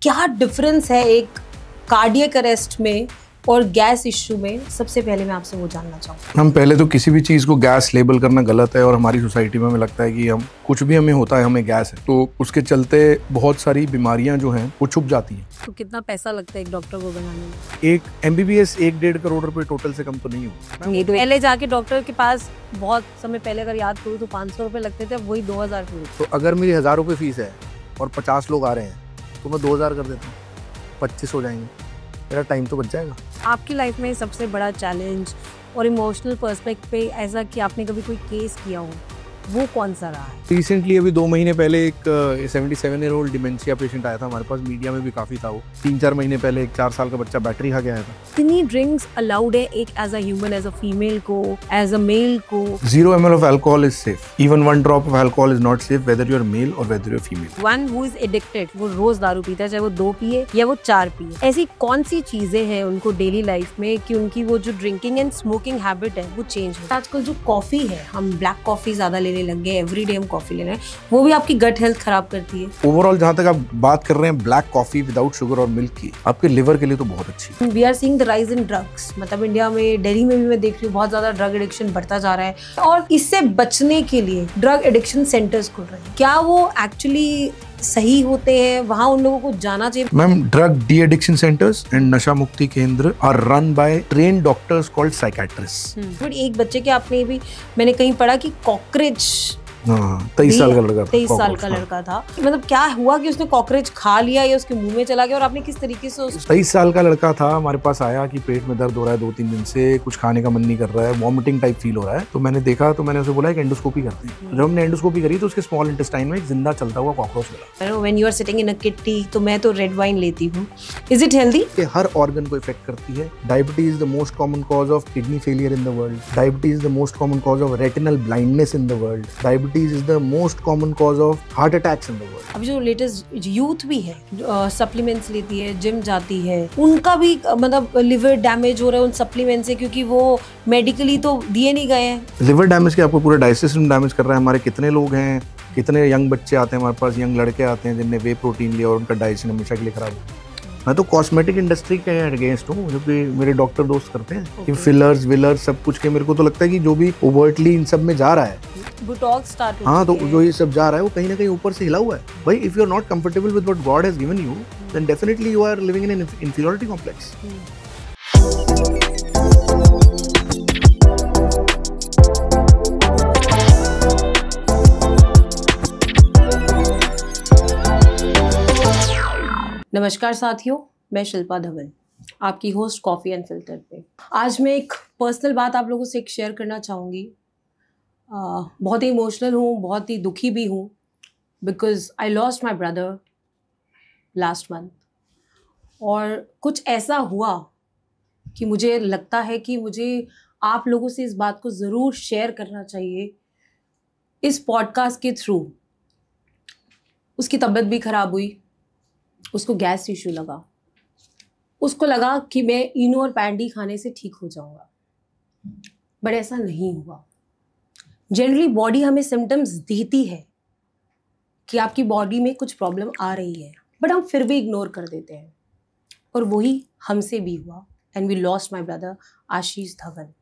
क्या डिफरेंस है एक कार्डियक अरेस्ट में और गैस इश्यू में? सबसे पहले मैं आपसे वो जानना चाहूँगा। हम पहले तो किसी भी चीज़ को गैस लेबल करना गलत है और हमारी सोसाइटी में हमें लगता है कि हम कुछ भी हमें होता है हमें गैस है, तो उसके चलते बहुत सारी बीमारियां जो हैं वो छुप जाती हैं। तो कितना पैसा लगता है एक डॉक्टर को बनाने में? एक MBBS 1-1.5 करोड़ रुपए टोटल से कम तो नहीं होता। ये तो पहले जाके डॉक्टर के पास बहुत समय पहले अगर याद करूँ तो 500 रुपये लगते थे, वही 2000 के। तो अगर मेरी 1000 रुपये फीस है और 50 लोग आ रहे हैं तो मैं 2000 कर देता हूँ, 25 हो जाएंगे, मेरा टाइम तो बच जाएगा। आपकी लाइफ में सबसे बड़ा चैलेंज और इमोशनल पर्सपेक्टिव पे ऐसा कि आपने कभी कोई केस किया हो, वो कौन सा रहा है? रिसेंटली अभी 2 महीने पहले एक 77 ईयर ओल्ड डिमेंशिया पेशेंट आया था हमारे पास, मीडिया में भी काफ़ी था वो। 3-4 महीने पहले एक 4 साल का बच्चा बैटरी खा के आया था। कितनी ड्रिंक्स अलाउड है एक as a human, as a female को, एज अ मेल को? 0 ml of alcohol is safe. Even 1 drop of alcohol is not safe whether you are male or whether you are female. One who is addicted, वो रोज दारू पीता है, चाहे वो 2 पिए या वो 4 पिए। ऐसी कौन सी चीजें हैं उनको डेली लाइफ में कि उनकी वो जो ड्रिंकिंग एंड स्मोकिंग हैबिट है वो चेंज हो? आजकल जो कॉफी है, हम ब्लैक कॉफी ज्यादा लेने लग गए, एवरीडे हम कॉफी ले रहे हैं, वो भी आपकी गट हेल्थ खराब करती है। ओवरऑल जहाँ तक आप बात कर रहे हैं ब्लैक कॉफी विदाउट शुगर और मिल्क की, आपके लिवर के लिए तो बहुत अच्छी है। We are seeing the rise in drugs, मतलब इंडिया में, दिल्ली में भी मैं देख रही हूँ बहुत ज्यादा ड्रग एडिक्शन बढ़ता जा रहा है और इससे बचने के लिए ड्रग एडिक्शन सेंटर्स खुल रहे हैं। क्या वो एक्चुअली सही होते हैं? वहाँ उन लोगों को जाना चाहिए? Ma'am, drug de addiction centres and नशा मुक्ति केंद्र are run by trained doctors called psychiatrist. But एक बच्चे के, आपने भी मैंने कहीं पढ़ा कि कॉकरोच, 23 साल का लड़का था। 23 साल का लड़का था। मतलब क्या हुआ कि उसने कॉकरोच खा लिया या उसके मुंह में चला गया, और आपने किस तरीके से 23 साल का लड़का था, हमारे पास आया कि पेट में दर्द हो रहा है 2-3 दिन से, कुछ खाने का मन नहीं कर रहा है, वॉमिटिंग टाइप फील हो रहा है। तो मैंने देखा, तो मैंने उसे बोला एक एंडोस्कोपी करते हैं। तो जब हमने एंडोस्कोपी करी तो उसके स्मॉल इंटेस्टाइन में एक जिंदा चलता हुआ कॉकरोच मिला। When you are sitting in a kitty, तो मैं तो रेड वाइन लेती हूँ, इज इट हेल्दी? ये हर ऑर्गन को इफेक्ट करती है। Diabetes is the most common cause of kidney failure in the world. Diabetes is the most common cause of retinal blindness in the world. Diabetes is the most common cause of heart attacks in the world. अभी जो latest youth भी है, supplements लेती है, gym जाती है, उनका भी मतलब लिवर डैमेज हो रहा है उन सप्लीमेंट से, क्योंकि वो मेडिकली तो दिए नहीं गए हैं। लिवर डैमेज के आपको पूरा डाइजेस्टिव सिस्टम डैमेज कर रहा है। हमारे कितने लोग हैं, कितने यंग बच्चे आते हैं हमारे पास, यंग लड़के आते हैं जिनने वे प्रोटीन लिया और उनका डाइजेशन हमेशा के लिए खराब हो। मैं तो कॉस्मेटिक इंडस्ट्री के अगेंस्ट हूँ, जो कि मेरे डॉक्टर दोस्त करते हैं कि फिलर्स विलर्स सब कुछ के। मेरे को तो लगता है कि जो भी ओवर्टली इन सब में जा रहा है, बोटॉक्स स्टार्ट, हाँ, तो जो ये सब जा रहा है वो कहीं ना कहीं ऊपर से हिला हुआ है। भाई, if you are not comfortable with what God has given you, then definitely you are living in an inferiority complex. नमस्कार साथियों, मैं शिल्पा धवन, आपकी होस्ट कॉफ़ी अनफिल्टर्ड पे। आज मैं एक पर्सनल बात आप लोगों से एक शेयर करना चाहूँगी। बहुत ही इमोशनल हूँ, बहुत ही दुखी भी हूँ, because I lost my brother last month. और कुछ ऐसा हुआ कि मुझे लगता है कि मुझे आप लोगों से इस बात को ज़रूर शेयर करना चाहिए इस पॉडकास्ट के थ्रू। उसकी तबीयत भी ख़राब हुई, उसको गैस इशू लगा, उसको लगा कि मैं इनो और पैंडी खाने से ठीक हो जाऊंगा, बट ऐसा नहीं हुआ। जनरली बॉडी हमें सिम्टम्स देती है कि आपकी बॉडी में कुछ प्रॉब्लम आ रही है, बट हम फिर भी इग्नोर कर देते हैं, और वही हमसे भी हुआ। And we lost my brother Ashish Dhawan.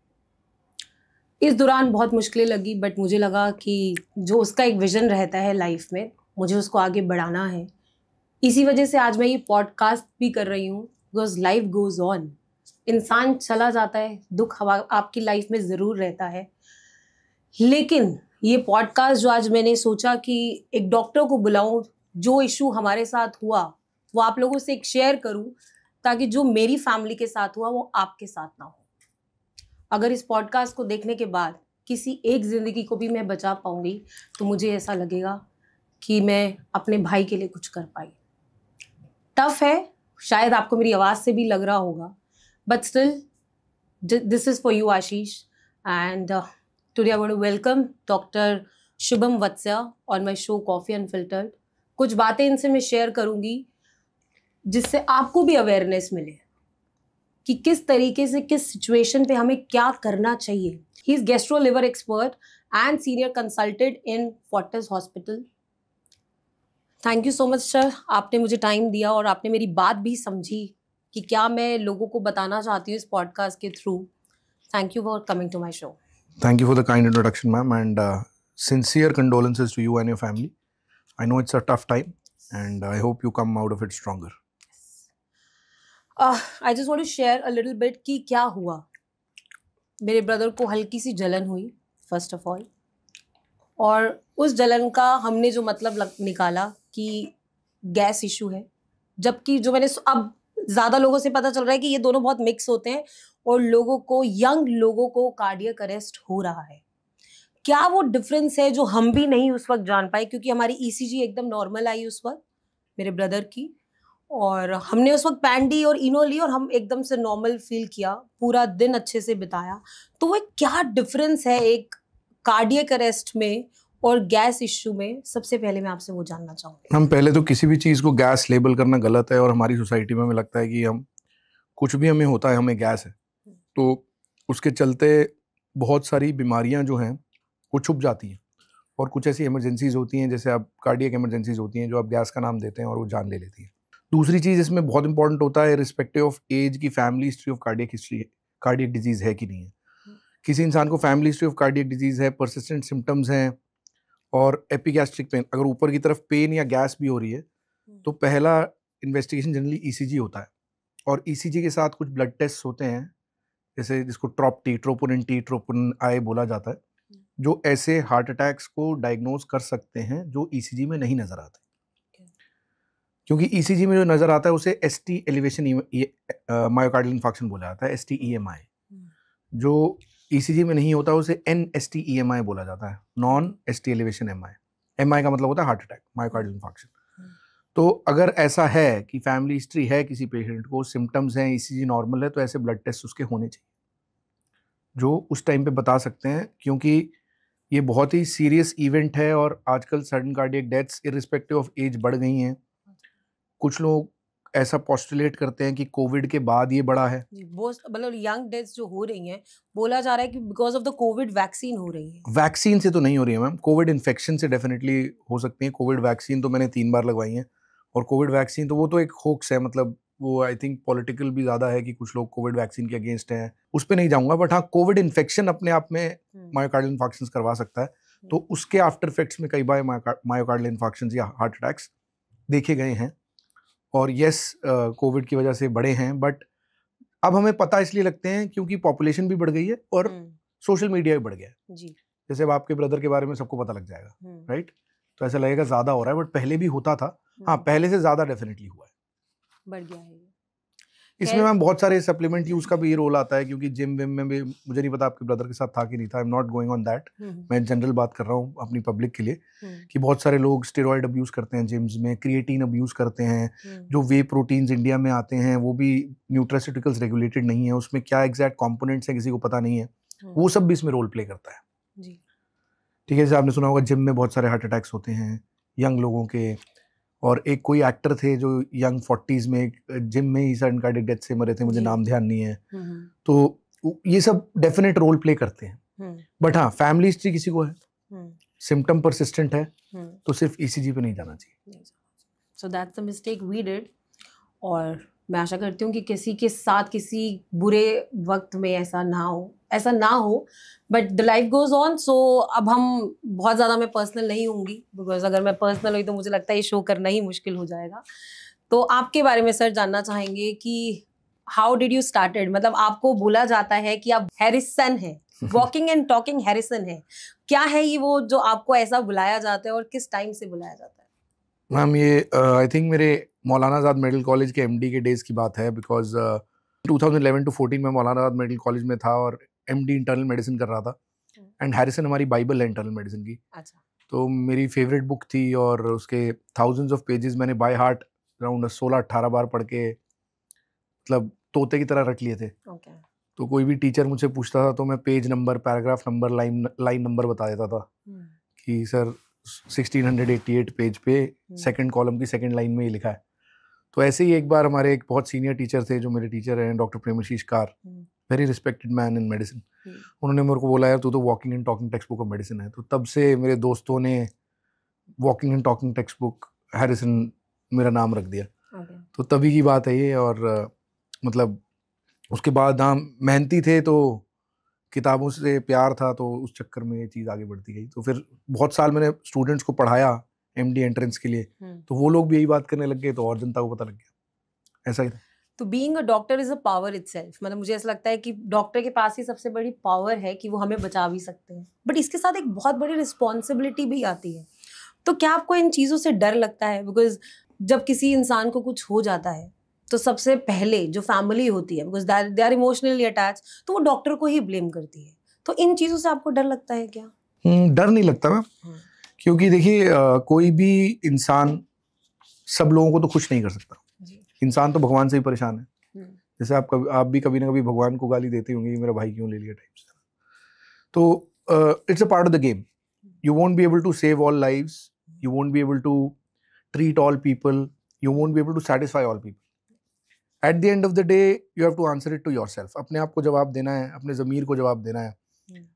इस दौरान बहुत मुश्किलें लगी, बट मुझे लगा कि जो उसका एक विजन रहता है लाइफ में, मुझे उसको आगे बढ़ाना है। इसी वजह से आज मैं ये पॉडकास्ट भी कर रही हूँ, बिकॉज लाइफ गोज ऑन। इंसान चला जाता है, दुख आपकी लाइफ में ज़रूर रहता है, लेकिन ये पॉडकास्ट जो आज मैंने सोचा कि एक डॉक्टर को बुलाऊं, जो इशू हमारे साथ हुआ वो आप लोगों से एक शेयर करूं, ताकि जो मेरी फैमिली के साथ हुआ वो आपके साथ ना हो। अगर इस पॉडकास्ट को देखने के बाद किसी एक ज़िंदगी को भी मैं बचा पाऊंगी, तो मुझे ऐसा लगेगा कि मैं अपने भाई के लिए कुछ कर पाई। टफ है, शायद आपको मेरी आवाज़ से भी लग रहा होगा, but still this is for you Ashish. And today I want to welcome doctor Shubham Vatsya on my show coffee unfiltered. कुछ बातें इनसे मैं शेयर करूंगी जिससे आपको भी अवेयरनेस मिले कि किस तरीके से, किस सिचुएशन पे हमें क्या करना चाहिए। He is gastro liver expert and senior consultant in Fortis hospital. Thank you so much sir, आपने मुझे टाइम दिया और आपने मेरी बात भी समझी कि क्या मैं लोगों को बताना चाहती हूँ इस पॉडकास्ट के through. Thank you for coming to my show. Thank you for the kind introduction, ma'am, and sincere condolences to you and your family. I know it's a tough time, and I hope you come out of it stronger. I just want to share a little bit कि क्या हुआ. मेरे brother को हल्की सी जलन हुई first of all, और उस जलन का हमने जो मतलब निकाला कि गैस इशू है, जबकि जो मैंने अब ज़्यादा लोगों से पता चल रहा है कि ये दोनों बहुत मिक्स होते हैं और लोगों को, यंग लोगों को कार्डियक अरेस्ट हो रहा है. क्या वो डिफरेंस है जो हम भी नहीं उस वक्त जान पाए, क्योंकि हमारी ईसीजी एकदम नॉर्मल आई उस वक्त मेरे ब्रदर की, और हमने उस वक्त पैंडी और इनो ली और हम एकदम से नॉर्मल फील किया, पूरा दिन अच्छे से बिताया. तो वो क्या डिफरेंस है एक कार्डियक अरेस्ट में और गैस इश्यू में, सबसे पहले मैं आपसे वो जानना चाहूँगी. हम पहले तो किसी भी चीज़ को गैस लेबल करना गलत है, और हमारी सोसाइटी में हमें लगता है कि हम कुछ भी हमें होता है हमें गैस है, तो उसके चलते बहुत सारी बीमारियां जो हैं वो छुप जाती हैं, और कुछ ऐसी इमरजेंसीज होती हैं, जैसे आप कार्डियक इमरजेंसीज होती हैं जो आप गैस का नाम देते हैं और वो जान ले लेती हैं. दूसरी चीज़ इसमें बहुत इंपॉर्टेंट होता है रिस्पेक्टिव ऑफ एज की family history of cardiac disease है कि नहीं है. किसी इंसान को family history of cardiac disease है, परसिस्टेंट सिम्टम्स हैं और एपिगैस्ट्रिक पेन, अगर ऊपर की तरफ पेन या गैस भी हो रही है, तो पहला इन्वेस्टिगेशन जनरली ईसीजी होता है. और ईसीजी के साथ कुछ ब्लड टेस्ट होते हैं, जैसे जिसको ट्रोपोनिन आई बोला जाता है, जो ऐसे हार्ट अटैक्स को डायग्नोज कर सकते हैं जो ईसीजी में नहीं नजर आते. क्योंकि ईसीजी में जो नजर आता है उसे एसटी एलिवेशन मायोकार्डियल इंफार्क्शन बोला जाता है, STEMI. जो ईसीजी में नहीं होता उसे NSTEMI बोला जाता है, नॉन एसटी एलिवेशन MI का मतलब होता है हार्ट अटैक, मायोकार्डियल इंफार्क्शन. तो अगर ऐसा है कि फैमिली हिस्ट्री है किसी पेशेंट को, सिम्टम्स हैं, ईसीजी नॉर्मल है, तो ऐसे ब्लड टेस्ट उसके होने चाहिए जो उस टाइम पे बता सकते हैं, क्योंकि ये बहुत ही सीरियस इवेंट है. और आजकल sudden cardiac deaths irrespective of age बढ़ गई हैं. कुछ लोग ऐसा पोस्टुलेट करते हैं कि कोविड के बाद ये बढ़ा है. मतलब यंग डेथ्स जो हो रही हैं, बोला जा रहा है कि because of the Covid vaccine हो रही है. वैक्सीन से तो नहीं हो रही है मैम, कोविड इन्फेक्शन से डेफिनेटली हो सकती है. कोविड वैक्सीन तो मैंने 3 बार लगवाई है, और कोविड वैक्सीन तो वो तो एक होक्स है, मतलब वो आई थिंक पॉलिटिकल भी ज़्यादा है कि कुछ लोग कोविड वैक्सीन के अगेंस्ट हैं, उस पर नहीं जाऊँगा. बट हाँ, कोविड इन्फेक्शन अपने आप में मायोकार्डियल इंफार्क्शंस करवा सकता है, तो उसके आफ्टर इफेक्ट्स में कई बार मायोकार्डियल इंफार्क्शंस या हार्ट अटैक्स देखे गए हैं. और यस, कोविड की वजह से बढ़े हैं, बट अब हमें पता इसलिए लगते हैं क्योंकि पॉपुलेशन भी बढ़ गई है और सोशल मीडिया भी बढ़ गया है जी. जैसे अब आपके ब्रदर के बारे में सबको पता लग जाएगा, राइट? तो ऐसा लगेगा ज़्यादा हो रहा है, बट पहले भी होता था. हाँ, पहले से ज़्यादा डेफिनेटली हुआ है, बढ़ गया है. इसमें मैम बहुत सारे सप्लीमेंट यूज़ का भी ये रोल आता है, क्योंकि जिम विम में भी, मुझे नहीं पता आपके ब्रदर के साथ था कि नहीं था, I am not going on that. मैं जनरल बात कर रहा हूँ अपनी पब्लिक के लिए, कि बहुत सारे लोग स्टेरॉयड अब्यूज़ करते हैं जिम्स में, क्रिएटिन अब्यूज़ करते हैं. जो वे प्रोटीन्स इंडिया में आते हैं वो भी न्यूट्रास्यूटिकल्स रेगुलेटेड नहीं है, उसमें क्या एग्जैक्ट कॉम्पोनेंट्स हैं किसी को पता नहीं है, वो सब भी इसमें रोल प्ले करता है. ठीक है, जैसे आपने सुना होगा जिम में बहुत सारे हार्ट अटैक्स होते हैं यंग लोगों के. और एक कोई एक्टर थे जो यंग 40s में जिम में ही सडन कार्डियक डेथ से मरे थे, मुझे नाम ध्यान नहीं है. तो ये सब डेफिनेट रोल प्ले करते हैं. बट हाँ, फैमिली हिस्ट्री किसी को है, सिम्टम परसिस्टेंट है, तो सिर्फ ईसीजी पे नहीं जाना चाहिए. So that's the mistake we did. और मैं आशा करती हूँ कि किसी के साथ किसी बुरे वक्त में ऐसा ना हो. But the life goes on. So अब हम बहुत ज़्यादा, मैं पर्सनल नहीं होंगी, बिकॉज अगर मैं पर्सनल हुई तो मुझे लगता है ये शो करना ही मुश्किल हो जाएगा. तो आपके बारे में सर जानना चाहेंगे कि हाउ डिड यू स्टार्टेड. मतलब आपको बोला जाता है कि आप हैरिसन हैं, वॉकिंग एंड टॉकिंग हैरिसन है. क्या है ये वो जो आपको ऐसा बुलाया जाता है और किस टाइम से बुलाया जाता है? मैम ये आई थिंक मेरे मौलाना आज़ाद मेडिकल कॉलेज के MD के डेज़ की बात है, बिकॉज 2011 to 14 में मौलाना आज़ाद मेडिकल कॉलेज में था और MD इंटरनल मेडिसिन कर रहा था. एंड हैरिसन हमारी बाइबल है इंटरनल मेडिसिन की. अच्छा. तो मेरी फेवरेट बुक थी और उसके थाउजेंड्स ऑफ पेजेस मैंने बाय हार्ट अराउंड 16-18 बार पढ़ के मतलब तोते की तरह रट लिए थे. तो कोई भी टीचर मुझसे पूछता था तो मैं page number, paragraph number, line number बता देता था कि सर 1688 पेज पे सेकंड कॉलम की सेकंड लाइन में ही लिखा है. तो ऐसे ही एक बार हमारे एक बहुत सीनियर टीचर थे जो मेरे टीचर हैं, doctor Premashish Kar, very respected man in medicine. उन्होंने मेरे को बोला यार तू तो walking and talking text book of medicine है. तो तब से मेरे दोस्तों ने walking and talking text book Harrison मेरा नाम रख दिया। Okay. तो तभी की बात है ये। और मतलब उसके बाद हम मेहनती थे तो किताबों से प्यार था, तो उस चक्कर में ये चीज़ आगे बढ़ती गई। तो फिर बहुत साल मैंने स्टूडेंट्स को पढ़ाया एमडी एंट्रेंस के लिए, तो वो लोग भी यही बात करने लग गए, तो और जनता को पता लग गया। ऐसा ही था। तो being a doctor is a power itself, मतलब मुझे ऐसा लगता है कि डॉक्टर के पास ही सबसे बड़ी पावर है कि वो हमें बचा भी सकते हैं, बट इसके साथ एक बहुत बड़ी रिस्पॉन्सिबिलिटी भी आती है। तो क्या आपको इन चीज़ों से डर लगता है? बिकॉज जब किसी इंसान को कुछ हो जाता है तो सबसे पहले जो फैमिली होती है, because they are emotionally attach, तो वो डॉक्टर को ही ब्लेम करती है। तो इन चीज़ों से आपको डर लगता है क्या? डर नहीं लगता मैम, क्योंकि देखिए कोई भी इंसान सब लोगों को तो खुश नहीं कर सकता। इंसान तो भगवान से ही परेशान है। जैसे आप भी कभी ना कभी भगवान को गाली देते होंगे, मेरा भाई क्यों ले लिया टाइप से। तो it's a part of the game. You won't be able to save all lives, you won't be able to treat all people, you won't be able to satisfy all people. At the end of the day you have to answer it to yourself. अपने आप को जवाब देना है, अपने ज़मीर को जवाब देना है।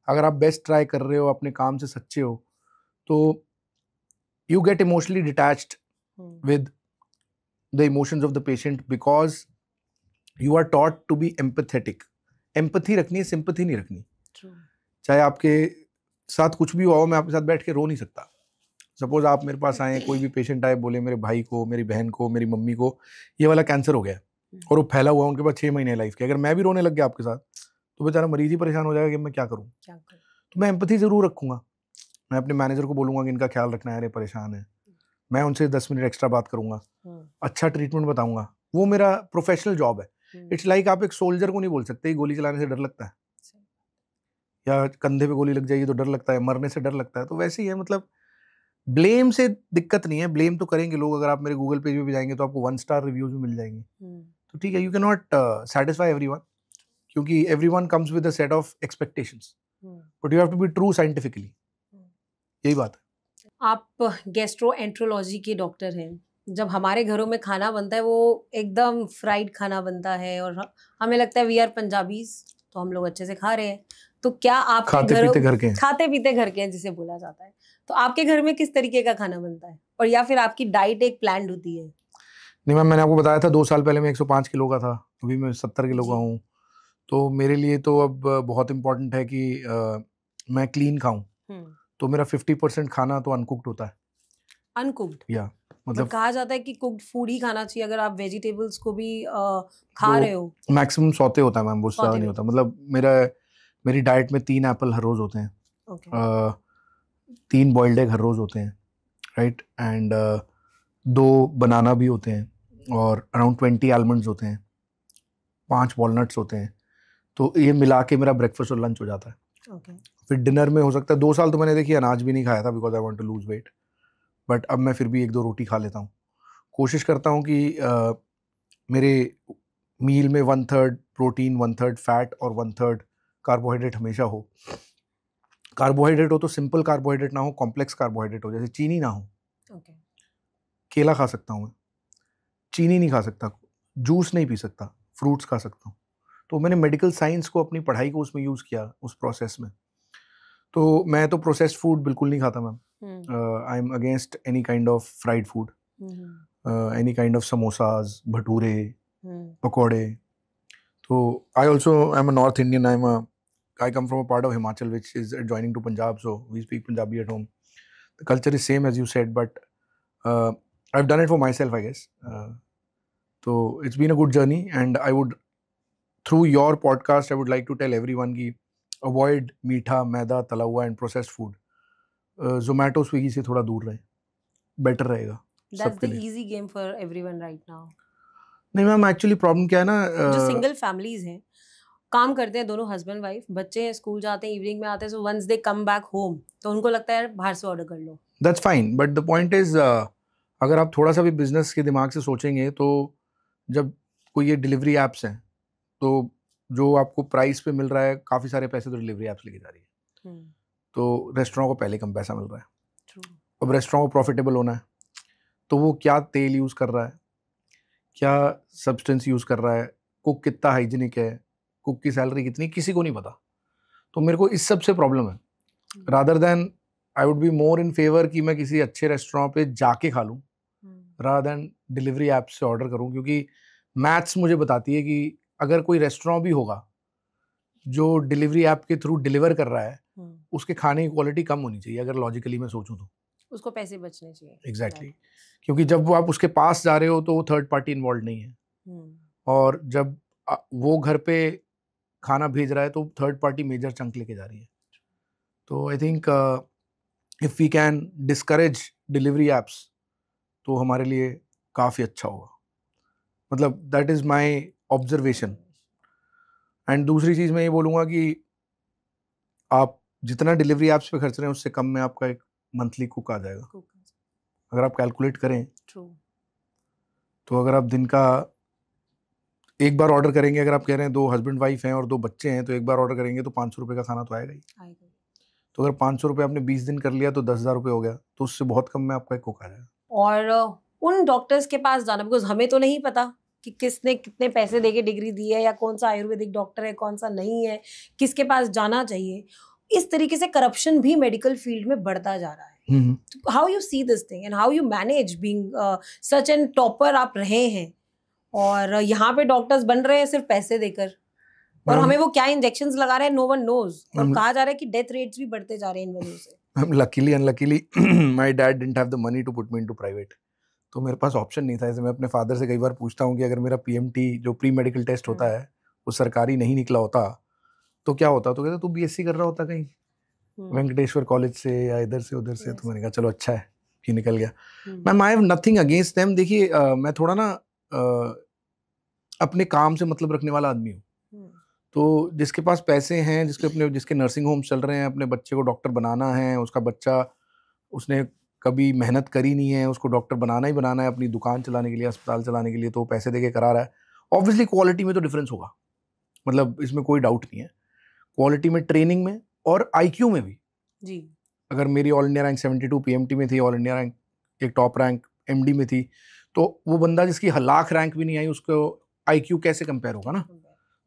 अगर आप बेस्ट ट्राई कर रहे हो, अपने काम से सच्चे हो, तो you get emotionally detached with the emotions of the patient because you are taught to be empathetic. Empathy रखनी है, sympathy नहीं रखनी। चाहे आपके साथ कुछ भी हुआ हो, मैं आपके साथ बैठ के रो नहीं सकता। सपोज आप मेरे पास आए, कोई भी पेशेंट आए, बोले मेरे भाई को, मेरी बहन को, मेरी मम्मी को ये वाला कैंसर हो गया और वो फैला हुआ, उनके पास 6 महीने लाइफ के, अगर मैं भी रोने लग गया आपके साथ, तो बेचारा मरीज ही परेशान हो जाएगा कि मैं क्या करूँ। तो मैं एम्पैथी जरूर रखूंगा। मैं अपने मैनेजर को बोलूंगा कि इनका ख्याल रखना है, अरे परेशान है। मैं उनसे 10 मिनट एक्स्ट्रा बात करूंगा, अच्छा ट्रीटमेंट बताऊंगा। वो मेरा प्रोफेशनल जॉब है। इट्स लाइक आप एक सोल्जर को नहीं बोल सकते गोली चलाने से डर लगता है, या कंधे पे गोली लग जाएगी तो डर लगता है, मरने से डर लगता है। तो वैसे ही है, मतलब ब्लेम से दिक्कत नहीं है। ब्लेम तो करेंगे लोग। अगर आप मेरे गूगल पेज पे भी जाएंगे तो आपको 1 स्टार रिव्यूज भी मिल जाएंगे। तो ठीक है, you can not satisfy everyone, क्योंकि everyone comes with a set of expectations, but you have to be true scientifically. यही बात है। आप गैस्ट्रोएंट्रोलॉजी के डॉक्टर हैं। जब हमारे घरों में खाना बनता है वो एकदम फ्राइड खाना बनता है और हमें लगता है वी आर पंजाबीज, तो हम लोग अच्छे से खा रहे हैं। तो क्या आपके खाते पीते घर के हैं जिसे बोला जाता है, तो आपके घर में किस तरीके का खाना बनता है, और या फिर आपकी डाइट एक प्लान्ड होती है? नहीं मैम, मैंने आपको बताया था 2 साल पहले मैं 105 किलो का था, अभी मैं 70 किलो का हूँ। तो मेरे लिए तो अब बहुत इम्पोर्टेंट है कि मैं क्लीन खाऊं। तो मेरा 50% खाना तो अनकुक्ड होता है। अनकुक्ड? या मतलब कहा जाता है कि कुक्ड फूड ही खाना चाहिए अगर आप वेजिटेबल्स को भी खा रहे हो। मैक्सिमम सौते होता है मैम, वो ज़्यादा नहीं होता। मतलब मेरी डाइट में 3 एप्पल हर रोज होते हैं, 3 बॉइल्ड एग हर रोज होते हैं, राइट, एंड 2 बनाना भी होते हैं, और अराउंड 20 आलमंड्स होते हैं, 5 वॉलनट्स होते हैं। तो ये मिला के मेरा ब्रेकफास्ट और लंच हो जाता है। फिर डिनर में हो सकता है 2 साल तो मैंने देखिए अनाज भी नहीं खाया था because I want to lose weight, but अब मैं फिर भी 1-2 रोटी खा लेता हूँ। कोशिश करता हूँ कि मेरे मील में 1/3 प्रोटीन, 1/3 फैट और 1/3 कार्बोहाइड्रेट हमेशा हो। कार्बोहाइड्रेट हो तो सिंपल कार्बोहाइड्रेट ना हो, कॉम्प्लेक्स कार्बोहाइड्रेट हो, जैसे चीनी ना हो। केला खा सकता हूँ मैं, चीनी नहीं खा सकता, जूस नहीं पी सकता, फ्रूट्स खा सकता हूँ। तो मैंने मेडिकल साइंस को, अपनी पढ़ाई को उसमें यूज़ किया, उस प्रोसेस में। तो मैं तो प्रोसेस्ड फूड बिल्कुल नहीं खाता ma'am. I am against any kind of fried food, any kind of samosas, bhature, पकौड़े। तो I also I am a north Indian, I come from a part of Himachal which is adjoining to Punjab, so we speak Punjabi at home. The culture is same as you said, but I've done it for myself, I guess. So it's been a good journey, and I would, through your podcast, I would like to tell everyone ki avoid मीठा, मैदा, तला हुआ and processed food. Zomato, Swiggy से थोड़ा दूर रहें, better रहेगा। That's the easy game for everyone right now. नहीं ma'am, actually problem क्या है ना, जो सिंगल फैमिलीज हैं, काम करते हैं दोनों हस्बैंड वाइफ, बच्चे हैं स्कूल जाते हैं, इवनिंग में आते हैं, so once they come back home तो उनको लगता है बाहर से ऑर्डर कर लो। That's fine, but the point is अगर आप थोड़ा सा भी बिजनेस के दिमाग से सोचेंगे तो जब कोई ये डिलीवरी एप्स हैं तो जो आपको प्राइस पे मिल रहा है, काफ़ी सारे पैसे तो डिलीवरी एप्स लेके जा रही है। तो रेस्टोरेंट को पहले कम पैसा मिल रहा है। अब रेस्टोरेंट को प्रॉफिटेबल होना है तो वो क्या तेल यूज़ कर रहा है, क्या सब्सटेंस यूज़ कर रहा है, कुक कितना हाइजीनिक है, कुक की सैलरी कितनी, किसी को नहीं पता। तो मेरे को इस सब से प्रॉब्लम है। Rather than I would be more in favour कि मैं किसी अच्छे रेस्टोरेंट पे जाके खा लूँ रादर देन डिलीवरी ऐप से ऑर्डर करूं, क्योंकि मैथ्स मुझे बताती है कि अगर कोई रेस्टोरेंट भी होगा जो डिलीवरी ऐप के थ्रू डिलीवर कर रहा है, उसके खाने की क्वालिटी कम होनी चाहिए, अगर लॉजिकली मैं सोचूं तो उसको पैसे बचने चाहिए। एग्जैक्टली क्योंकि जब वो आप उसके पास जा रहे हो तो वो थर्ड पार्टी इन्वॉल्व नहीं है, और जब वो घर पे खाना भेज रहा है तो थर्ड पार्टी मेजर चंक लेके जा रही है। तो I think if we can discourage delivery apps तो हमारे लिए काफ़ी अच्छा होगा, मतलब that is my observation. And दूसरी चीज़ मैं ये बोलूँगा कि आप जितना डिलीवरी ऐप्स पे खर्च रहे हैं उससे कम में आपका एक मंथली कुक आ जाएगा। अगर आप कैलकुलेट करें तो अगर आप दिन का एक बार ऑर्डर करेंगे, अगर आप कह रहे हैं 2 हस्बैंड वाइफ हैं और 2 बच्चे हैं, तो एक बार ऑर्डर करेंगे तो 500 रुपये का खाना तो आएगा ही। तो अगर 500 रुपये आपने 20 दिन कर लिया तो 10,000 रुपये हो गया, तो उससे बहुत कम में आपका एक कुक आ जाएगा। और उन डॉक्टर्स के पास जाना, बिकॉज हमें तो नहीं पता कि किसने कितने पैसे देके डिग्री दी है या कौन सा आयुर्वेदिक डॉक्टर है कौन सा नहीं है, किसके पास जाना चाहिए। इस तरीके से करप्शन भी मेडिकल फील्ड में बढ़ता जा रहा है। How you see this thing and how you manage being such an topper आप रहे हैं, और यहाँ पे डॉक्टर्स बन रहे हैं सिर्फ पैसे देकर, और हमें वो क्या इंजेक्शंस लगा रहे हैं नो वन नोज, और कहा जा रहा है कि डेथ रेट्स भी बढ़ते जा रहे हैं इन वजह से। Luckily, unluckily, my dad didn't have the money to put me into private. तो मेरे पास ऑप्शन नहीं था। ऐसे मैं अपने फादर से कई बार पूछता हूँ कि अगर मेरा PMT जो प्री मेडिकल टेस्ट होता है वो सरकारी नहीं निकला होता तो क्या होता, तो कहते तू BSc कर रहा होता कहीं वेंकटेश्वर कॉलेज से या इधर से उधर से। तो मैंने कहा चलो अच्छा है कि निकल गया। Ma'am I have nothing against them. देखिए मैं थोड़ा ना अपने काम से मतलब रखने वाला आदमी हूँ, तो जिसके पास पैसे हैं, जिसके नर्सिंग होम चल रहे हैं, अपने बच्चे को डॉक्टर बनाना है, उसका बच्चा उसने कभी मेहनत करी नहीं है, उसको डॉक्टर बनाना ही बनाना है अपनी दुकान चलाने के लिए, अस्पताल चलाने के लिए, तो पैसे देके करा रहा है। ऑब्वियसली क्वालिटी में तो डिफरेंस होगा, मतलब इसमें कोई डाउट नहीं है, क्वालिटी में, ट्रेनिंग में और IQ में भी जी। अगर मेरी ऑल इंडिया रैंक 72 PMT में थी, ऑल इंडिया रैंक एक टॉप रैंक MD में थी, तो वो बंदा जिसकी लाख रैंक भी नहीं आई उसको IQ कैसे कंपेयर होगा ना।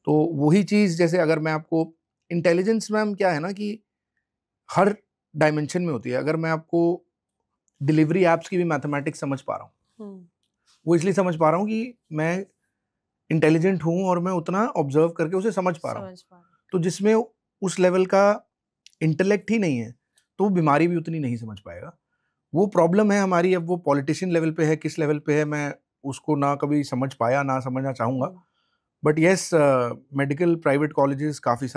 तो वही चीज़, जैसे अगर मैं आपको इंटेलिजेंस मैम क्या है ना कि हर डायमेंशन में होती है। अगर मैं आपको डिलीवरी ऐप्स की भी मैथमेटिक्स समझ पा रहा हूँ, वो इसलिए समझ पा रहा हूँ कि मैं इंटेलिजेंट हूँ और मैं उतना ऑब्जर्व करके उसे समझ पा रहा हूँ। तो जिसमें उस लेवल का इंटेलेक्ट ही नहीं है तो वो बीमारी भी उतनी नहीं समझ पाएगा। वो प्रॉब्लम है हमारी। अब वो पॉलिटिशियन लेवल पे है, किस लेवल पे है, मैं उसको ना कभी समझ पाया, ना समझना चाहूँगा। But yes, medical private colleges काफ़ी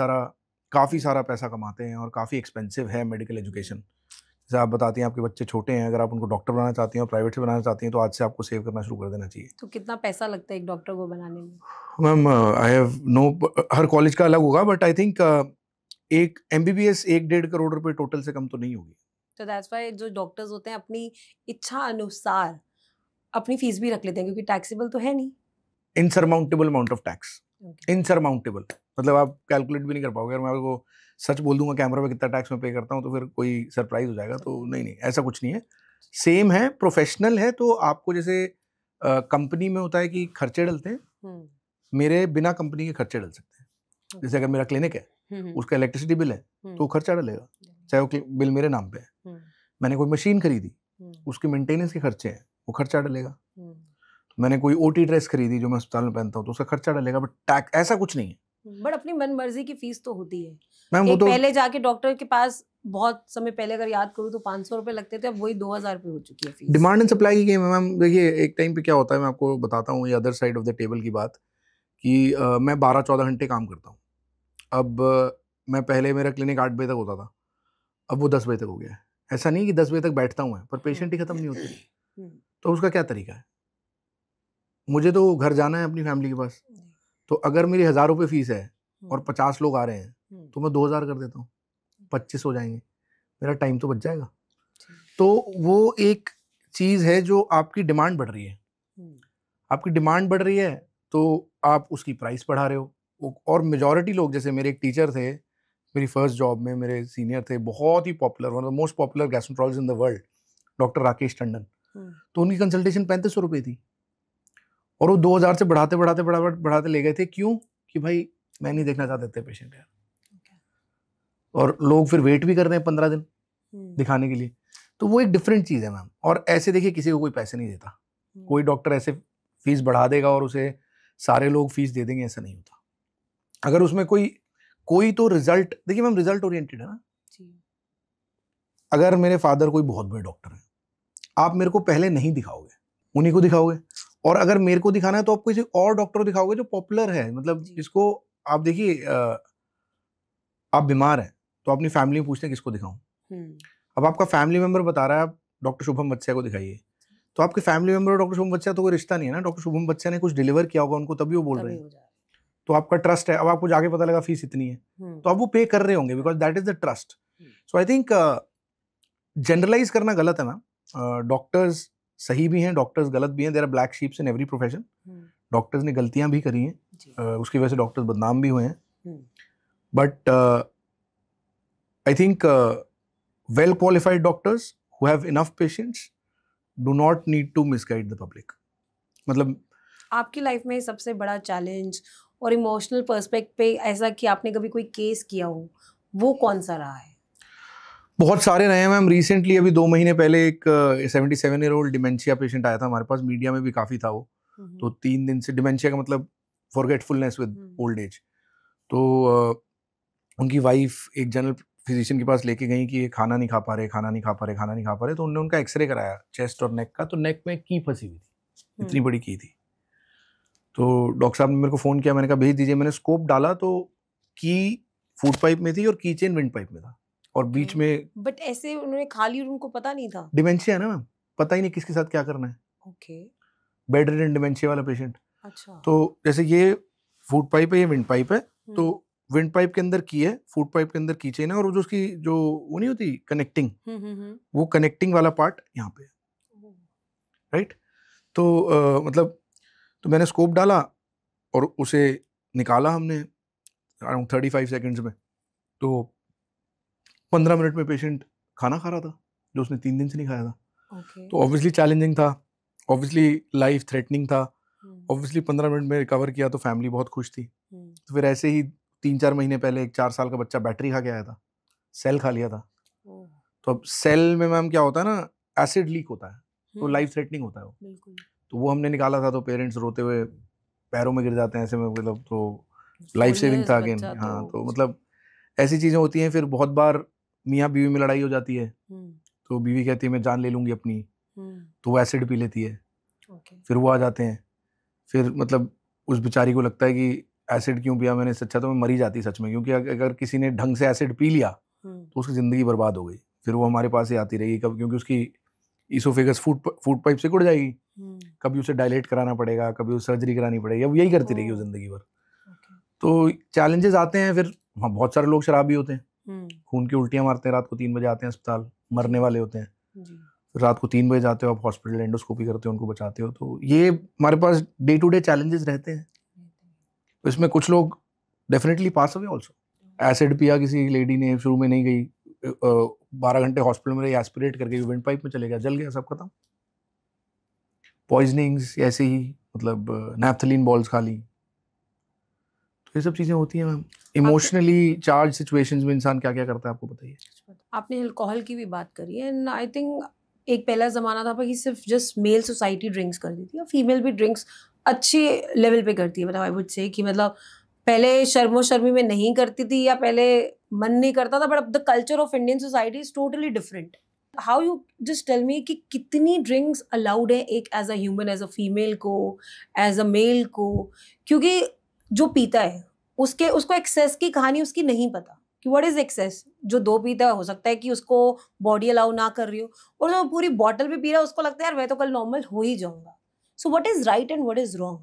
सारा पैसा कमाते हैं और काफ़ी एक्सपेंसिव है मेडिकल एजुकेशन। जैसे आप बताती हैं आपके बच्चे छोटे हैं, अगर आप उनको डॉक्टर बनाना चाहती हैं और प्राइवेट से बनाना चाहती हैं तो आज से आपको सेव करना शुरू कर देना चाहिए। तो कितना पैसा लगता है एक डॉक्टर को बनाने में? मैम आई हैव नो, हर कॉलेज का अलग होगा, बट आई थिंक एक MBBS 1-1.5 करोड़ रुपए टोटल से कम तो नहीं होगी। तो दैट्स व्हाई जो डॉक्टर्स होते हैं अपनी इच्छा अनुसार अपनी फीस भी रख लेते हैं, क्योंकि टैक्सेबल तो है नहीं। इनसरमाउंटेबल अमाउंट ऑफ टैक्स, इनसरमाउंटेबल, मतलब आप कैलकुलेट भी नहीं कर पाओगे। अगर मैं आपको सच बोल दूंगा कैमरा पे कितना टैक्स मैं पे करता हूँ तो फिर कोई सरप्राइज हो जाएगा। तो नहीं, ऐसा कुछ नहीं है, सेम है, प्रोफेशनल है। तो आपको जैसे कंपनी में होता है कि खर्चे डलते हैं, मेरे बिना कंपनी के खर्चे डल सकते हैं। जैसे अगर मेरा क्लिनिक है, उसका इलेक्ट्रिसिटी बिल है तो खर्चा डलेगा, चाहे वो बिल मेरे नाम पे है। मैंने कोई मशीन खरीदी, उसके मेंटेनेंस के खर्चे हैं, वो खर्चा डलेगा। मैंने कोई OT ड्रेस खरीदी जो मैं अस्पताल में पहनता हूँ तो उसका खर्चा डलेगा। बट टैक्स ऐसा कुछ नहीं है। बट अपनी मन मर्जी की फीस तो होती है मैम। वो तो पहले जाके डॉक्टर के पास बहुत समय पहले अगर याद करूँ तो 500 रुपए लगते थे, अब वही 2000 रुपए हो चुकी है फीस। डिमांड एंड सप्लाई की गेम है मैम। देखिए एक टाइम पे क्या होता है, मैं आपको बताता हूँ ये other side of the table की बात, कि मैं 12-14 घंटे काम करता हूँ। अब मैं पहले मेरा क्लिनिक 8 बजे तक होता था, अब वो 10 बजे तक हो गया है। ऐसा नहीं कि 10 बजे तक बैठता हूँ मैं, पर पेशेंट ही खत्म नहीं होते। तो उसका क्या तरीका है? मुझे तो घर जाना है अपनी फैमिली के पास। तो अगर मेरी 1000 रुपये फीस है और 50 लोग आ रहे हैं तो मैं 2000 कर देता हूँ, 25 हो जाएंगे, मेरा टाइम तो बच जाएगा। तो वो एक चीज़ है जो आपकी डिमांड बढ़ रही है। आपकी डिमांड बढ़ रही है तो आप उसकी प्राइस बढ़ा रहे हो। और मेजॉरिटी लोग, जैसे मेरे एक टीचर थे मेरी फर्स्ट जॉब में, मेरे सीनियर थे, बहुत ही popular, one of the most popular gastroenterologist in the world, doctor Rakesh Tandon. तो उनकी कंसल्टेशन 3500 रुपये थी और वो 2000 से बढ़ाते ले गए थे। क्यों? कि भाई मैं नहीं देखना चाहते थे पेशेंट यार। और लोग फिर वेट भी कर रहे हैं 15 दिन दिखाने के लिए। तो वो एक डिफरेंट चीज़ है मैम। और ऐसे देखिए किसी को कोई पैसे नहीं देता, कोई डॉक्टर ऐसे फीस बढ़ा देगा और उसे सारे लोग फीस दे देंगे, ऐसा नहीं होता। अगर उसमें कोई तो रिजल्ट, देखिए मैम रिजल्ट ओरिएंटेड है ना। अगर मेरे फादर कोई बहुत बड़े डॉक्टर हैं, आप मेरे को पहले नहीं दिखाओगे, उन्हीं को दिखाओगे। और अगर मेरे को दिखाना है तो आप किसी और डॉक्टर को दिखाओगे जो पॉपुलर है, मतलब जिसको आप देखिए, आप बीमार हैं तो अपनी फैमिली में पूछते हैं किसको दिखाऊं। अब आपका फैमिली मेंबर बता रहा है आप डॉक्टर शुभम बच्चा को दिखाइए, तो आपके फैमिली मेंबर और डॉक्टर शुभम बच्चा तो कोई रिश्ता नहीं है ना। डॉक्टर शुभम बच्चा ने कुछ डिलीवर किया होगा उनको, तभी वो बोल रहे हैं, तो आपका ट्रस्ट है। अब आपको जाके पता लगा फीस इतनी है, तो आप वो पे कर रहे होंगे, because that is the trust. So I think generalise करना गलत है मैम। डॉक्टर्स सही भी हैं, डॉक्टर्स गलत भी हैं, there are black sheeps in every profession. Doctors ने गलतियां भी करी हैं, उसकी वजह से डॉक्टर्स बदनाम भी हुए हैं, but I think well qualified doctors who have enough patients do not need to misguide the public. मतलब आपकी लाइफ में सबसे बड़ा चैलेंज और इमोशनल पर्सपेक्ट पे ऐसा कि आपने कभी कोई केस किया हो, वो कौन सा रहा है? बहुत सारे रहे हैं मैम। रिसेंटली अभी 2 महीने पहले एक 77-year-old डिमेंशिया पेशेंट आया था हमारे पास, मीडिया में भी काफ़ी था वो। तो 3 दिन से, डिमेंशिया का मतलब फॉरगेटफुलनेस विद ओल्ड एज। तो उनकी वाइफ एक जनरल फिजिशियन के पास लेके गई कि ये खाना नहीं खा पा रहे, खाना नहीं खा पा रहे, खाना नहीं खा पा रहे। तो उन्होंने उनका एक्सरे कराया चेस्ट और नेक का, तो नेक में की फंसी हुई थी, इतनी बड़ी की थी। तो डॉक्टर साहब ने मेरे को फ़ोन किया, मैंने कहा भेज दीजिए। मैंने स्कोप डाला तो की फूड पाइप में थी और की चेन विंड पाइप में था, और बीच में। बट ऐसे उन्होंने खा ली और उनको पता नहीं था? डिमेंशिया है ना मैम, पता ही नहीं किसके साथ क्या करना है। ओके। बेड रिडन डिमेंशिया वाला पेशेंट। अच्छा। तो जैसे ये फूड पाइप है, ये विंड पाइप है, तो विंड पाइप के अंदर की है, फूड पाइप के अंदर की चेन है, और जो उसकी जो वो नहीं होती कनेक्टिंग, वो कनेक्टिंग वाला पार्ट यहाँ पे, राइट। तो मतलब, तो मैंने स्कोप डाला और उसे निकाला हमने अराउंड 35 सेकेंड्स में। तो 15 मिनट में पेशेंट खाना खा रहा था जो उसने 3 दिन से नहीं खाया था। तो ऑब्वियसली चैलेंजिंग था, ऑब्वियसली लाइफ थ्रेटनिंग था, ऑब्वियसली 15 मिनट में रिकवर किया तो फैमिली बहुत खुश थी। तो फिर ऐसे ही 3-4 महीने पहले एक 4 साल का बच्चा बैटरी खा के आया था, सेल खा लिया था। तो अब सेल में मैम क्या होता है ना, एसिड लीक होता है, तो लाइफ थ्रेटनिंग होता है वो। तो वो हमने निकाला था, तो पेरेंट्स रोते हुए पैरों में गिर जाते हैं ऐसे में, मतलब तो लाइफ सेविंग था अगेन। हाँ, तो मतलब ऐसी चीज़ें होती हैं। फिर बहुत बार मियाँ बीवी में लड़ाई हो जाती है, तो बीवी कहती है मैं जान ले लूँगी अपनी, तो वो एसिड पी लेती है। फिर वो आ जाते हैं, फिर मतलब उस बेचारी को लगता है कि एसिड क्यों पिया मैंने, अच्छा तो मैं मरी जाती सच में, क्योंकि अगर किसी ने ढंग से एसिड पी लिया तो उसकी ज़िंदगी बर्बाद हो गई। फिर वो हमारे पास ही आती रहेगी कब, क्योंकि उसकी इसोफेगस फूड पाइप से गुड़ जाएगी, कभी उसे डायलेट कराना पड़ेगा, कभी उसे सर्जरी करानी पड़ेगी, अब यही करती रहेगी वो ज़िंदगी भर। तो चैलेंजेस आते हैं। फिर वहाँ बहुत सारे लोग शराबी होते हैं, खून की उल्टियाँ मारते हैं, रात को 3 बजे आते हैं अस्पताल, मरने वाले होते हैं। फिर रात को 3 बजे जाते हो आप हॉस्पिटल, एंडोस्कोपी करते हो, उनको बचाते हो। तो ये हमारे पास डे टू डे चैलेंजेस रहते हैं। तो इसमें कुछ लोग डेफिनेटली पास हुए ऑल्सो। एसिड पिया किसी लेडी ने, शुरू में नहीं गई, 12 घंटे हॉस्पिटल में रही, एस्पिरेट करके विंड पाइप में चले गया, जल गया, सब खत्म। पॉइजनिंग्स ऐसे ही, मतलब नैप्थलीन बॉल्स खा ली। तो ये सब चीज़ें होती हैं मैम। इमोशनली चार्ज सिचुएशंस में इंसान क्या क्या करता है, आपको बताइए। आपने अल्कोहल की भी बात करी है, एंड आई थिंक एक पहला ज़माना था कि सिर्फ जस्ट मेल सोसाइटी ड्रिंक्स करती थी, और फीमेल भी ड्रिंक्स अच्छे लेवल पे करती है। मतलब आई वुड से कि मतलब पहले शर्मो शर्मी में नहीं करती थी, या पहले मन नहीं करता था, बट अब the culture of Indian society is totally different. How you just tell me कि कितनी ड्रिंक्स अलाउड है एक as a human, as a female को, एज अ मेल को? क्योंकि जो पीता है उसको एक्सेस की कहानी उसकी नहीं पता कि व्हाट इज एक्सेस। जो 2 पीता हो सकता है कि उसको बॉडी अलाउ ना कर रही हो, और जो पूरी बॉटल भी पी रहा है उसको लगता है यार मैं तो कल नॉर्मल हो ही जाऊंगा। So what is right and what is wrong?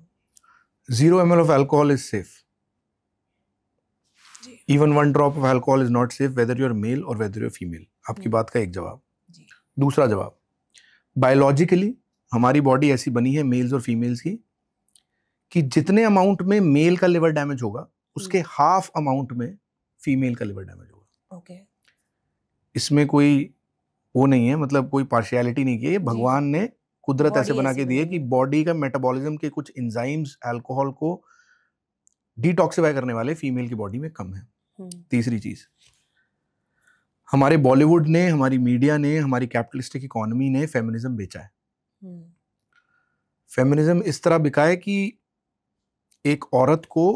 0 ml of alcohol is safe. Even 1 drop of alcohol is not safe, whether you're male or whether you're female. आपकी बात का एक जवाब। दूसरा जवाब, बायोलॉजिकली हमारी बॉडी ऐसी बनी है, मेल्स और फीमेल्स की, कि जितने अमाउंट में मेल का लिवर डैमेज होगा उसके हाफ अमाउंट में फीमेल का लिवर डैमेज होगा। ओके। इसमें कोई वो नहीं है, मतलब कोई पार्शियलिटी नहीं की है, भगवान ने कुदरत ऐसे बना के दी है कि बॉडी का मेटाबॉलिज्म के कुछ एंजाइम्स अल्कोहल को डिटॉक्सिफाई करने वाले फीमेल की बॉडी में कम है। तीसरी चीज, हमारे बॉलीवुड ने, हमारी मीडिया ने, हमारी कैपिटलिस्टिक इकोनॉमी ने फेमिनिज्म बेचा है। फेमिनिज्म इस तरह बिका है कि एक औरत को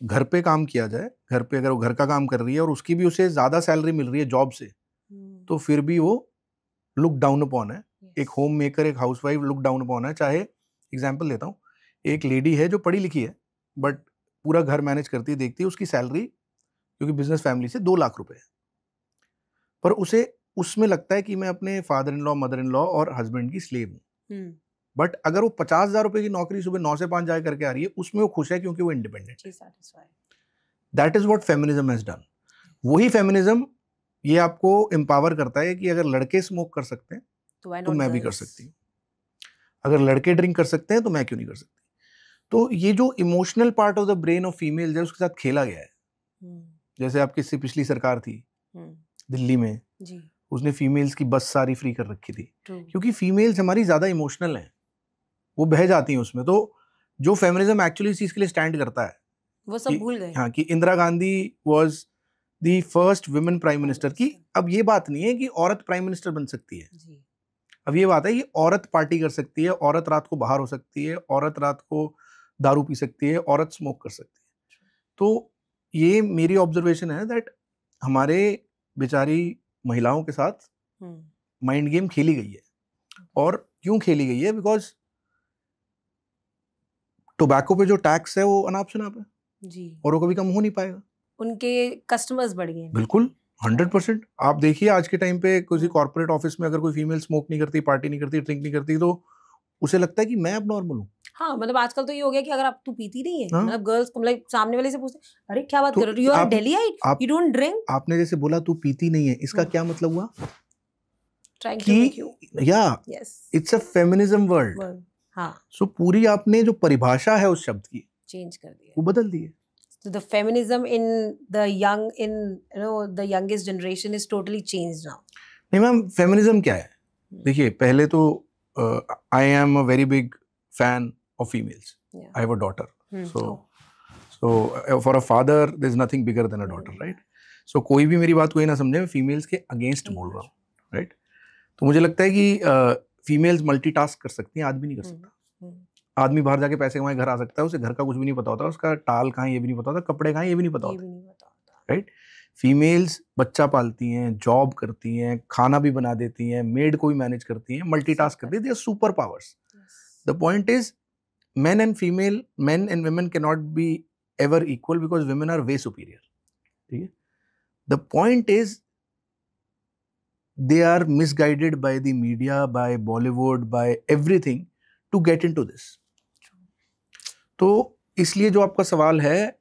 घर पे काम किया जाए, घर पे अगर वो घर का काम कर रही है और उसकी भी उसे ज्यादा सैलरी मिल रही है जॉब से, तो फिर भी वो लुक डाउन अपॉन है। एक होम मेकर, एक हाउसवाइफ लुक डाउन अपॉन है। चाहे एग्जांपल देता हूँ, एक लेडी है जो पढ़ी लिखी है बट पूरा घर मैनेज करती है, देखती है, उसकी सैलरी क्योंकि बिजनेस फैमिली से 2 लाख रुपए है, पर उसे उसमें लगता है कि मैं अपने father in law, mother in law और हस्बैंड की स्लेव हूँ। बट अगर वो 50,000 रुपए की नौकरी सुबह 9 से 5 जाए करके आ रही है, उसमें वो खुश है क्योंकि वो इंडिपेंडेंट है। That is what feminism has done. वही फेमिनिज्म ये आपको एम्पावर करता है कि अगर लड़के स्मोक कर सकते हैं तो मैं भी कर सकती हूँ, अगर लड़के ड्रिंक कर सकते हैं तो मैं क्यों नहीं कर सकती। तो ये जो emotional part of the brain of female है उसके साथ खेला गया है। जैसे आपकी इससे पिछली सरकार थी दिल्ली में जी, उसने फीमेल्स की बस सारी फ्री कर रखी थी क्योंकि फीमेल्स हमारी ज्यादा इमोशनल हैं, वो बह जाती हैं उसमें। तो जो फेमिनिज्म एक्चुअली इस चीज के लिए स्टैंड करता है वो सब भूल गए। हाँ, कि Indira Gandhi was the first women prime minister की। अब ये बात नहीं है कि औरत प्राइम मिनिस्टर बन सकती है जी। अब ये बात है कि औरत पार्टी कर सकती है, औरत रात को बाहर हो सकती है, औरत रात को दारू पी सकती है, औरत स्मोक कर सकती है। तो ये मेरी ऑब्जर्वेशन है दैट हमारे बेचारी महिलाओं के साथ माइंड गेम खेली गई है। और क्यों खेली गई है? बिकॉज टोबैको पे जो टैक्स है वो अनाप शनाप है जी, और वो कभी कम हो नहीं पाएगा। उनके कस्टमर्स बढ़ गए। बिल्कुल 100%। आप देखिए आज के टाइम पे किसी कॉर्पोरेट ऑफिस में अगर कोई फीमेल स्मोक नहीं करती, पार्टी नहीं करती, ड्रिंक नहीं करती, तो उसे लगता है कि मैं अब नॉर्मल हूँ। हाँ, मतलब आजकल तो ये हो गया कि अगर आप तू पीती नहीं है, मतलब गर्ल्स को मतलब सामने वाले से पूछते अरे क्या बात कर रहे हो, you are Delhiite, you don't drink. आपने जैसे बोला तू पीती नहीं है, इसका क्या मतलब हुआ? ट्राइंग टू मेक यू, या इट्स अ फेमिनिज्म वर्ड। हाँ, सो पूरी आपने जो परिभाषा है उस शब्द की चेंज कर दिया, वो बदल दी है। So the feminism in the young, in you know the youngest generation is totally changed now. नहीं मैम, फेमिनिज्म क्या है? देखिए पहले तो I am a very big fan of females. I have a daughter, so for a father there is nothing bigger than a daughter, right? So कोई भी मेरी बात कोई ना समझे, मैं फीमेल्स के अगेंस्ट बोल रहा हूँ, राइट? तो मुझे लगता है कि फीमेल्स मल्टीटास्क कर सकती हैं, आदमी नहीं कर सकता। आदमी बाहर जाके पैसे कमाए घर आ सकता है, उसे घर का कुछ भी नहीं पता होता, उसका टाल कहाँ ये भी नहीं पता होता, कपड़े कहाँ ये भी नहीं पता होता, राइट? फीमेल्स बच्चा पालती हैं, जॉब करती हैं, खाना भी बना देती हैं, मेड को भी मैनेज करती हैं, मल्टीटास्क करती हैं, they are super powers. The point is men and women cannot be ever equal because women are way superior. ठीक है? The point is they are misguided by the media, by Bollywood, by everything to get into this. तो इसलिए जो आपका सवाल है,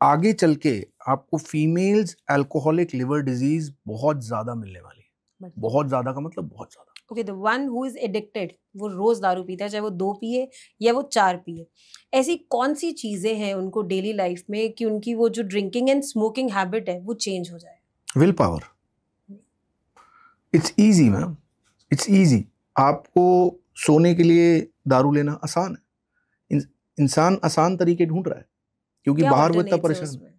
आगे चल के आपको फीमेल्स अल्कोहलिक लिवर डिजीज बहुत ज्यादा मिलने वाली है। बहुत ज्यादा का मतलब बहुत ज्यादा। Okay, the one who is addicted, वो रोज दारू पीता है, चाहे वो 2 पिए या वो 4 पिए, ऐसी कौन सी चीजें हैं उनको डेली लाइफ में कि उनकी वो जो ड्रिंकिंग एंड स्मोकिंग हैबिट है वो चेंज हो जाए? Will power. It's easy ma'am, it's easy. आपको सोने के लिए दारू लेना आसान है। इंसान आसान तरीके ढूंढ रहा है क्योंकि बाहर वो इतना परेशान है।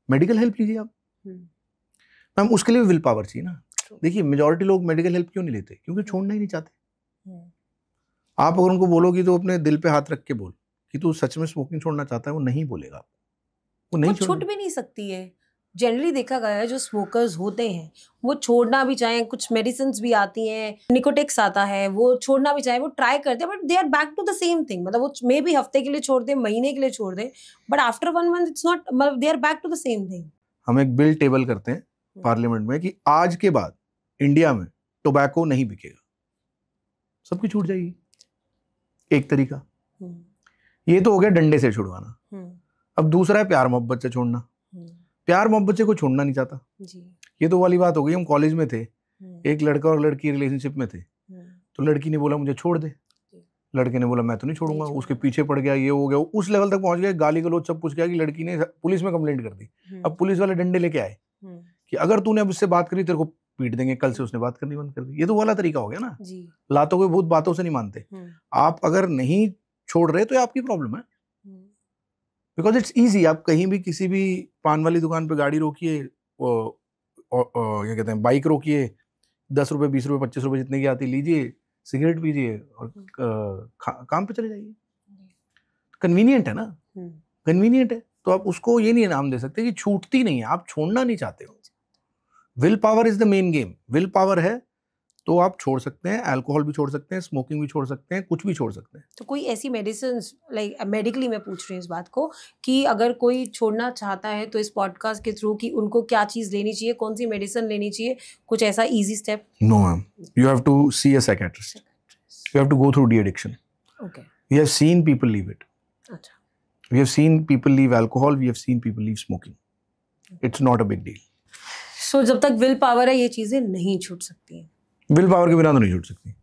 मेडिकल हेल्प लीजिए आप मैम, उसके लिए विल पावर चाहिए ना। देखिए मेजॉरिटी लोग मेडिकल हेल्प क्यों नहीं लेते? क्योंकि छोड़ना ही नहीं चाहते। आप अगर उनको बोलोगी तो अपने दिल पे हाथ रख के बोल कि तू सच में स्मोकिंग छोड़ना चाहता है, वो नहीं बोलेगा, वो नहीं छूट भी नहीं सकती है। जनरली देखा गया है जो स्मोकर्स होते हैं वो छोड़ना भी चाहें, कुछ मेडिसिन्स भी आती हैं, निकोटिक्स आता है, वो छोड़ना भी चाहे वो ट्राई करते हैं, but they are back to the same thing. मतलब वो मे भी हफ्ते के लिए छोड़ दे, महीने के लिए छोड़ दे, but after 1 month it's not, मतलब they are back to the same thing. हम एक बिल टेबल करते हैं पार्लियामेंट में कि आज के बाद इंडिया में टोबैको नहीं बिकेगा, सबकी छूट जाएगी। एक तरीका ये तो हो गया डंडे से छुड़वाना। अब दूसरा है प्यार मोहब्बत से छोड़ना। प्यार मोहब्बत से कोई छोड़ना नहीं चाहता जी। ये तो वाली बात हो गई, हम कॉलेज में थे, एक लड़का और लड़की रिलेशनशिप में थे, तो लड़की ने बोला मुझे छोड़ दे, लड़के ने बोला मैं तो नहीं छोड़ूंगा, उसके पीछे पड़ गया, ये हो गया, उस लेवल तक पहुंच गया, गाली गलौज सब पूछ गया कि लड़की ने पुलिस में कंप्लेंट कर दी। अब पुलिस वाले डंडे लेके आए कि अगर तूने अब उससे बात करी तेरे को पीट देंगे, कल से उसने बात करनी बंद कर दी। ये तो वाला तरीका हो गया ना जी। लातों को बहुत बातों से नहीं मानते। आप अगर नहीं छोड़ रहे तो आपकी प्रॉब्लम है, बिकॉज इट्स ईजी। आप कहीं भी किसी भी पान वाली दुकान पे गाड़ी रोकिए, क्या कहते हैं, बाइक रोकिए, 10 रुपए 20 रुपए 25 रुपए जितने की आती लीजिए, सिगरेट पीजिए और काम पे चले जाइए। कन्वीनियंट है ना, कन्वीनियंट है, तो आप उसको ये नहीं नाम दे सकते कि छूटती नहीं है, आप छोड़ना नहीं चाहते हो। Will power is the main game. Will power है तो आप छोड़ सकते हैं, अल्कोहल भी छोड़ सकते हैं, स्मोकिंग भी छोड़ सकते हैं, कुछ भी छोड़ सकते हैं। तो कोई ऐसी मेडिसिन, लाइक मेडिकली मैं पूछ रही हूँ इस बात को, कि अगर कोई छोड़ना चाहता है तो इस पॉडकास्ट के थ्रू कि उनको क्या चीज़ लेनी चाहिए, कौन सी मेडिसिन लेनी चाहिए, कुछ ऐसा easy step? No ma'am, you have to see a psychiatrist, you have to go through de addiction. Okay, we have seen people leave it, अच्छा, we have seen people leave alcohol, we have seen people leave smoking, it's not a big deal. So जब तक will power है ये चीज़ें नहीं छूट सकती हैं। विल पावर के बिना तो नहीं छूट सकती।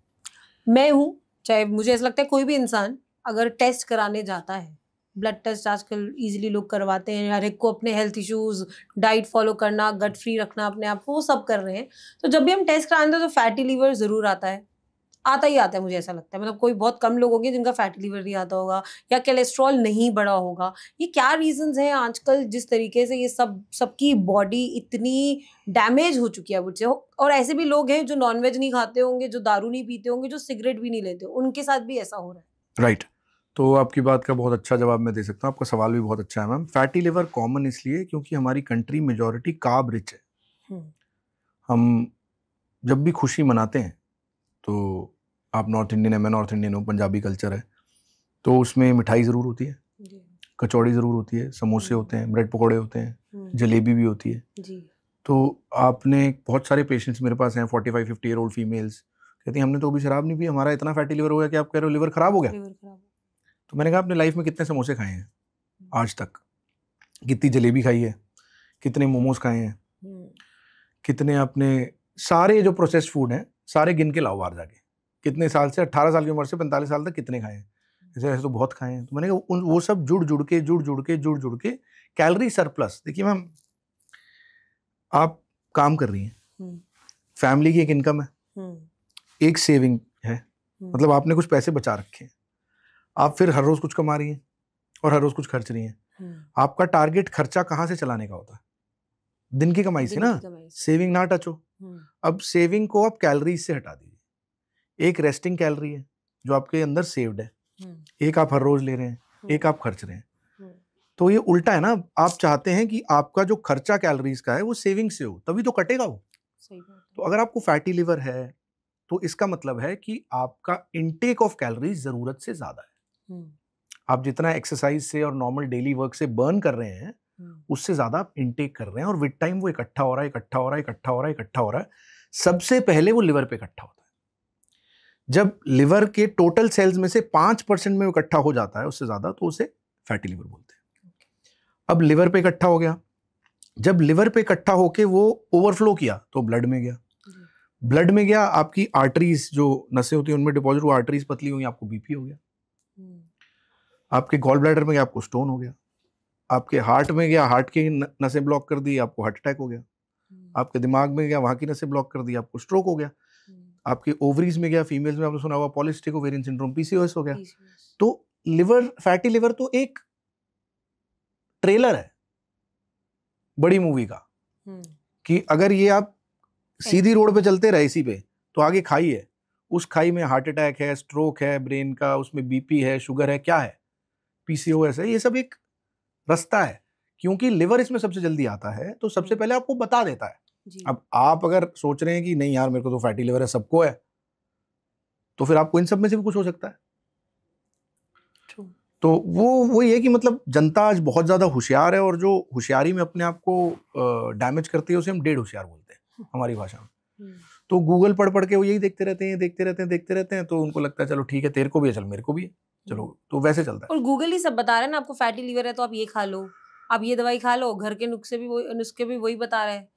मैं हूँ, चाहे मुझे ऐसा लगता है कोई भी इंसान अगर टेस्ट कराने जाता है, ब्लड टेस्ट आजकल इजीली लोग करवाते हैं, हर एक को अपने हेल्थ इश्यूज, डाइट फॉलो करना, गट फ्री रखना अपने आप को, वो सब कर रहे हैं। तो जब भी हम टेस्ट कराने तो फैटी लीवर ज़रूर आता है, आता ही आता है, मुझे ऐसा लगता है। मतलब कोई बहुत कम लोग होंगे जिनका फैटी लीवर नहीं आता होगा या कोलेस्ट्रॉल नहीं बढ़ा होगा। ये क्या रीजंस हैं आजकल जिस तरीके से ये सबकी बॉडी इतनी डैमेज हो चुकी है मुझसे? और ऐसे भी लोग हैं जो नॉनवेज नहीं खाते होंगे, जो दारू नहीं पीते होंगे, जो सिगरेट भी नहीं लेते, उनके साथ भी ऐसा हो रहा है। राइट, तो आपकी बात का बहुत अच्छा जवाब मैं दे सकता हूँ। आपका सवाल भी बहुत अच्छा है मैम। फैटी लिवर कॉमन इसलिए क्योंकि हमारी कंट्री मेजॉरिटी कार्ब रिच है। हम जब भी खुशी मनाते हैं, तो आप नॉर्थ इंडियन है, मैं नॉर्थ इंडियन हूँ, पंजाबी कल्चर है, तो उसमें मिठाई ज़रूर होती है, कचौड़ी ज़रूर होती है, समोसे होते हैं, ब्रेड पकौड़े होते हैं, जलेबी भी होती है जी। तो आपने बहुत सारे पेशेंट्स मेरे पास हैं 45-50 ईयर ओल्ड फीमेल्स, कहती हैं हमने तो अभी शराब नहीं पी, हमारा इतना फैटी लिवर हो गया कि आप कह रहे हो लिवर ख़राब हो गया। तो मैंने कहा अपने लाइफ में कितने समोसे खाए हैं आज तक, कितनी जलेबी खाई है, कितने मोमोज खाए हैं, कितने आपने सारे जो प्रोसेस्ड फूड हैं सारे गिन के लाओ बाहर जाके, कितने साल से 18 साल की उम्र से 45 साल तक कितने खाए हैं। ऐसे तो बहुत खाए हैं। तो मैंने कहा वो सब जुड़ के कैलोरी सरप्लस। देखिए मैम, आप काम कर रही हैं, फैमिली की एक इनकम है, एक सेविंग है, मतलब आपने कुछ पैसे बचा रखे हैं, आप फिर हर रोज कुछ कमा रही हैं और हर रोज कुछ खर्च रही हैं। आपका टारगेट खर्चा कहाँ से चलाने का होता है? दिन की कमाई से ना, सेविंग ना टच हो। अब सेविंग को आप कैलोरीज से हटा दीजिए। एक रेस्टिंग कैलोरी है जो आपके अंदर सेव्ड है, एक आप हर रोज ले रहे हैं, एक आप खर्च रहे हैं। तो ये उल्टा है ना, आप चाहते हैं कि आपका जो खर्चा कैलोरीज का है वो सेविंग से हो, तभी तो कटेगा वो। तो अगर आपको फैटी लिवर है तो इसका मतलब है कि आपका इनटेक ऑफ कैलोरीज जरूरत से ज्यादा है। आप जितना एक्सरसाइज से और नॉर्मल डेली वर्क से बर्न कर रहे हैं उससे ज्यादा आप इनटेक कर रहे हैं, और विद टाइम वो इकट्ठा हो रहा है। सबसे पहले वो लिवर पे इकट्ठा होता है। जब लिवर के टोटल सेल्स में से 5% में इकट्ठा हो जाता है उससे ज्यादा, तो उसे फैटी लिवर बोलते हैं। अब लिवर पे इकट्ठा हो गया, जब लिवर पे इकट्ठा होके वो ओवरफ्लो किया तो ब्लड में गया, ब्लड में गया, आपकी आर्टरीज जो नसें होती हैं उनमें डिपॉजिट हुआ, आर्टरीज पतली हुई, आपको बीपी हो गया। आपके गॉल ब्लैडर में गया, आपको स्टोन हो गया। आपके हार्ट में गया, हार्ट की नसें ब्लॉक कर दी, आपको हार्ट अटैक हो गया। आपके दिमाग में गया, वहां की नसें ब्लॉक कर दी, आपको स्ट्रोक हो गया। आपके ओवरीज में गया, फीमेल्स में आपने सुना हुआ पॉलिसिस्टिक ओवेरियन सिंड्रोम, पीसीओएस हो गया। तो लिवर, फैटी लिवर तो एक ट्रेलर है बड़ी मूवी का, कि अगर ये आप सीधी रोड पे चलते रहे इसी पे, तो आगे खाई है, उस खाई में हार्ट अटैक है, स्ट्रोक है ब्रेन का, उसमें बीपी है, शुगर है, क्या है, पीसीओएस है, ये सब एक रास्ता है। क्योंकि लिवर इसमें सबसे जल्दी आता है तो सबसे पहले आपको बता देता है। अब आप अगर सोच रहे हैं कि नहीं यार मेरे को तो फैटी लिवर है, सबको है, तो फिर आपको इन सब में से भी कुछ हो सकता है। तो वो ये कि मतलब जनता आज बहुत ज्यादा होशियार है, और जो होशियारी में अपने आप को डैमेज करती है उसे हम डेढ़ होशियार बोलते हैं हमारी भाषा में। तो गूगल पढ़ के वो यही देखते रहते हैं, तो उनको लगता है चलो ठीक है, तेरे को भी है, चल मेरे को भी है, चलो, तो वैसे चलता है। और गूगल ही सब बता रहे हैं ना, आपको फैटी लिवर है तो आप ये खा लो, आप ये दवाई खा लो, घर के नुस्खे भी वही बता रहे हैं।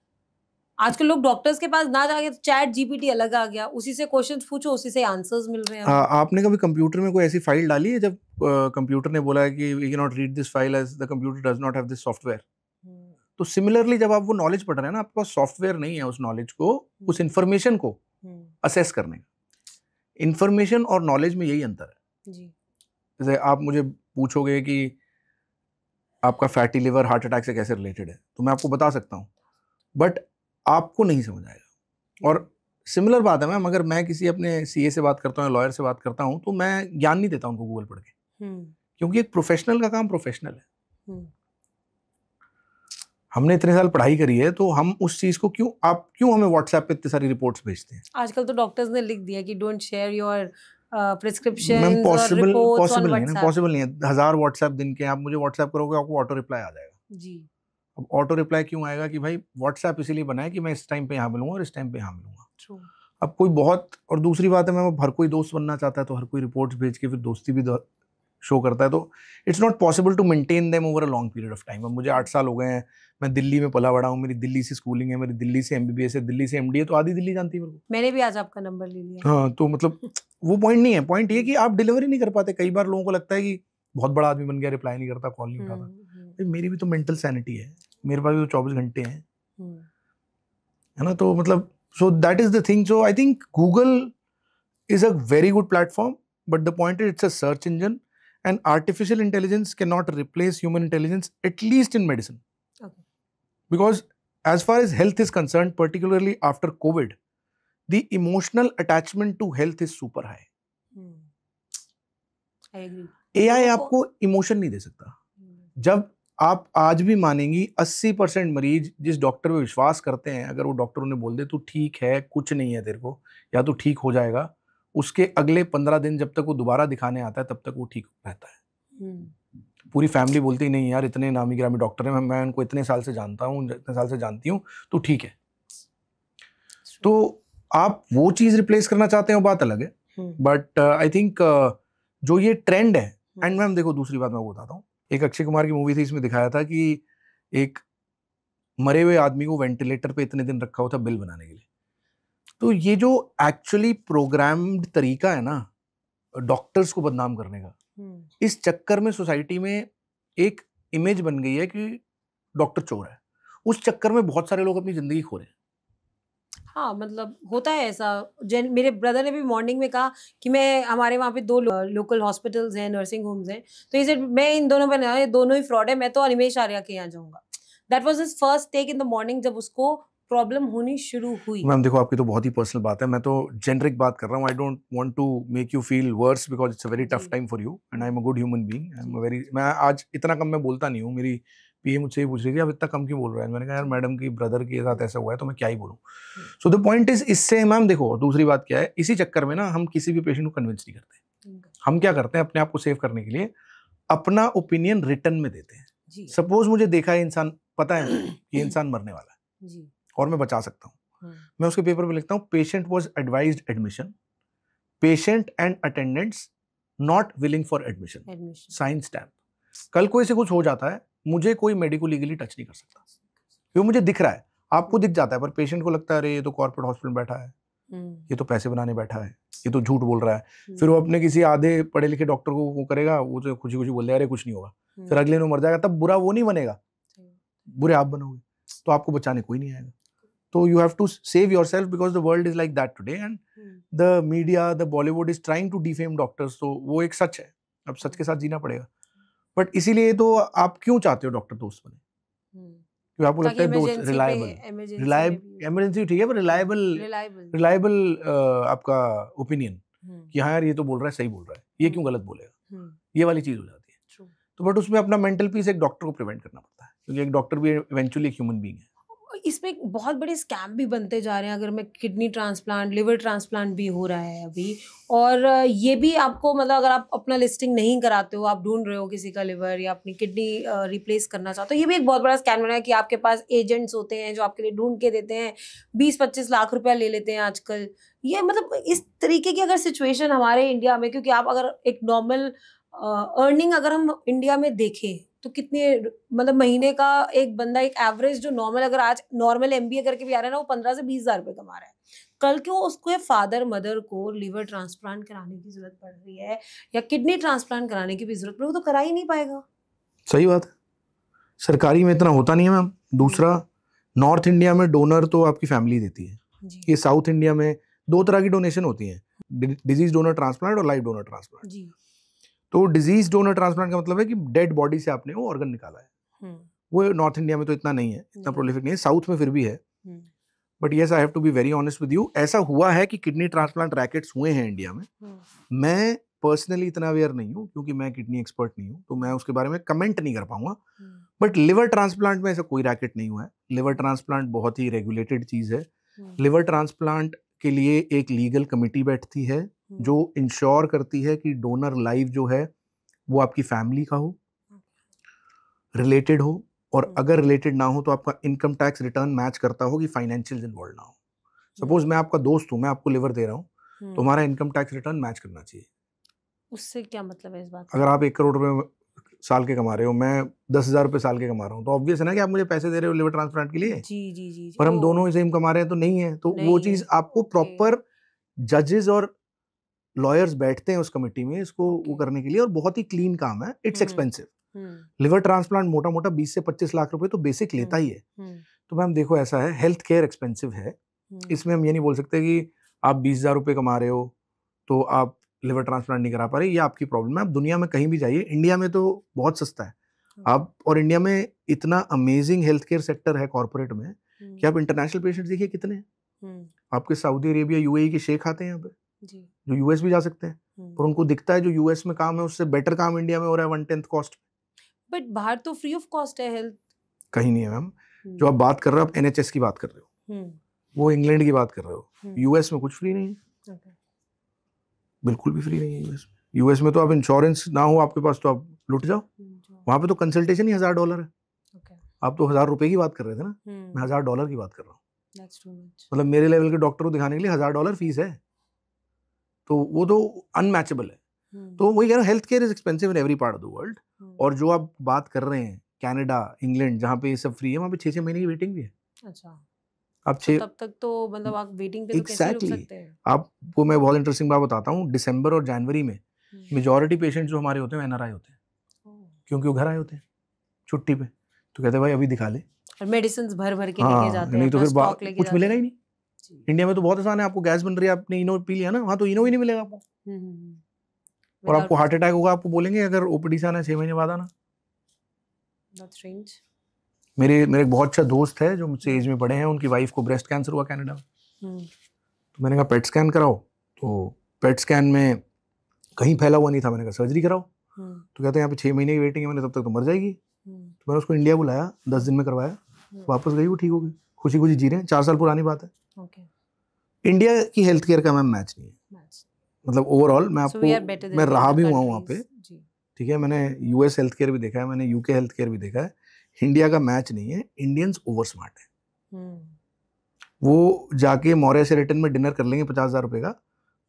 आजकल लोग डॉक्टर्स के पास ना जाके चैट जीपीटी अलग आ गया, उसी से क्वेश्चंस पूछो, उसी से आंसर्स मिल रहे हैं। आपने कभी कंप्यूटर में कोई ऐसी फाइल डाली है जब कंप्यूटर ने बोला है कि we can not read this file as the computer does not have this software? तो सिमिलरली जब आप वो नॉलेज पढ़ रहे हैं ना, आपके पास सॉफ्टवेयर नहीं है उस नॉलेज को, उस इंफॉर्मेशन को असेस करने का। इंफॉर्मेशन और नॉलेज में यही अंतर है। जैसे आप मुझे पूछोगे कि आपका फैटी लिवर हार्ट अटैक से कैसे रिलेटेड है, तो मैं आपको बता सकता हूँ, बट आपको नहीं समझ आएगा। और सिमिलर बात है मैम, अगर मैं किसी अपने सीए से बात करता हूँ या लॉयर से बात करता हूँ तो मैं ज्ञान नहीं देता उनको गूगल पढ़ के, क्योंकि एक प्रोफेशनल का काम प्रोफेशनल है। हमने इतने साल पढ़ाई करी है तो हम उस चीज को क्यों हमें व्हाट्सएप पे इतनी सारी रिपोर्ट्स भेजते हैं? आजकल तो डॉक्टर्स ने लिख दिया कि don't share your prescriptions ma'am और रिपोर्ट्स ऑन पॉसिबल नहीं है, व्हाट्सएप। पॉसिबल नहीं है। 1000 व्हाट्सएप दिन के आप मुझे व्हाट्सएप करोगे, आपको ऑटो रिप्लाई आ जाएगा जी। अब ऑटो रिप्लाई क्यों आएगा कि भाई व्हाट्सएप इसीलिए बना है कि मैं इस टाइम पे यहाँ मिलूंगा और इस टाइम पे यहाँ मिलूंगा। True. अब कोई बहुत, और दूसरी बात है मैम, हर कोई दोस्त बनना चाहता है तो हर कोई रिपोर्ट्स भेज के फिर दोस्ती भी शो करता है, तो it's not possible to maintain them over a long period of time. अब मुझे 8 साल हो गए हैं, मैं दिल्ली में पला बड़ा हूँ, मेरी दिल्ली से स्कूलिंग है, मेरी दिल्ली से एमबीबीएस है, दिल्ली से एमडी है, तो आधी दिल्ली जानती है मेरे को। मैंने भी आज आपका नंबर ले लिया। हाँ, तो मतलब वो पॉइंट नहीं है। पॉइंट ये कि आप डिलीवरी नहीं कर पाते। कई बार लोगों को लगता है कि बहुत बड़ा आदमी बन गया, रिप्लाई नहीं करता, कॉल नहीं उठाता। मेरी भी तो मेंटल सैनिटी है, मेरे पास भी तो 24 घंटे हैं, है ना। तो मतलब so that is the thing. So I think Google is a very good platform, but the point is it's a search engine, and artificial intelligence cannot replace human intelligence, at least in medicine. Okay. Because as far as health is concerned, particularly after COVID, the emotional attachment to health is super high. I agree. AI आपको emotion नहीं दे सकता। जब आप आज भी मानेंगी 80% मरीज जिस doctor पे विश्वास करते हैं, अगर वो डॉक्टर उन्हें बोल दे तू ठीक है, कुछ नहीं है तेरे को, या तू ठीक हो जाएगा, उसके अगले 15 दिन जब तक वो दोबारा दिखाने आता है तब तक वो ठीक रहता है। पूरी फैमिली बोलती नहीं यार इतने नामी गिरामी डॉक्टर हैं, मैं उनको इतने साल से जानता हूँ, इतने साल से जानती हूँ, तो ठीक है। तो आप वो चीज रिप्लेस करना चाहते हो, बात अलग है, बट आई थिंक जो ये ट्रेंड है, एंड मैम देखो दूसरी बात मैं वो बताता हूँ, एक अक्षय कुमार की मूवी थी, इसमें दिखाया था कि एक मरे हुए आदमी को वेंटिलेटर पे इतने दिन रखा हुआ था बिल बनाने के लिए। तो ये जो एक्चुअली प्रोग्राम्ड तरीका है ना डॉक्टर्स को बदनाम करने का, इस चक्कर में सोसाइटी में एक इमेज बन गई है कि डॉक्टर चोर है। उस चक्कर में बहुत सारे लोग अपनी जिंदगी खो रहे हैं। हाँ, मतलब होता है ऐसा। मेरे ब्रदर ने भी मॉर्निंग में कहा कि मैं, हमारे वहाँ पे 2 लोकल हॉस्पिटल्स हैं, नर्सिंग होम्स हैं, तो ये मैं इन दोनों पे ना, ये दोनों ही फ्रॉड है, मैं तो अनिमेश आर्या के यहाँ जाऊंगा। That was his first take in the morning जब उसको प्रॉब्लम होनी शुरू हुई। मैम देखो आपकी तो बहुत ही पर्सनल बात है, मैं तो जेनरिक बात कर रहा हूँ। I don't want to make you feel worse because it's a very tough time for you and I am a good human being. I am very, मैं आज इतना कम मैं बोलता नहीं हूँ। मेरी पीए मुझसे ही पूछ रही थी अब इतना कम क्यों बोल रहा है, मैंने कहा यार मैडम की ब्रदर के साथ ऐसा हुआ है तो मैं क्या ही बोलूँ। सो द पॉइंट इज, इससे मैम देखो दूसरी बात क्या है, इसी चक्कर में ना हम किसी भी पेशेंट को कन्विंस नहीं करते। हम क्या करते हैं, अपने आप को सेव करने के लिए अपना ओपिनियन रिटर्न में देते हैं। सपोज मुझे देखा है इंसान, पता है कि इंसान मरने वाला है और मैं बचा सकता हूँ, मैं उसके पेपर पे लिखता हूँ patient was advised admission, patient and attendants not willing for admission, sign stamp. कल कोई से कुछ हो जाता है, मुझे कोई मेडिको लीगली टच नहीं कर सकता, क्यों, मुझे दिख रहा है, आपको दिख जाता है, पर पेशेंट को लगता है अरे ये तो कॉर्पोरेट हॉस्पिटल में बैठा है, ये तो पैसे बनाने बैठा है, ये तो झूठ बोल रहा है। फिर वो अपने किसी आधे पढ़े लिखे डॉक्टर को वो करेगा, वो तो खुशी खुशी बोल रहा है अरे कुछ नहीं होगा, फिर अगले दिन मर जाएगा, तब बुरा वो नहीं बनेगा, बुरे आप बनोगे, तो आपको बचाने कोई नहीं आएगा। तो you have to save yourself because the world is like that today and the media, the Bollywood is trying to defame doctors. तो वो एक सच है, अब सच के साथ जीना पड़ेगा। बट इसीलिए तो आप क्यों चाहते हो डॉक्टर दोस्त बने, क्योंकि आपको लगता है दोस्त रिलायबल, इमरजेंसी ठीक है, पर रिलायबल आपका ओपिनियन कि हाँ यार ये तो बोल रहा है, सही बोल रहा है, ये क्यों गलत बोलेगा, ये वाली चीज हो जाती है। तो बट उसमें अपना मेंटल पीस एक डॉक्टर को प्रिवेंट करना पड़ता है, क्योंकि एक डॉक्टर भी इवेंचुअली एक ह्यूमन बीइंग है। इसमें बहुत बड़े स्कैम भी बनते जा रहे हैं। अगर मैं किडनी ट्रांसप्लांट, लिवर ट्रांसप्लांट भी हो रहा है अभी, और ये भी आपको, मतलब अगर आप अपना लिस्टिंग नहीं कराते हो, आप ढूंढ रहे हो किसी का लिवर या अपनी किडनी रिप्लेस करना चाहते हो, ये भी एक बहुत बड़ा स्कैम बना है कि आपके पास एजेंट्स होते हैं जो आपके लिए ढूंढ के देते हैं, 20-25 लाख रुपया ले लेते हैं आजकल। ये मतलब इस तरीके की अगर सिचुएशन हमारे इंडिया में, क्योंकि आप अगर एक नॉर्मल अर्निंग अगर हम इंडिया में देखें तो कितने, मतलब महीने का एक बंदा, एक एवरेज जो नॉर्मल, अगर आज नॉर्मल एमबीए करके भी आ रहा है ना, वो 15 से 20 हजार रुपए कमा रहा है। कल को उसको फादर मदर को लिवर ट्रांसप्लांट कराने की जरूरत पड़ रही है या किडनी ट्रांसप्लांट कराने की भी जरूरत पड़े, वो तो करा ही नहीं पाएगा। सही बात है, सरकारी में इतना होता नहीं है मैम। दूसरा, नॉर्थ इंडिया में डोनर तो आपकी फैमिली देती है, ये साउथ इंडिया में 2 तरह की डोनेशन होती है, डिजीज डोनर ट्रांसप्लांट और लाइफ डोनर ट्रांसप्लांट। तो डिजीज डोनर ट्रांसप्लांट का मतलब है कि डेड बॉडी से आपने वो ऑर्गन निकाला है। वो नॉर्थ इंडिया में तो इतना नहीं है, इतना प्रोलिफिक नहीं है, साउथ में फिर भी है। But yes I have to be very honest with you, ऐसा हुआ है कि किडनी ट्रांसप्लांट रैकेट्स हुए हैं इंडिया में। मैं पर्सनली इतना अवेयर नहीं हूँ क्योंकि मैं किडनी एक्सपर्ट नहीं हूँ, तो मैं उसके बारे में कमेंट नहीं कर पाऊंगा। बट लिवर ट्रांसप्लांट में ऐसा कोई रैकेट नहीं हुआ है। लिवर ट्रांसप्लांट बहुत ही रेगुलेटेड चीज़ है। लिवर ट्रांसप्लांट के लिए एक लीगल कमिटी बैठती है जो इंश्योर करती है कि डोनर लाइफ जो है वो आपकी फैमिली का हो, रिलेटेड हो, और अगर रिलेटेड ना हो तो आपका इनकम टैक्स रिटर्न मैच करता हो कि फाइनेंशियल इन्वॉल्व ना हो। सपोज मैं आपका दोस्त हूँ, मैं आपको लिवर दे रहा हूँ, तो हमारा इनकम टैक्स रिटर्न मैच करना चाहिए। उससे क्या मतलब है इस बात? अगर आप 1 करोड़ रुपए साल के कमा रहे हो, मैं 10,000 रुपए साल के कमा रहा हूँ, तो ऑब्वियस है ना कि आप मुझे पैसे दे रहे हो लिवर ट्रांसप्लांट के लिए। जी जी जी। पर हम दोनों सेम कमा रहे हैं तो नहीं है। तो वो चीज आपको प्रॉपर जजेस और लॉयर्स बैठते हैं उस कमेटी में इसको वो करने के लिए, और बहुत ही क्लीन काम है। It's expensive. लिवर ट्रांसप्लांट मोटा मोटा 20 से 25 लाख रुपए तो बेसिक लेता ही है। तो मैम देखो ऐसा है, हेल्थ केयर एक्सपेंसिव है। इसमें हम ये नहीं बोल सकते कि आप 20,000 रुपए कमा रहे हो तो आप लिवर ट्रांसप्लांट नहीं करा पा रहे, ये आपकी प्रॉब्लम है। आप दुनिया में कहीं भी जाइए, इंडिया में तो बहुत सस्ता है आप, और इंडिया में इतना अमेजिंग हेल्थ केयर सेक्टर है कॉर्पोरेट में कि आप इंटरनेशनल पेशेंट देखिए कितने हैं। आपके सऊदी अरेबिया यूएई के शेख आते हैं यहाँ पे जो यूएस भी जा सकते हैं, और उनको दिखता है जो यूएस में काम है उससे बेटर काम इंडिया में हो रहा है 1/10 कॉस्ट। बट बाहर तो फ्री ऑफ कॉस्ट है हेल्थ। कहीं नहीं है मैम। जो आप बात कर रहे हो, आप एनएचएस की बात कर रहे हो, वो इंग्लैंड की बात कर रहे हो। यूएस में कुछ फ्री नहीं है। बिल्कुल भी फ्री नहीं है यूएस में। यूएस में तो आप इंश्योरेंस ना हो आपके पास तो आप लुट जाओ। वहां पे तो कंसल्टेशन ही $1,000 है। आप तो $1,000 की बात कर रहे थे ना, मैं $1,000 की बात कर रहा हूँ। मतलब मेरे लेवल के डॉक्टर को दिखाने के लिए $1,000 फीस है, तो वो तो अनमैचेबल है। तो वही कह रहा हूँ, health care is expensive in every part of the world. और जो आप बात कर रहे हैं कनाडा, इंग्लैंड, जहाँ पे ये सब फ्री है, वहाँ पे 6-6 महीने की वेटिंग भी है। अच्छा, आप तो तब तक तो मतलब आप वेटिंग पे तो कैसे रुक सकते हैं? आपको मैं बहुत इंटरेस्टिंग बात बताता हूँ। दिसंबर और जनवरी में मेजॉरिटी पेशेंट जो हमारे होते हैं एनआरआई होते हैं, क्योंकि वो घर आए होते हैं छुट्टी पे, तो कहते हैं भाई अभी दिखा ले, और मेडिसिन भर भर के लेके जाते हैं, नहीं तो फिर कुछ मिलेगा ही नहीं। इंडिया में तो बहुत आसान है, आपको गैस बन रही है, आपने इनो पी लिया ना, वहाँ तो इनो ही नहीं मिलेगा आपको। और आपको हार्ट अटैक होगा, आपको बोलेंगे अगर ओपीडी से आना 6 महीने बाद आना। मेरे एक बहुत अच्छा दोस्त है जो मुझसे एज में बड़े हैं, उनकी वाइफ को ब्रेस्ट कैंसर हुआ कनाडा में। तो मैंने कहा पेट स्कैन कराओ, तो पेट स्कैन में कहीं फैला हुआ नहीं था। मैंने कहा सर्जरी कराओ, तो कहते हैं यहाँ पे 6 महीने की वेटिंग है। मैंने तब तक तो मर जाएगी। तो मैंने उसको इंडिया बुलाया, 10 दिन में करवाया, वापस गई, वो ठीक हो गई, खुशी खुशी जी रहे हैं। 4 साल पुरानी बात है। इंडिया की हेल्थ केयर का मैम मैच नहीं है। मतलब ओवरऑल मैं आपको मैं रहा भी हुआ हूँ वहाँ पे, ठीक है। मैंने यूएस हेल्थ केयर भी देखा है, मैंने यूके हेल्थ केयर भी देखा है। इंडिया का मैच नहीं है। इंडियंस ओवर स्मार्ट है। वो जाके मौर्य शेरेटन में डिनर कर लेंगे 50,000 रुपए का,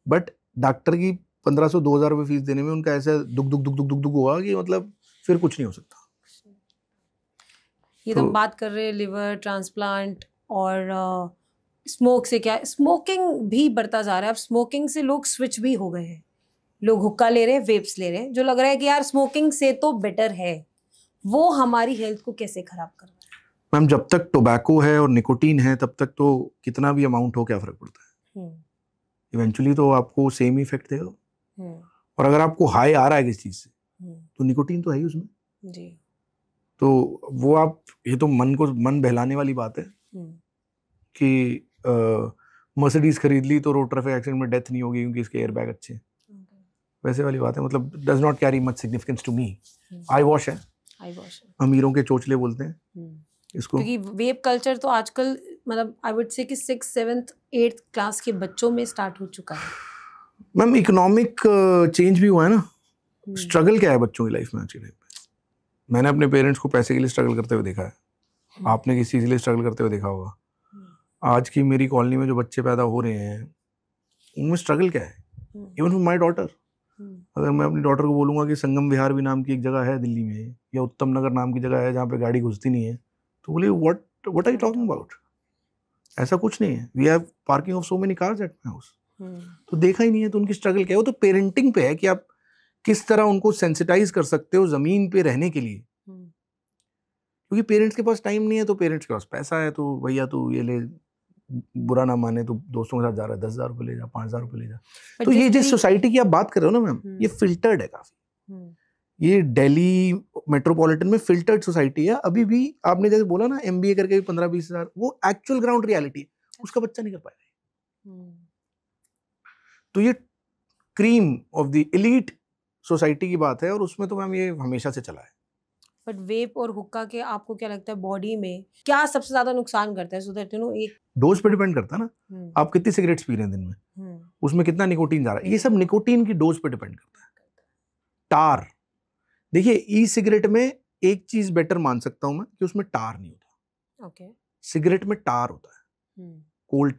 बट डॉक्टर की 1,500-2,000 रुपए फीस देने में उनका ऐसा दुख दुख दुख दुख दुख दुख होगा कि मतलब फिर कुछ नहीं हो सकता। ये तो बात कर रहे हैं लिवर ट्रांसप्लांट और स्मोक से, क्या स्मोकिंग भी बढ़ता जा रहा है। अब स्मोकिंग से लोग स्विच भी हो गए हैं, लोग हुक्का ले रहे हैं, वेप्स ले रहे हैं, जो लग रहा है कि यार स्मोकिंग से तो बेटर है। वो हमारी हेल्थ को कैसे खराब कर रहा है? मैम जब तक टोबैको है और निकोटीन है तब तक तो कितना भी अमाउंट हो क्या फर्क पड़ता है। इवेंचुअली तो आपको सेम इफेक्ट देगा। और अगर आपको हाई आ रहा है किसी चीज से तो निकोटीन तो है ही उसमें जी। तो वो आप, ये तो मन बहलाने वाली बात है कि मर्सिडीज खरीद ली तो रोड ट्रैफिक एक्सीडेंट में डेथ नहीं होगी क्योंकि इसके एयरबैग अच्छे, वैसे वाली बात है। मतलब does not carry much significance to me. Eyewash है, अमीरों के चोचले बोलते हैं इसको, क्योंकि वेप कल्चर तो आजकल मतलब आई वुड से कि 6th 7th 8th क्लास के बच्चों में स्टार्ट हो चुका है। मैम इकोनॉमिक चेंज भी हुआ है ना। स्ट्रगल क्या है बच्चों की लाइफ में आज के टाइम पे? मैंने अपने पेरेंट्स को पैसे के लिए स्ट्रगल करते हुए देखा है, आपने किस चीज़ के लिए स्ट्रगल करते हुए देखा होगा। आज की मेरी कॉलोनी में जो बच्चे पैदा हो रहे हैं उनमें स्ट्रगल क्या है। इवन फॉर माई डॉटर, अगर मैं अपनी डॉटर को बोलूँगा कि संगम विहार भी नाम की एक जगह है दिल्ली में, या उत्तम नगर नाम की जगह है जहाँ पे गाड़ी घुसती नहीं है, तो बोले what are you talking about. ऐसा कुछ नहीं है, we have parking of so many cars at my house. तो देखा ही नहीं है, तो उनकी स्ट्रगल क्या है। वो तो पेरेंटिंग पे है कि आप किस तरह उनको सेंसिटाइज कर सकते हो जमीन पे रहने के लिए। क्योंकि पेरेंट्स के पास टाइम नहीं है तो पेरेंट्स के पास पैसा है, तो भैया तो ये ले, बुरा ना माने तो दोस्तों के साथ जा रहा है, 10,000 रुपये ले जा, 5,000 रुपये ले जा। तो ये जिस सोसाइटी की आप बात कर रहे हो ना मैम, ये फिल्टर्ड है काफी। ये दिल्ली मेट्रोपॉलिटन में फिल्टर्ड सोसाइटी है अभी भी। आपने जैसे बोला ना MBA करके भी 15-20 हज़ार, वो एक्चुअल ग्राउंड रियलिटी है। उसका बच्चा नहीं कर पाएगा। तो ये cream of the elite society की बात है, और उसमें तो मैम ये हमेशा से चला है। बट वेप और हुक्का के आपको क्या लगता है बॉडी में क्या सबसे ज्यादा नुकसान करता है? सो दैट यू नो, एक डोज पे डिपेंड करता है ना, आप कितनी सिगरेट्स पी रहे हैं दिन में, उसमें कितना निकोटीन जा रहा है, ये सब निकोटीन की डोज पे डिपेंड करता है। टार, देखिए ई सिगरेट में एक चीज बेटर मान सकता हूं मैं कि उसमें टार नहीं होता। ओके। सिगरेट में टार होता है, कोल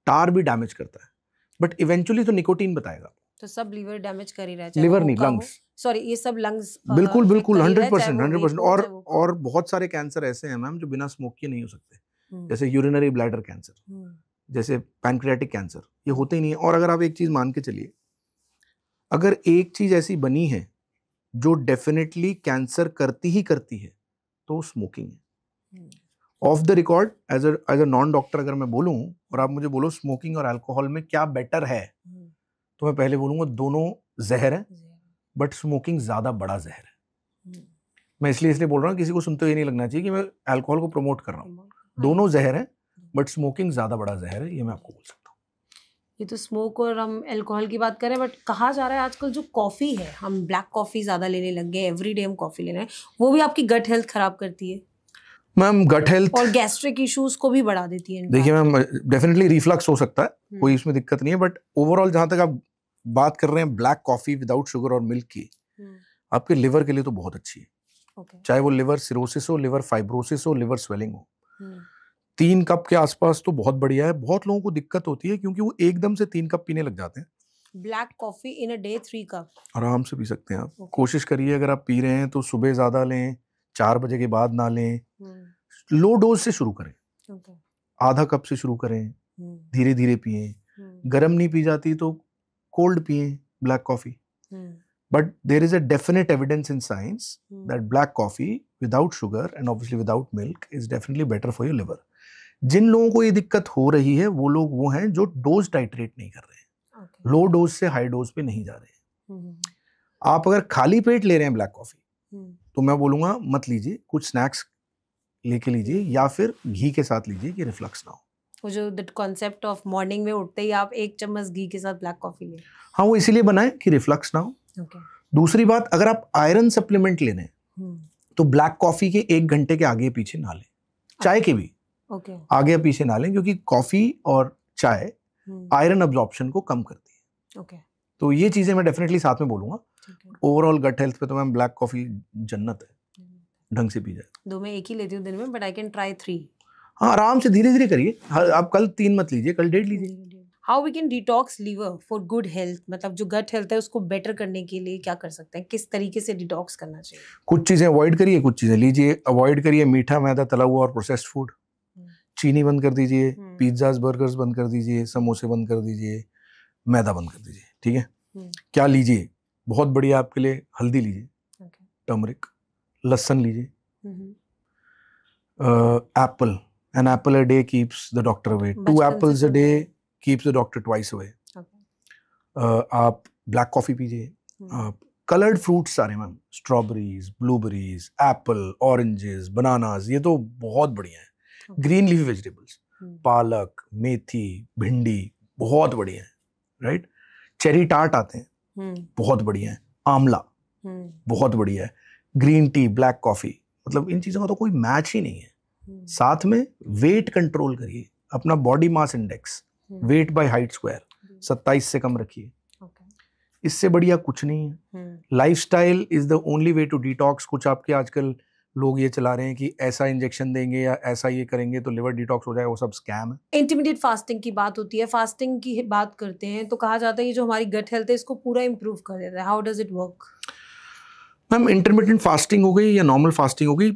टार भी डैमेज करता है, बट इवेंचुअली तो निकोटीन बताएगा। तो सब लीवर डैमेज कर ही रहा है, लिवर नहीं, लंग्स, सॉरी ये सब लंग्स बिल्कुल 100%। और बहुत सारे कैंसर ऐसे हैं मैम जो बिना स्मोक के नहीं हो सकते, जैसे यूरिनरी ब्लैडर कैंसर, जैसे पैनक्रियाटिक कैंसर, ये होते ही नहीं है। और अगर आप एक चीज मान के चलिए, अगर एक चीज ऐसी बनी है जो डेफिनेटली कैंसर करती है तो स्मोकिंग है। Off the record as a non doctor अगर मैं बोलूं और आप मुझे बोलो स्मोकिंग और अल्कोहल में क्या बेटर है, तो मैं पहले बोलूंगा दोनों जहर है, बट स्मोकिंग ज्यादा बड़ा जहर है। मैं इसलिए बोल रहा हूँ, किसी को सुनते हुए नहीं लगना चाहिए कि मैं अल्कोहल को प्रमोट कर रहा हूँ। दोनों जहर है, बट स्मोकिंग ज्यादा बड़ा जहर है, ये मैं आपको बोल सकता हूँ। ये तो स्मोक और हम अल्कोहल की बात करें, बट कहा जा रहा है आजकल जो कॉफी है, हम ब्लैक कॉफी ज्यादा लेने लग गए, एवरीडे हम कॉफी ले रहे हैं, वो भी आपकी गट हेल्थ खराब करती है मैम। गट हेल्थ और गैस्ट्रिक इश्यूज को भी बढ़ा देती है। देखिए मैम, डेफिनेटली रिफ्लक्स हो सकता है, कोई इसमें दिक्कत नहीं है, बट ओवरऑल जहां तक आप बात कर रहे हैं ब्लैक कॉफी विदाउट शुगर और मिल्क की, आपके लिवर के लिए तो बहुत अच्छी है। चाहे वो लिवर सिरोसिस हो, लिवर फाइब्रोसिस हो, लिवर स्वेलिंग हो, 3 कप के आसपास तो बहुत बढ़िया है। बहुत लोगों को दिक्कत होती है क्योंकि वो एकदम से 3 कप पीने लग जाते हैं। Black coffee in a day 3 cup आराम से पी सकते हैं आप। कोशिश करिए अगर आप पी रहे हैं तो सुबह ज्यादा लें, 4 बजे के बाद ना लें, लो डोज से शुरू करें, आधा कप से शुरू करें, धीरे धीरे पिए। गर्म नहीं पी जाती तो कोल्ड पिए black coffee, but there is a definite evidence in science that black coffee without sugar and obviously without milk is definitely better for your liver. जिन लोगों को ये दिक्कत हो रही है वो लोग वो हैं जो डोज टाइट्रेट नहीं कर रहे हैं, लो डोज से हाई डोज पे नहीं जा रहे हैं। आप अगर खाली पेट ले रहे हैं ब्लैक कॉफी तो मैं बोलूंगा मत लीजिए, कुछ स्नैक्स लेके लीजिए या फिर घी के साथ लीजिए कि रिफ्लक्स ना हो। वो जो दैट कॉन्सेप्ट ऑफ मॉर्निंग में उठते ही आप 1 चम्मच घी के साथ ब्लैक कॉफी लें, हाँ वो इसीलिए बनाए कि रिफ्लक्स ना हो। दूसरी बात, अगर आप आयरन सप्लीमेंट ले रहे हैं तो ब्लैक कॉफी के 1 घंटे के आगे पीछे ना लें, चाय के भी आगे पीछे ना लें, क्योंकि कॉफी और चाय आयरन अब्जॉर्प्शन को कम करती है। तो ये चीजें मैं डेफिनेटली साथ में बोलूंगा। ओवरऑल गट हेल्थ पे तो मैम ब्लैक कॉफी जन्नत है, ढंग से पी जाए। 2 में 1 ही लेती हूँ दिन में, बट आई कैन ट्राई 3। हाँ आराम से धीरे धीरे करिए, आप कल 3 मत लीजिए, कल 1.5 लीजिए। How we can detox liver for good health, मतलब जो गट हेल्थ है उसको बेटर करने के लिए क्या कर सकते हैं, किस तरीके से डिटॉक्स करना चाहिए? कुछ चीजें अवॉइड करिए, कुछ चीजें लीजिए। अवॉइड करिए मीठा, मैदा, तला हुआ और प्रोसेस्ड फूड। चीनी बंद कर दीजिए, पिज्जाज बर्गर्स बंद कर दीजिए, समोसे बंद कर दीजिए, मैदा बंद कर दीजिए। ठीक है, क्या लीजिए? बहुत बढ़िया आपके लिए हल्दी लीजिए, टर्मरिक, लहसुन लीजिए, Apple, an apple a day keeps the doctor away, 2 apples a day keeps the doctor twice away। आप ब्लैक कॉफी पीजिए, आप कलर्ड फ्रूट्स सारे ma'am, strawberries, blueberries, Apple, oranges, bananas, ये तो बहुत बढ़िया है। ग्रीन लीफी वेजिटेबल्स, पालक, मेथी, भिंडी बहुत बढ़िया है, राइट। चेरी टार्ट आते हैं, बहुत बढ़िया है। आंवला बहुत बढ़िया है। ग्रीन टी, ब्लैक कॉफी, मतलब इन चीजों का तो कोई मैच ही नहीं है। साथ में वेट कंट्रोल करिए, अपना body mass index, weight by height square 27 से कम रखिए, इससे बढ़िया कुछ नहीं है। Lifestyle is the only way to detox. कुछ आपके आजकल लोग ये चला रहे हैं कि ऐसा इंजेक्शन देंगे या ऐसा ये करेंगे तो लिवर डिटॉक्स हो जाएगा, वो सब स्कैम है। इंटरमीडिएट फास्टिंग की बात होती है, फास्टिंग की बात करते हैं तो कहा जाता है ये जो हमारी गट हेल्थ है इसको पूरा इंप्रूव कर देता है। How does it work? Ma'am intermittent fasting हो गई या नॉर्मल फास्टिंग हो गई,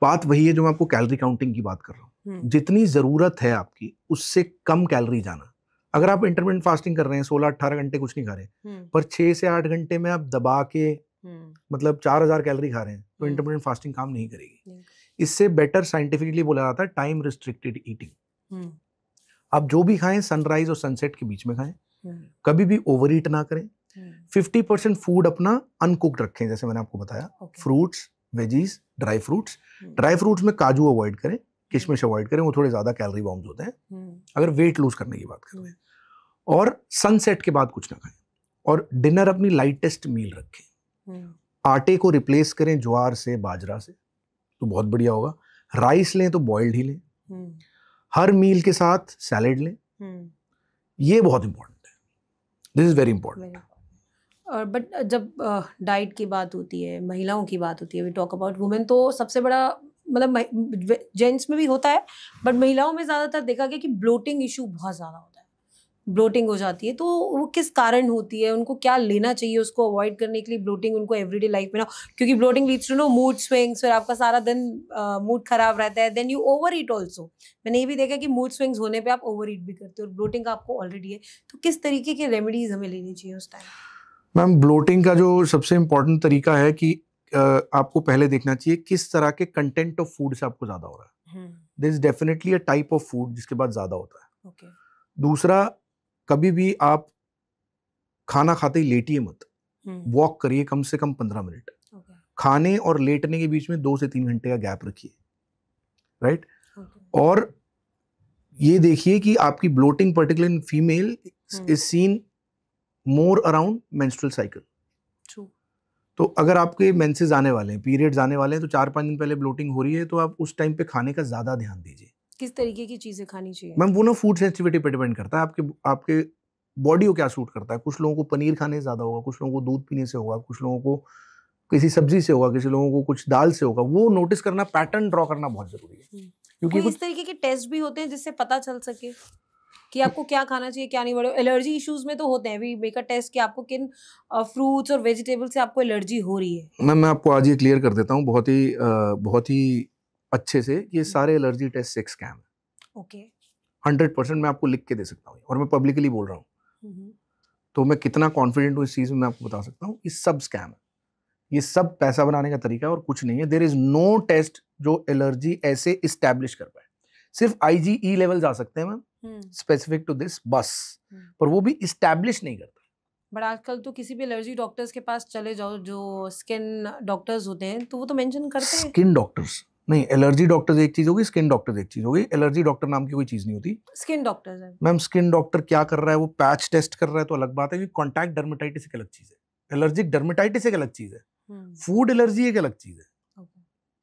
बात वही है जो मैं आपको कैलोरी काउंटिंग की बात कर रहा हूँ। जितनी जरूरत है आपकी उससे कम कैलोरी जाना। अगर आप इंटरमिटेंट फास्टिंग कर रहे हैं, 16-18 घंटे कुछ नहीं खा रहे, पर 6 से 8 घंटे में आप दबा के मतलब 4000 कैलोरी खा रहे हैं, तो इंटरमिटेंट फास्टिंग काम नहीं करेगी। इससे बेटर साइंटिफिकली बोला जाता है टाइम रिस्ट्रिक्टेड ईटिंग। आप जो भी खाएं सनराइज और सनसेट के बीच में खाएं, कभी भी ओवर ईट ना करें। 50% फूड अपना अनकुक्ड रखें, जैसे मैंने आपको बताया। फ्रूट्स, वेजीज, ड्राई फ्रूट्स में काजू अवॉइड करें, किशमिश अवॉइड करें, वो थोड़े ज़्यादा कैलोरी बॉम्ब्स होते हैं अगर वेट लूज करने की बात कर रहे हैं। और सनसेट के बाद कुछ ना खाएं, और डिनर अपनी लाइटेस्ट मील रखें। आटे को रिप्लेस करें ज्वार से, बाजरा से, तो बहुत बढ़िया होगा। राइस लें तो बॉइल्ड ही लें। हर मील के साथ सैलेड लें। ये बहुत इंपॉर्टेंट है, दिस इज वेरी इंपॉर्टेंट। और बट जब डाइट की बात होती है, महिलाओं की बात होती है, वी टॉक अबाउट वुमेन, तो सबसे बड़ा मतलब जेंट्स में भी होता है बट महिलाओं में ज़्यादातर देखा गया कि ब्लोटिंग इशू बहुत ज़्यादा होता है, ब्लोटिंग हो जाती है। तो वो किस कारण होती है, उनको क्या लेना चाहिए उसको अवॉइड करने के लिए ब्लोटिंग उनको एवरीडे लाइफ में ना, क्योंकि bloating leads to no mood swings, फिर आपका सारा दिन मूड खराब रहता है, then you over eat also. मैंने ये भी देखा कि मूड स्विंग्स होने पे आप ओवर ईट भी करते हो और ब्लोटिंग आपको ऑलरेडी है, तो किस तरीके के रेमेडीज हमें लेनी चाहिए उस टाइम? मैम, ब्लोटिंग का जो सबसे इम्पोर्टेंट तरीका है कि आपको पहले देखना चाहिए किस तरह के कंटेंट ऑफ फूड से आपको ज्यादा हो रहा है। This is definitely a type of food जिसके बाद ज्यादा होता है। okay. दूसरा, कभी भी आप खाना खाते ही लेटिए मत, वॉक करिए कम से कम 15 मिनट। okay. खाने और लेटने के बीच में 2 से 3 घंटे का गैप रखिए, राइट? और ये देखिए कि आपकी bloating particular in female is seen more around menstrual cycle. तो अगर आपके मेंसेस आने वाले हैं, पीरियड्स आने वाले हैं, तो 4-5 दिन पहले ब्लोटिंग हो रही है, तो आप उस टाइम पे खाने का ज्यादा ध्यान दीजिए। किस तरीके की चीजें खानी चाहिए? मैम, वो ना फूड सेंसिटिविटी पे डिपेंड करता है, आपके बॉडी को क्या सूट करता है। कुछ लोगों को पनीर खाने से ज्यादा होगा, कुछ लोगों को दूध पीने से होगा, कुछ लोगों को किसी सब्जी से होगा, किसी लोगों को कुछ दाल से होगा। वो नोटिस करना, पैटर्न ड्रॉ करना बहुत जरूरी है। क्योंकि इस तरीके के टेस्ट भी होते हैं जिससे पता चल सके कि आपको क्या खाना चाहिए, क्या नहीं। बड़े एलर्जी इश्यूज में तो होते हैं, वी मेक अ टेस्ट कि आपको किन फ्रूट्स और वेजिटेबल से आपको एलर्जी हो रही है। मैं आपको आज ये क्लियर कर देता हूँ बहुत ही अच्छे से, ये सारे एलर्जी टेस्ट एक स्कैम है। ओके, 100% मैं आपको लिख के दे सकता हूँ, और मैं पब्लिकली बोल रहा हूँ। तो मैं कितना कॉन्फिडेंट हूँ इस चीज में, मैं आपको बता सकता हूँ। ये सब स्कैम है, ये सब पैसा बनाने का तरीका है और कुछ नहीं है। देयर इज नो टेस्ट जो एलर्जी ऐसे इस्टेब्लिश कर पाए। सिर्फ IgE लेवल जा सकते हैं मैम, स्पेसिफिक टू दिस, बस। पर वो भी इस्टेब्लिश नहीं करता। बट आजकल तो किसी भी एलर्जी डॉक्टर्स के पास चले जाओ, जो स्किन डॉक्टर्स होते हैं, तो वो तो मेंशन करते हैं। स्किन डॉक्टर्स नहीं, एलर्जी डॉक्टर्स एक चीज होगी, स्किन डॉक्टर्स एक चीज होगी। एलर्जी डॉक्टर नाम की कोई चीज नहीं होती। स्किन डॉक्टर्स है मैम, स्किन डॉक्टर क्या कर रहा है, वो पैच टेस्ट कर रहा है तो अलग बात है, कि कॉन्टैक्ट डर्मेटाइटिस एक अलग चीज है, एलर्जिक डर्मेटाइटिस एक अलग चीज है, फूड एलर्जी एक अलग चीज है।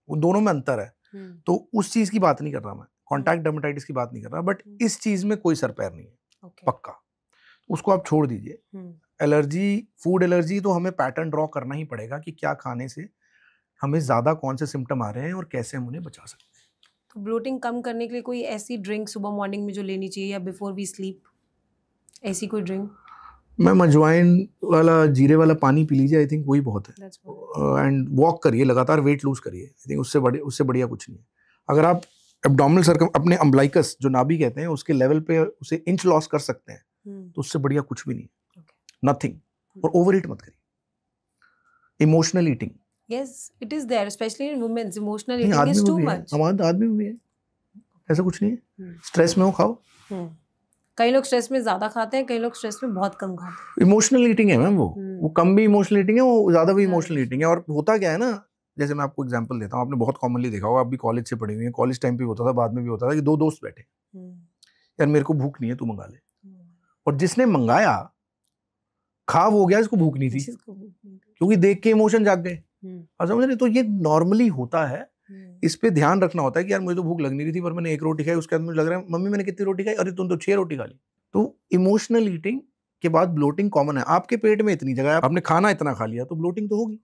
वो दोनों में अंतर है। तो उस चीज की बात नहीं कर रहा मैं, कॉन्टैक्ट डर्मेटाइटिस की बात नहीं कर रहा। बट इस चीज में कोई सर पैर नहीं है, पक्का। उसको आप छोड़ दीजिए। एलर्जी, फूड एलर्जी तो हमें पैटर्न ड्रॉ करना ही पड़ेगा कि क्या खाने से हमें ज्यादा कौन से सिम्टम आ रहे हैं और कैसे हम उन्हें बचा सकते हैं। तो ब्लोटिंग कम करने के लिए कोई ऐसी ड्रिंक सुबह मॉर्निंग में जो लेनी चाहिए, या बिफोर वी स्लीप, ऐसी कोई ड्रिंक? मैम, अजवाइन वाला, जीरे वाला पानी पी लीजिए, आई थिंक वही बहुत है। एंड वॉक करिए, लगातार वेट लूज करिए, आई थिंक उससे बढ़िया कुछ नहीं है। अगर आप एब्डोमिनल सर्कम, अपने अम्बलाइकस जो नाभि कहते हैं, उसके लेवल पे उसे इंच लॉस कर सकते हैं, तो उससे बढ़िया कुछ भी नहीं है, नथिंग। और ओवर ईट मत करिए। Emotional eating, yes it is there, especially in women's emotional eating is too much। हमारे आदमी में भी है, ऐसा कुछ नहीं है। स्ट्रेस में हो, खाओ। कई लोग स्ट्रेस में ज्यादा खाते हैं, कई लोग स्ट्रेस में बहुत कम खाते हैं। इमोशनल ईटिंग है मैम, वो कम भी इमोशनल ईटिंग है, वो ज्यादा भी इमोशनल ईटिंग है। और होता क्या है ना, जैसे मैं आपको एग्जांपल देता हूँ, आपने बहुत कॉमनली देखा होगा, आप भी कॉलेज से पढ़े हुए हैं, कॉलेज टाइम पे भी होता था, बाद में भी होता था, कि 2 दोस्त बैठे, यार मेरे को भूख नहीं है, तू मंगा ले। और जिसने मंगाया, खा वो गया, इसको भूख नहीं थी, क्योंकि देख के इमोशन जाग गए। समझ रहे? तो ये नॉर्मली होता है। इस पे ध्यान रखना होता है कि यार मुझे तो भूख लग नहीं रही थी, पर मैंने 1 रोटी खाई, उसके बाद मुझे लग रहा है मम्मी मैंने कितनी रोटी खाई, अरे तुम तो 6 रोटी खा ली। तो इमोशनल ईटिंग के बाद ब्लोटिंग कॉमन है। आपके पेट में इतनी जगह है, आपने खाना इतना खा लिया, तो ब्लोटिंग तो होगी,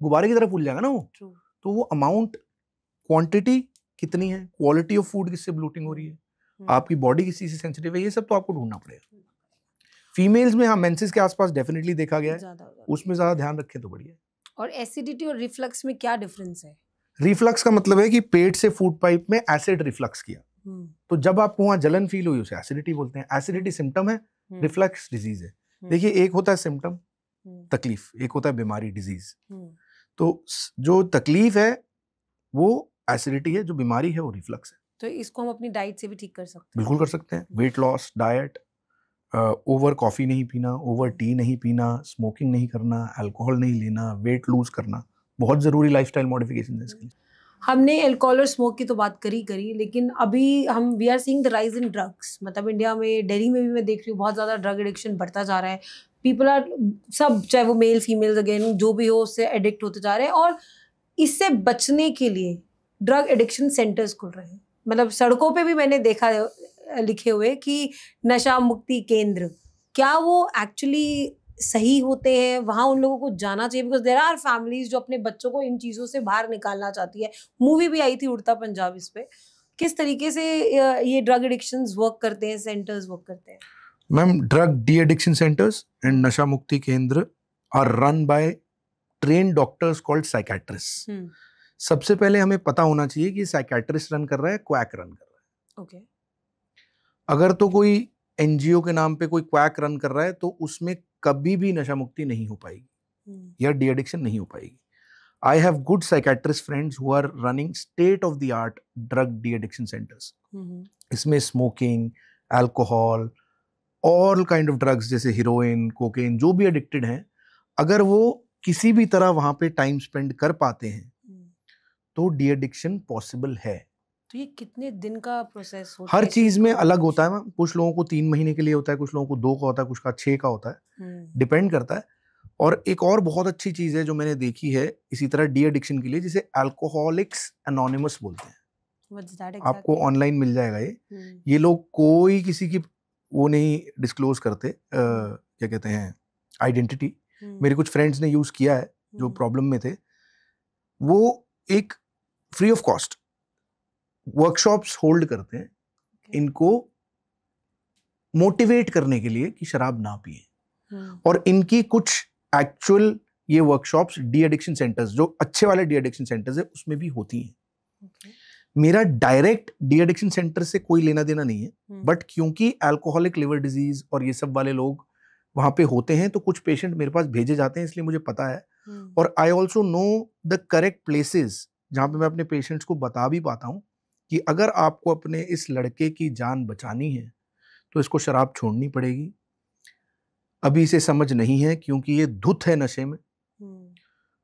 गुब्बारे की तरह फूल जाएगा ना वो। तो वो अमाउंट, क्वांटिटी कितनी है, क्वालिटी ऑफ फूड किससे ब्लोटिंग हो रही है, आपकी बॉडी किस चीज से सेंसिटिव है, ये सब तो आपको ढूंढना पड़ेगा। फीमेल्स में हाँ, मेंसेस के आसपास डेफिनेटली देखा गया है, उसमें ज्यादा ध्यान रखें तो बढ़िया। और एसिडिटी और रिफ्लक्स में क्या डिफरेंस है? रिफ्लक्स का मतलब है कि पेट से फूड पाइप में एसिड रिफ्लक्स किया, तो जब आपको वहां जलन फील हुई, उसे एसिडिटी बोलते हैं। एसिडिटी सिम्टम है, रिफ्लक्स डिजीज है। देखिए, एक होता है सिम्टम, तकलीफ, एक होता है बीमारी, डिजीज। तो जो तकलीफ है वो एसिडिटी है, जो बीमारी है वो रिफ्लक्स है। तो इसको हम अपनी डाइट से भी ठीक कर सकते हैं? बिल्कुल कर सकते हैं। Weight loss, diet, over coffee नहीं पीना, ओवर टी नहीं पीना, स्मोकिंग नहीं करना, अल्कोहल नहीं लेना, वेट लूज करना, बहुत जरूरी लाइफस्टाइल मॉडिफिकेशन है इसके लिए। हमने अल्कोहल और स्मोक की तो बात करी, लेकिन अभी हम we are seeing the rise in drugs. मतलब इंडिया में, दिल्ली में भी मैं देख रही हूँ बहुत ज़्यादा ड्रग एडिक्शन बढ़ता जा रहा है। पीपल आर, सब चाहे वो मेल फीमेल्स अगेन जो भी हो, उससे एडिक्ट होते जा रहे हैं। और इससे बचने के लिए ड्रग एडिक्शन सेंटर्स खुल रहे हैं। मतलब सड़कों पे भी मैंने देखा लिखे हुए कि नशा मुक्ति केंद्र। क्या वो एक्चुअली सही होते हैं? वहाँ उन लोगों को जाना चाहिए, बिकॉज देयर आर फैमिलीज जो अपने बच्चों को इन चीज़ों से बाहर निकालना चाहती है। मूवी भी आई थी उड़ता पंजाब इस पे। किस तरीके से ये ड्रग एडिक्शंस वर्क करते हैं, सेंटर्स वर्क करते हैं? Ma'am, drug de addiction centres and नशा मुक्ति केंद्र are run by train doctors called psychiatrist. सबसे पहले हमें पता होना चाहिए कि साइकेट्रिस्ट रन कर रहा है, क्वैक रन कर रहा है। ओके। अगर तो कोई एनजीओ के नाम पे कोई क्वैक रन कर रहा है तो उसमें कभी भी नशा मुक्ति नहीं हो पाएगी या डी एडिक्शन नहीं हो पाएगी। I have good psychiatrist friends who are running state of the art drug de addiction centers. इसमें smoking, alcohol, all kind of drugs जैसे हीरोइन, कोकेन, जो भी एडिक्टेड हैं, अगर वो किसी भी तरह वहां पे टाइम स्पेंड कर पाते हैं तो डी एडिक्शन पॉसिबल है। तो ये कितने दिन का प्रोसेस होता हर है? चीज में अलग होता है। कुछ लोगों को 3 महीने के लिए होता है, कुछ लोगों को 2 का होता है, कुछ का 6 का होता है, डिपेंड करता है। और एक और बहुत अच्छी चीज है जो मैंने देखी है इसी तरह डी एडिक्शन के लिए, जिसे अल्कोहलिक्स एनोनिमस बोलते हैं। What's that exactly? आपको ऑनलाइन मिल जाएगा ये लोग कोई किसी की वो नहीं डिस्क्लोज करते, क्या कहते हैं, आइडेंटिटी। मेरे कुछ फ्रेंड्स ने यूज किया है जो प्रॉब्लम में थे। वो एक free of cost workshops hold करते हैं इनको मोटिवेट करने के लिए कि शराब ना पिए। और इनकी कुछ एक्चुअल ये वर्कशॉप्स डी एडिक्शन सेंटर्स, जो अच्छे वाले डी एडिक्शन सेंटर्स है, उसमें भी होती हैं। मेरा डायरेक्ट डी एडिक्शन सेंटर से कोई लेना देना नहीं है, बट क्योंकि अल्कोहलिक लिवर डिजीज और ये सब वाले लोग वहां पे होते हैं तो कुछ पेशेंट मेरे पास भेजे जाते हैं, इसलिए मुझे पता है। और I also know the correct places जहां पे मैं अपने पेशेंट्स को बता भी पाता हूं कि अगर आपको अपने इस लड़के की जान बचानी है तो इसको शराब छोड़नी पड़ेगी। अभी इसे समझ नहीं है क्योंकि ये धुत है नशे में,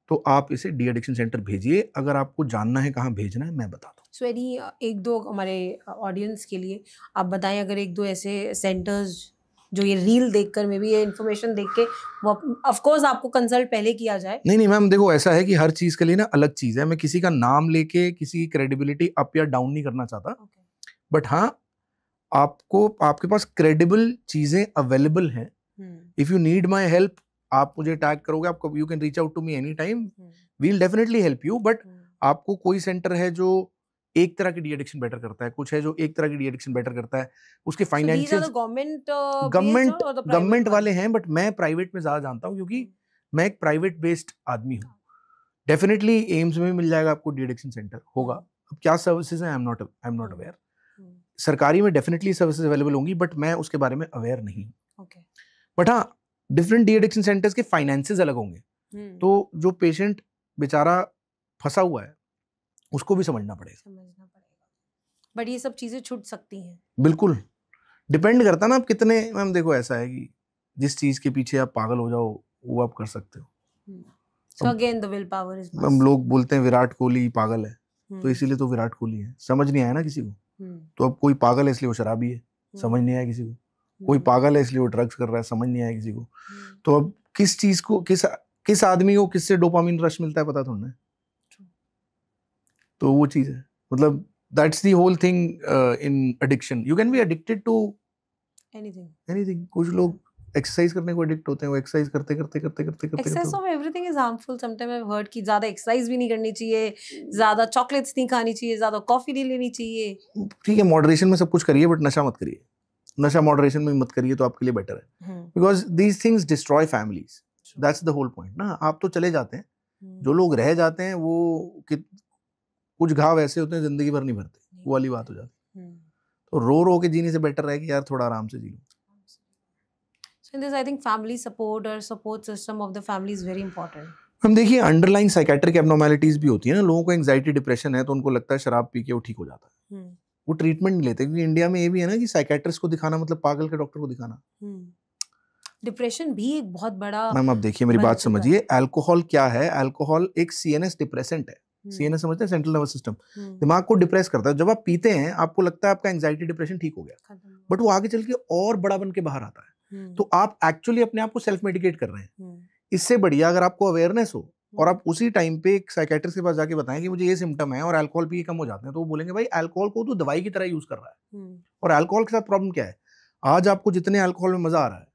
तो आप इसे डी एडिक्शन सेंटर भेजिए। अगर आपको जानना है कहाँ भेजना है, मैं बताता हूँ। सो एनी 1-2 हमारे ऑडियंस के लिए आप बताएं, अगर 1-2 ऐसे सेंटर्स जो ये रील देखकर, मे बी ये इन्फॉर्मेशन देख के, वो ऑफ कोर्स आपको कंसल्ट पहले किया जाए। नहीं मैम, देखो ऐसा है कि हर चीज के लिए ना अलग चीज है। मैं किसी का नाम लेके किसी की क्रेडिबिलिटी अप या डाउन नहीं करना चाहता, बट हाँ, आपको आपके पास क्रेडिबल चीजें अवेलेबल हैं। If you need my help, आप मुझे टैग करोगे, आप you can reach out to me any time, we will definitely help you. But आपको कोई सेंटर है जो एक तरह की डी एडिक्शन बेटर करता है, कुछ है जो एक तरह की डी एडिक्शन बेटर करता है, उसके फाइनेंशियल गवर्नमेंट वाले हैं, बट मैं प्राइवेट में ज्यादा जानता हूँ क्योंकि मैं एक प्राइवेट बेस्ड आदमी हूँ। डेफिनेटली एम्स में मिल जाएगा आपको डी एडिक्शन सेंटर, होगा। अब क्या सर्विसेज हैं, आई एम नॉट अवेयर। सरकारी में डेफिनेटली सर्विसेज अवेलेबल होंगी, बट मैं उसके बारे में अवेयर नहीं। बट हाँ, डिफरेंट डी एडिक्शन सेंटर्स के फाइनेंसेस अलग होंगे, तो जो पेशेंट बेचारा फंसा हुआ है उसको भी समझना पड़ेगा। बट ये सब चीजें छूट सकती हैं। बिल्कुल, डिपेंड करता है ना आप कितने। मैम देखो, ऐसा है कि जिस चीज के पीछे आप पागल हो जाओ वो आप कर सकते हो। So again the willpower is must. हम लोग बोलते हैं विराट कोहली पागल है, तो इसीलिए तो विराट कोहली है। समझ नहीं आया ना किसी को, तो अब कोई पागल है इसलिए वो शराबी है, समझ नहीं आया किसी को। कोई पागल है इसलिए वो ड्रग्स कर रहा है, समझ नहीं आया किसी को। तो अब किस चीज को, किस आदमी को किससे डोपामिन रश मिलता है पता थोड़ा ना। तो वो चीज है, मतलब that's the whole thing in addiction. You can be addicted to anything. कुछ लोग एक्सरसाइज करने को एडिक्ट होते हैं, वो एक्सरसाइज करते excess of everything is harmful. Sometime I have heard कि ज्यादा एक्सरसाइज भी नहीं करनी चाहिए, ज्यादा चॉकलेट्स नहीं खानी चाहिए, ज्यादा कॉफी नहीं लेनी चाहिए। ठीक है, मॉडरेशन में सब कुछ करिए, बट नशा मत करिए। नशा मॉडरेशन में मत करिए तो आपके लिए बेटर है, because these things destroy families. That's the whole point ना। आप तो चले जाते हैं, जो लोग रह जाते हैं वो कुछ घाव ऐसे होते हैं जिंदगी भर नहीं भरते, वो वाली बात हो जाती है। तो रो के जीने से बेटर है कि यार थोड़ा आराम से जी लो। So in this, I think family support or support system of the family is very important. हम देखिए, अंडरलाइन साइकेट्रिक एब्नॉर्मैलिटीज भी होती है ना। लोगों को एंजाइटी डिप्रेशन है तो उनको लगता है शराब पी के वो ठीक हो जाता है, वो ट्रीटमेंट नहीं लेते। क्योंकि इंडिया में ये भी है ना कि साइकेट्रिस्ट को दिखाना मतलब पागल के डॉक्टर को दिखाना। डिप्रेशन भी एक बहुत बड़ा। मैम अब देखिए, मेरी बात समझिए, अल्कोहल क्या है? अल्कोहल एक सीएनएस डिप्रेसेंट है। CNS समझते हैं, सेंट्रल नर्वस सिस्टम, दिमाग को डिप्रेस करता है। जब आप पीते हैं आपको लगता है आपका एंजाइटी डिप्रेशन ठीक हो गया, बट वो आगे चल के और बड़ा बन के बाहर आता है। तो आप एक्चुअली अपने आप को सेल्फ मेडिकेट कर रहे हैं। इससे बढ़िया अगर आपको अवेयरनेस हो और आप उसी टाइम पे एक साइकेट्रिस्ट के पास जाके बताएं कि मुझे ये सिम्टम है और अल्कोहल पी के कम हो जाते हैं, तो वो बोलेंगे भाई अल्कोहल को तो दवाई की तरह यूज कर रहा है। और अल्कोहल के साथ प्रॉब्लम क्या है, आज आपको जितने अल्कोहल में मजा आ रहा है,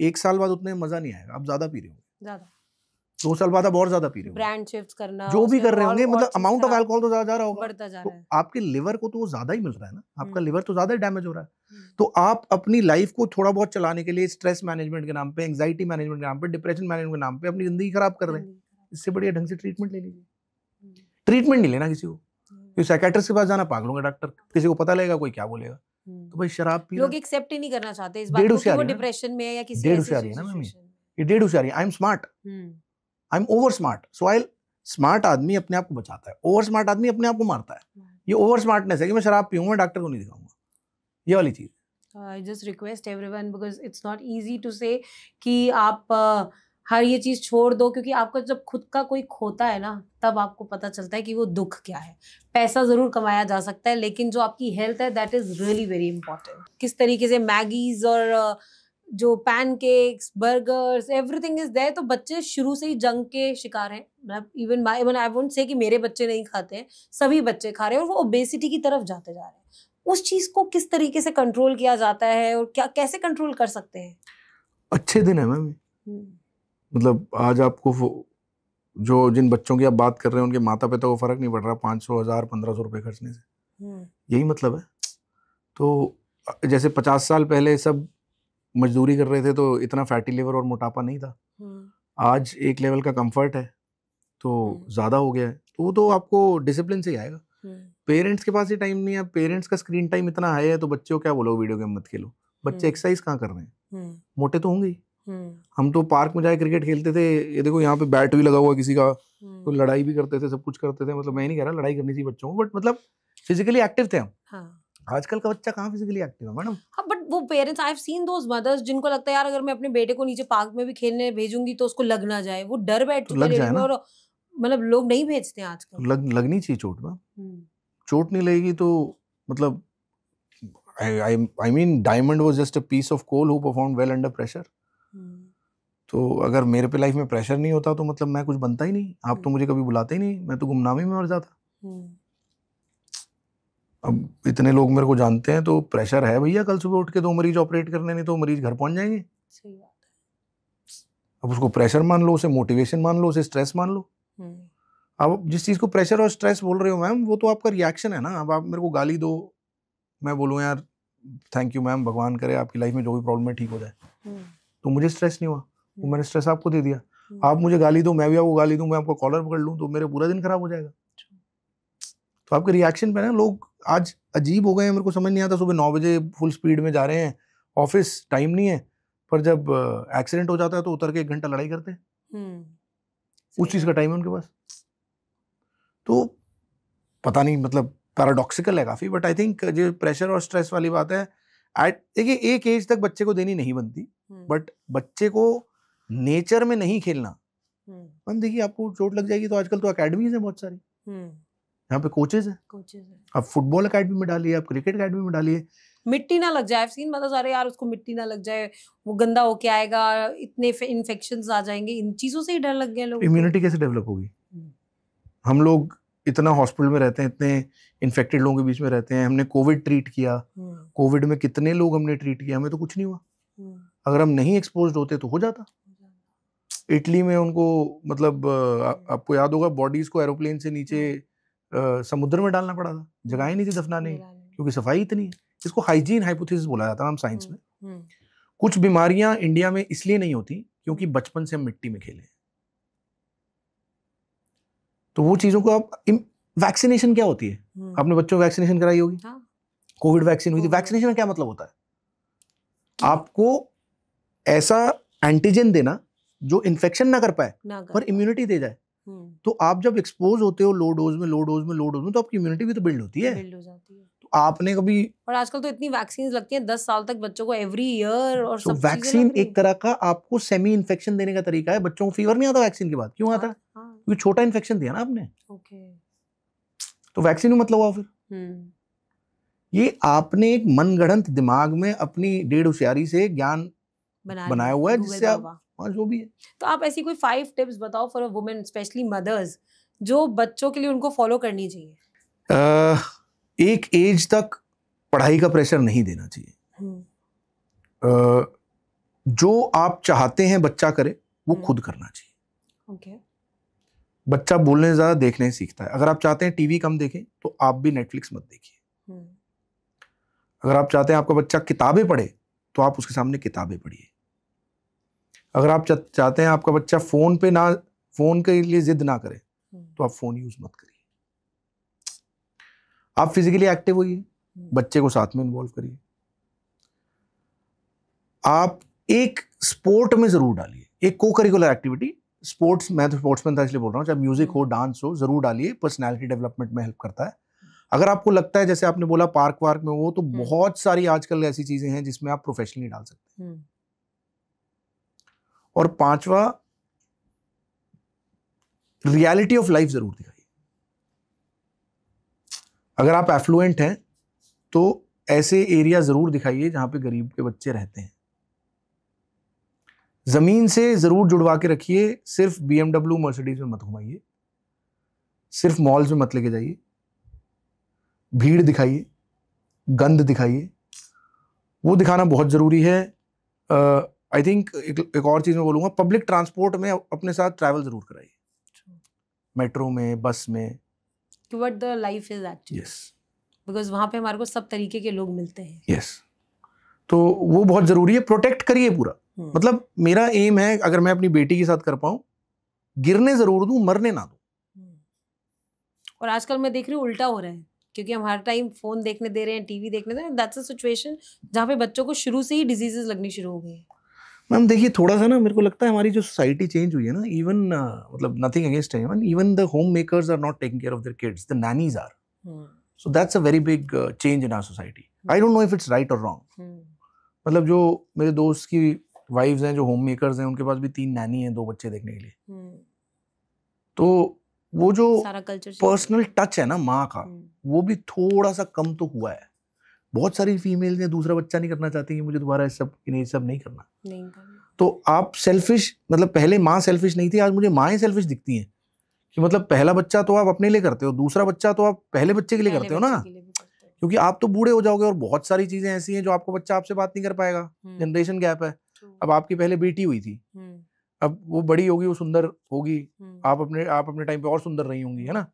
1 साल बाद उतने में मजा नहीं आएगा, आप ज्यादा पी रहे होंगे, 2 साल बाद आप और ज्यादा पी रहे होंगे, ब्रांड शिफ्ट करना, जो भी कर रहे होंगे, मतलब अमाउंट ऑफ अल्कोहल तो ज्यादा जा रहा होगा, बढ़ता जा रहा है। आपके लिवर को तो वो ज्यादा ही मिल रहा है ना, आपका लिवर तो ज्यादा ही डैमेज हो रहा है। तो आप अपनी लाइफ को थोड़ा बहुत चलाने के लिए स्ट्रेस मैनेजमेंट के नाम पे, एंजाइटी मैनेजमेंट के नाम पे, डिप्रेशन मैनेजमेंट के नाम पे अपनी जिंदगी खराब कर रहे हैं। इससे बढ़िया ढंग से ट्रीटमेंट ले लीजिए। ट्रीटमेंट नहीं लेना किसी को, क्योंकि साइकियाट्रिस्ट के पास जाना पागलों का डॉक्टर, किसी को पता लगेगा कोई क्या बोलेगा। तो भाई शराब पी, लोग एक्सेप्ट ही नहीं करना चाहते इस बात को कि वो डिप्रेशन में है या किसी ऐसी सिचुएशन में। ये डेढ़ होशियारी, I am smart, I am over smart, so I smart आदमी अपने आप को बचाता है, ओवर स्मार्ट आदमी अपने आप को मारता है। ये ओवर स्मार्टनेस है कि मैं शराब पीऊंगा, डॉक्टर को नहीं दिखाऊंगा, ये वाली चीज। I just request everyone because it's not easy to say कि आप हर ये चीज छोड़ दो, क्योंकि आपका जब खुद का कोई खोता है ना, तब आपको पता चलता है कि वो दुख क्या है। पैसा जरूर कमाया जा सकता है, लेकिन जो आपकी हेल्थ है that is really very important. किस तरीके से मैगीज और जो pancakes, burgers, everything is there, तो बच्चे शुरू से ही जंक के शिकार हैं। मतलब इवन आई वोंट से कि मेरे बच्चे नहीं खाते हैं, सभी बच्चे खा रहे हैं और वो ओबेसिटी की तरफ जाते जा रहे हैं। उस चीज को किस तरीके से कंट्रोल किया जाता है और क्या कैसे कंट्रोल कर सकते हैं? अच्छे दिन है मैम, मतलब आज आपको जो जिन बच्चों की आप बात कर रहे हैं उनके माता पिता को फर्क नहीं पड़ रहा 500, 1000, 1500 रुपए खर्चने से, यही मतलब है। तो जैसे 50 साल पहले सब मजदूरी कर रहे थे तो इतना फैटी लिवर और मोटापा नहीं था, आज एक लेवल का कंफर्ट है तो ज्यादा हो गया है, तो वो तो आपको डिसिप्लिन से ही आएगा। पेरेंट्स के पास ही टाइम नहीं है, पेरेंट्स का स्क्रीन टाइम इतना हाई है, तो बच्चों को क्या बोलो वीडियो गेम मत खेलो, बच्चे एक्सरसाइज कहाँ कर रहे हैं, मोटे तो होंगे ही। हम तो पार्क में जाके क्रिकेट खेलते थे, ये देखो यहाँ पे बैट भी लगा हुआ किसी का, तो लड़ाई भी करते थे, सब कुछ करते थे। मतलब मैं नहीं कह रहा लड़ाई करनी चाहिए बच्चों को, बट मतलब फिजिकली एक्टिव थे हम। आजकल का बच्चा कहाँ फिजिकली एक्टिव है मैडम? हाँ, बट वो parents, I have seen those mothers जिनको लगता है यार अगर मैं अपने बेटे को नीचे पार्क में भी खेलने भेजूंगी तो उसको लग ना जाए, वो डर बैठ चुका है और मतलब लोग नहीं भेजते हैं आजकल। लगनी चाहिए चोट में, चोट नहीं लगेगी तो मतलब I mean Diamond was just a piece of coal who performed well under pressure. तो अगर मेरे पे लाइफ में प्रेशर नहीं होता तो मतलब मैं कुछ बनता ही नहीं, आप तो मुझे कभी बुलाते ही नहीं, मैं तो गुमनामी में मर जाता। अब इतने लोग मेरे को जानते हैं तो प्रेशर है भैया, कल सुबह उठ के 2 मरीज ऑपरेट करने, नहीं तो मरीज घर पहुंच जाएंगे। सही बात है। अब उसको प्रेशर मान लो, उसे मोटिवेशन मान लो, उसे स्ट्रेस मान लो। अब जिस चीज को प्रेशर और स्ट्रेस बोल रहे हो मैम, वो तो आपका रिएक्शन है ना। अब आप मेरे को गाली दो, मैं बोलूँ यार थैंक यू मैम, भगवान करे आपकी लाइफ में जो भी प्रॉब्लम है ठीक हो जाए, तो मुझे स्ट्रेस नहीं हुआ, वो मैंने स्ट्रेस आपको दे दिया। आप मुझे गाली दो, मैं भी आपको गाली दूं, मैं आपको कॉलर पकड़ लूं, तो मेरे पूरा दिन खराब हो जाएगा। तो आपके रिएक्शन पे ना लोग आज अजीब हो गए हैं, मेरे को समझ नहीं आता। सुबह 9 बजे फुल स्पीड में जा रहे हैं, ऑफिस टाइम नहीं है, पर जब एक्सीडेंट हो जाता है तो उतर के 1 घंटा लड़ाई करते हैं। उस चीज का टाइम है उनके पास। तो पता नहीं, मतलब पैराडॉक्सिकल है काफी, बट आई थिंक जो प्रेशर और स्ट्रेस वाली बात है, देखिए एक एज तक बच्चे को देनी नहीं बनती, बट बच्चे को नेचर में नहीं खेलना। मैम देखिए आपको चोट लग जाएगी तो आजकल तो अकेडमीज हैं बहुत सारी, यहाँ पे कोचेज हैं। आप फुटबॉल अकेडमी में डालिए, आप क्रिकेट अकेडमी में डालिए। मिट्टी ना लग जाए, सीन मतलब सारे यार उसको मिट्टी ना लग जाए, वो गंदा होके आएगा, इतने इन्फेक्शंस आ जाएंगे, इन चीजों से ही डर लग गया लोगों को। इम्यूनिटी कैसे डेवलप होगी? हम लोग इतना हॉस्पिटल में रहते हैं, इतने इन्फेक्टेड लोगों के बीच में रहते हैं, हमने कोविड ट्रीट किया, कोविड में कितने लोग हमने ट्रीट किया, हमें तो कुछ नहीं हुआ। अगर हम नहीं एक्सपोज्ड होते तो हो जाता। इटली में उनको मतलब आपको याद होगा बॉडीज को एरोप्लेन से नीचे समुद्र में डालना पड़ा था, जगह ही नहीं थी दफनाने, क्योंकि सफाई इतनी है। इसको हाइजीन हाइपोथेसिस बोला जाता है हम साइंस में। कुछ बीमारियां इंडिया में इसलिए नहीं होती क्योंकि बचपन से हम मिट्टी में खेले। तो वो चीजों को आप, वैक्सीनेशन क्या होती है, आपने बच्चों को वैक्सीनेशन कराई होगी, कोविड वैक्सीन हुई थी। वैक्सीनेशन का क्या मतलब होता है? आपको ऐसा एंटीजन देना जो इन्फेक्शन ना कर पाए पर इम्यूनिटी दे जाए। तो आप जब एक्सपोज होते हो लो डोज में तो आपकी इम्यूनिटी भी तो बिल्ड होती है। तो आपने कभी, और आजकल तो इतनी वैक्सीन लगती हैं 10 साल तक बच्चों को एवरी ईयर, और सब वैक्सीन एक तरह का आपको सेमी इन्फेक्शन देने का तरीका है। बच्चों को फीवर नहीं आता वैक्सीन के बाद, क्यों आता है? क्योंकि छोटा इन्फेक्शन दिया ना आपने, ओके। तो वैक्सीन में मत लगाओ फिर। ये आपने एक मनगढ़ंत दिमाग में अपनी डेढ़ होशियारी से ज्ञान बनाया हुआ है, जिससे आप जो भी है। तो आप ऐसी कोई 5 टिप्स बताओ for a women, specially mothers, जो बच्चों के लिए उनको फॉलो करनी चाहिए। एक एज तक पढ़ाई का प्रेशर नहीं देना चाहिए। जो आप चाहते हैं बच्चा करे वो खुद करना चाहिए। ओके। बच्चा बोलने से ज्यादा देखने से सीखता है। अगर आप चाहते हैं टीवी कम देखें तो आप भी नेटफ्लिक्स मत देखिए। अगर आप चाहते हैं आपका बच्चा किताबें पढ़े तो आप उसके सामने किताबें पढ़िए। अगर आप चाहते हैं आपका बच्चा फोन के लिए जिद ना करे तो आप फोन यूज मत करिए। आप फिजिकली एक्टिव होइए, बच्चे को साथ में इन्वॉल्व करिए। आप एक स्पोर्ट में जरूर डालिए, एक को करिकुलर एक्टिविटी। स्पोर्ट्स, मैं तो स्पोर्ट्समैन था इसलिए बोल रहा हूँ, चाहे म्यूजिक हो, डांस हो, जरूर डालिए। पर्सनैलिटी डेवलपमेंट में हेल्प करता है। अगर आपको लगता है जैसे आपने बोला पार्क वार्क में वो, तो बहुत सारी आजकल ऐसी चीजें हैं जिसमें आप प्रोफेशनली डाल सकते हैं। और 5वां, रियलिटी ऑफ लाइफ जरूर दिखाइए। अगर आप एफ्लुएंट हैं तो ऐसे एरिया जरूर दिखाइए जहां पे गरीब के बच्चे रहते हैं। जमीन से जरूर जुड़वा के रखिए। सिर्फ BMW मर्सिडीज में मत घुमाइए, सिर्फ मॉल्स में मत लेके जाइए। भीड़ दिखाइए, गंद दिखाइए, वो दिखाना बहुत जरूरी है। आई थिंक एक और चीज मैं बोलूंगा, पब्लिक ट्रांसपोर्ट में अपने साथ ट्रैवल जरूर कराइए, मेट्रो में, बस में। What the life is actually. Yes. Because वहाँ पे हमारे को सब तरीके के लोग मिलते हैं। Yes. तो वो बहुत जरूरी है। प्रोटेक्ट करिए पूरा। मतलब मेरा एम है, अगर मैं अपनी बेटी के साथ कर पाऊं, गिरने जरूर दूं, मरने ना दूं। और आजकल मैं देख रही हूँ उल्टा हो रहा है, क्योंकि हम हर टाइम फोन देखने दे रहे हैं, टीवी देखने दे रहे हैं। दैट्स अ सिचुएशन जहाँ पे बच्चों को शुरू से ही डिजीजेस लगनी शुरू हो गई है। मैम देखिए, थोड़ा सा ना मेरे को लगता है हमारी जो सोसाइटी चेंज हुई है ना, इवन मतलब nothing against anyone, even the home makers are not taking care of their kids, the nannies are. So that's a very big change in our society. I don't know if it's right or wrong. मतलब जो मेरे दोस्त की wives हैं जो home makers हैं, उनके पास भी 3 नैनी हैं 2 बच्चे देखने के लिए। तो वो जो पर्सनल टच है ना माँ का, वो भी थोड़ा सा कम तो हुआ है। बहुत सारी फीमेल ने दूसरा बच्चा नहीं करना चाहती कि मुझे दोबारा ये सब नहीं करना। तो आप सेल्फिश, मतलब पहले माँ सेल्फिश नहीं थी, आज मुझे माँ ही सेल्फिश दिखती हैं। कि मतलब पहला बच्चा तो आप अपने लिए करते हो, दूसरा बच्चा तो आप पहले बच्चे के लिए करते हो ना, क्योंकि आप तो बूढ़े हो जाओगे और बहुत सारी चीजें ऐसी हैं जो आपको बच्चा आपसे बात नहीं कर पाएगा। जनरेशन गैप है। अब आपकी पहले बेटी हुई थी, अब वो बड़ी होगी, वो सुंदर होगी, आप अपने टाइम पे और सुंदर रही होंगी, है ना।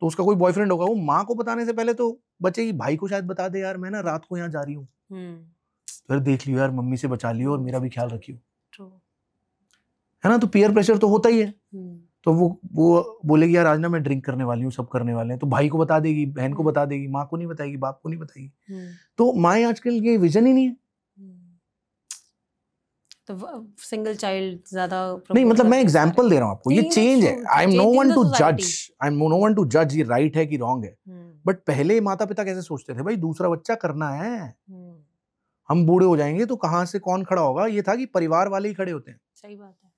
तो उसका कोई बॉयफ्रेंड होगा, वो माँ को बताने से पहले तो बच्चे की भाई को शायद बता दे, यार मैं ना रात को यहाँ जा रही हूँ, फिर देख लियो यार, मम्मी से बचा लियो और मेरा भी ख्याल रखियो, है ना। तो पीयर प्रेशर तो होता ही है। तो वो बोलेगी यार आज ना मैं ड्रिंक करने वाली हूँ, सब करने वाले हैं, तो भाई को बता देगी, बहन को बता देगी, माँ को नहीं बताएगी, बाप को नहीं बताएगी। तो माँ आजकल ये विजन ही नहीं है। तो सिंगल चाइल्ड ज्यादा नहीं, मतलब मैं एग्जांपल दे रहा हूँ आपको, ये चेंज है। I am no one to जज ये राइट है कि रॉन्ग है। बट पहले माता पिता कैसे सोचते थे, भाई दूसरा बच्चा करना है, हम बूढ़े हो जाएंगे तो कहाँ से कौन खड़ा होगा। ये था कि परिवार वाले ही खड़े होते हैं। सही बात है।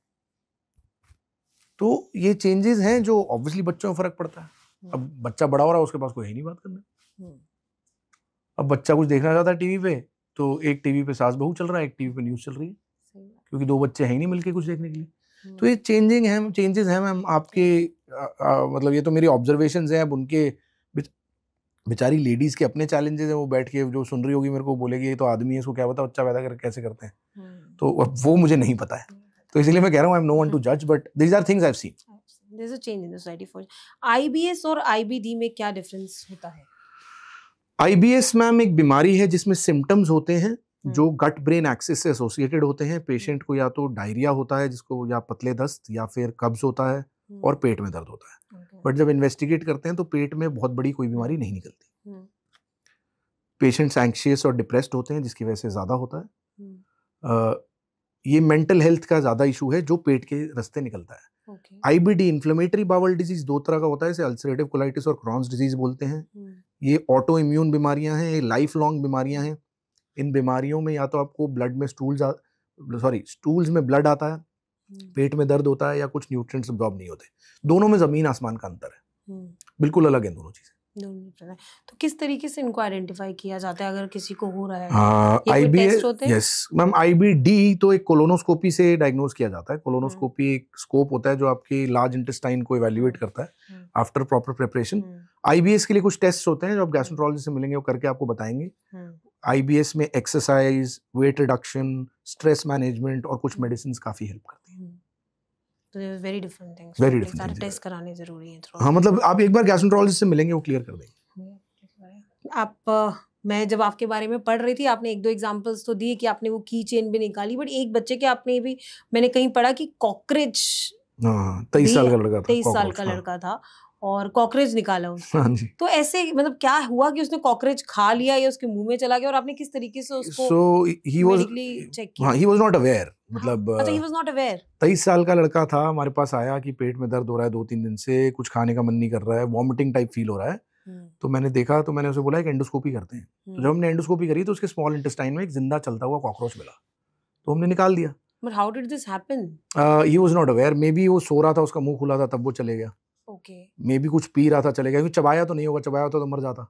तो ये चेंजेस हैं जो ऑब्वियसली बच्चों में फर्क पड़ता है। अब बच्चा बड़ा हो रहा है, उसके पास कोई है नहीं बात करने। अब बच्चा कुछ देखना चाहता है टीवी पे, तो एक टीवी पे सास बहू चल रहा है, एक टीवी पे न्यूज चल रही है, क्योंकि 2 बच्चे हैं ही नहीं मिलके कुछ देखने के लिए। तो ये चेंजेस हैं मैम आपके। मतलब ये तो मेरी ऑब्जर्वेशंस हैं। अब उनके बेचारी लेडीज के अपने चैलेंजेस हैं। वो बैठ के जो सुन रही होगी मेरे को बोलेगी ये तो आदमी है, इसको क्या पता बच्चा पैदा कर कैसे करते हैं। तो अब वो मुझे नहीं पता है, तो इसलिए मैं कह रहा हूँ I am no one to जज, but these are things I have seen. There is a change in the society for IBS और IBD में क्या डिफरेंस होता है? IBS मैम एक बीमारी है जिसमें सिम्टम्स होते हैं जो गट ब्रेन एक्सिस से एसोसिएटेड होते हैं। पेशेंट को या तो डायरिया होता है, जिसको या पतले दस्त, या फिर कब्ज होता है और पेट में दर्द होता है। बट जब इन्वेस्टिगेट करते हैं तो पेट में बहुत बड़ी कोई बीमारी नहीं निकलती। पेशेंट्स एंग्शियस और डिप्रेस्ड होते हैं, जिसकी वजह से ज्यादा होता है। ये मेंटल हेल्थ का ज्यादा इशू है जो पेट के रास्ते निकलता है। IBD इन्फ्लेमेटरी बाउल डिजीज 2 तरह का होता है, इसे अल्सरेटिव कोलाइटिस और क्रॉन्स डिजीज बोलते हैं। ये ऑटो इम्यून बीमारियां हैं, ये लाइफ लॉन्ग बीमारियां हैं। इन बीमारियों में या तो आपको ब्लड में स्टूल्स में ब्लड आता है, पेट में दर्द होता है या कुछ न्यूट्रिएंट्स अब्सॉर्ब नहीं होते, दोनों में जमीन आसमान का अंतर है, बिल्कुल अलग है दोनों चीजें। तो किस तरीके से इनको आइडेंटिफाई किया जाता है अगर किसी को हो रहा है? IBS, यस मैम, IBD तो एक कोलोनोस्कोपी से डायग्नोज किया जाता है। कोलोनोस्कोपी एक स्कोप होता है जो आपकी लार्ज इंटेस्टाइन को इवैल्यूएट करता है आफ्टर प्रॉपर प्रिपरेशन। IBS के लिए कुछ टेस्ट होते हैं जो आप गैस्ट्रोएंटरोलॉजिस्ट से मिलेंगे, वो करके आपको बताएंगे। IBS में exercise, weight reduction, stress management और कुछ मेडिसिन काफी हेल्प करती हैं। तो very different things, very different test कराने जरूरी है। हाँ, मतलब आप एक बार गैस्ट्रोएंटरोलॉजिस्ट से मिलेंगे, वो क्लियर कर देंगे। आप मैं जब आपके बारे में पढ़ रही थी, आपने एक दो एग्जांपल्स तो दिए कि आपने वो की चेन भी निकाली, बट एक बच्चे के आपने भी, मैंने कहीं पढ़ा कि कॉकरोच, 23 साल का लड़का था, 23 साल का लड़का था और कॉकरोच निकाला उसने। हाँ जी। तो ऐसे मतलब क्या हुआ कि उसने कॉकरोच खा लिया या उसके मुंह में चला गया, और आपने किस तरीके से उसको मेडिकली चेक किया? ही वाज नॉट अवेयर, मतलब अच्छा, ही वाज नॉट अवेयर। 23 साल का लड़का था, हमारे पास आया कि पेट में दर्द हो रहा है 2-3 दिन से, कुछ खाने का मन नहीं कर रहा है, वॉमिटिंग टाइप फील हो रहा है। तो मैंने देखा, तो मैंने उसे बोला एक एंडोस्कोपी करते हैं। तो जब हमने एंडोस्कोपी करी तो उसके स्मॉल इंटेस्टाइन में एक जिंदा चलता हुआ कॉकरोच मिला, तो हमने निकाल दिया। But how did this happen? He was not aware, may be वो सो रहा था, उसका मुंह खुला था, तब वो चले गया। ओके। मे बी कुछ पी रहा था, चले गया, क्योंकि चबाया तो नहीं होगा, चबाया होता तो मर जाता।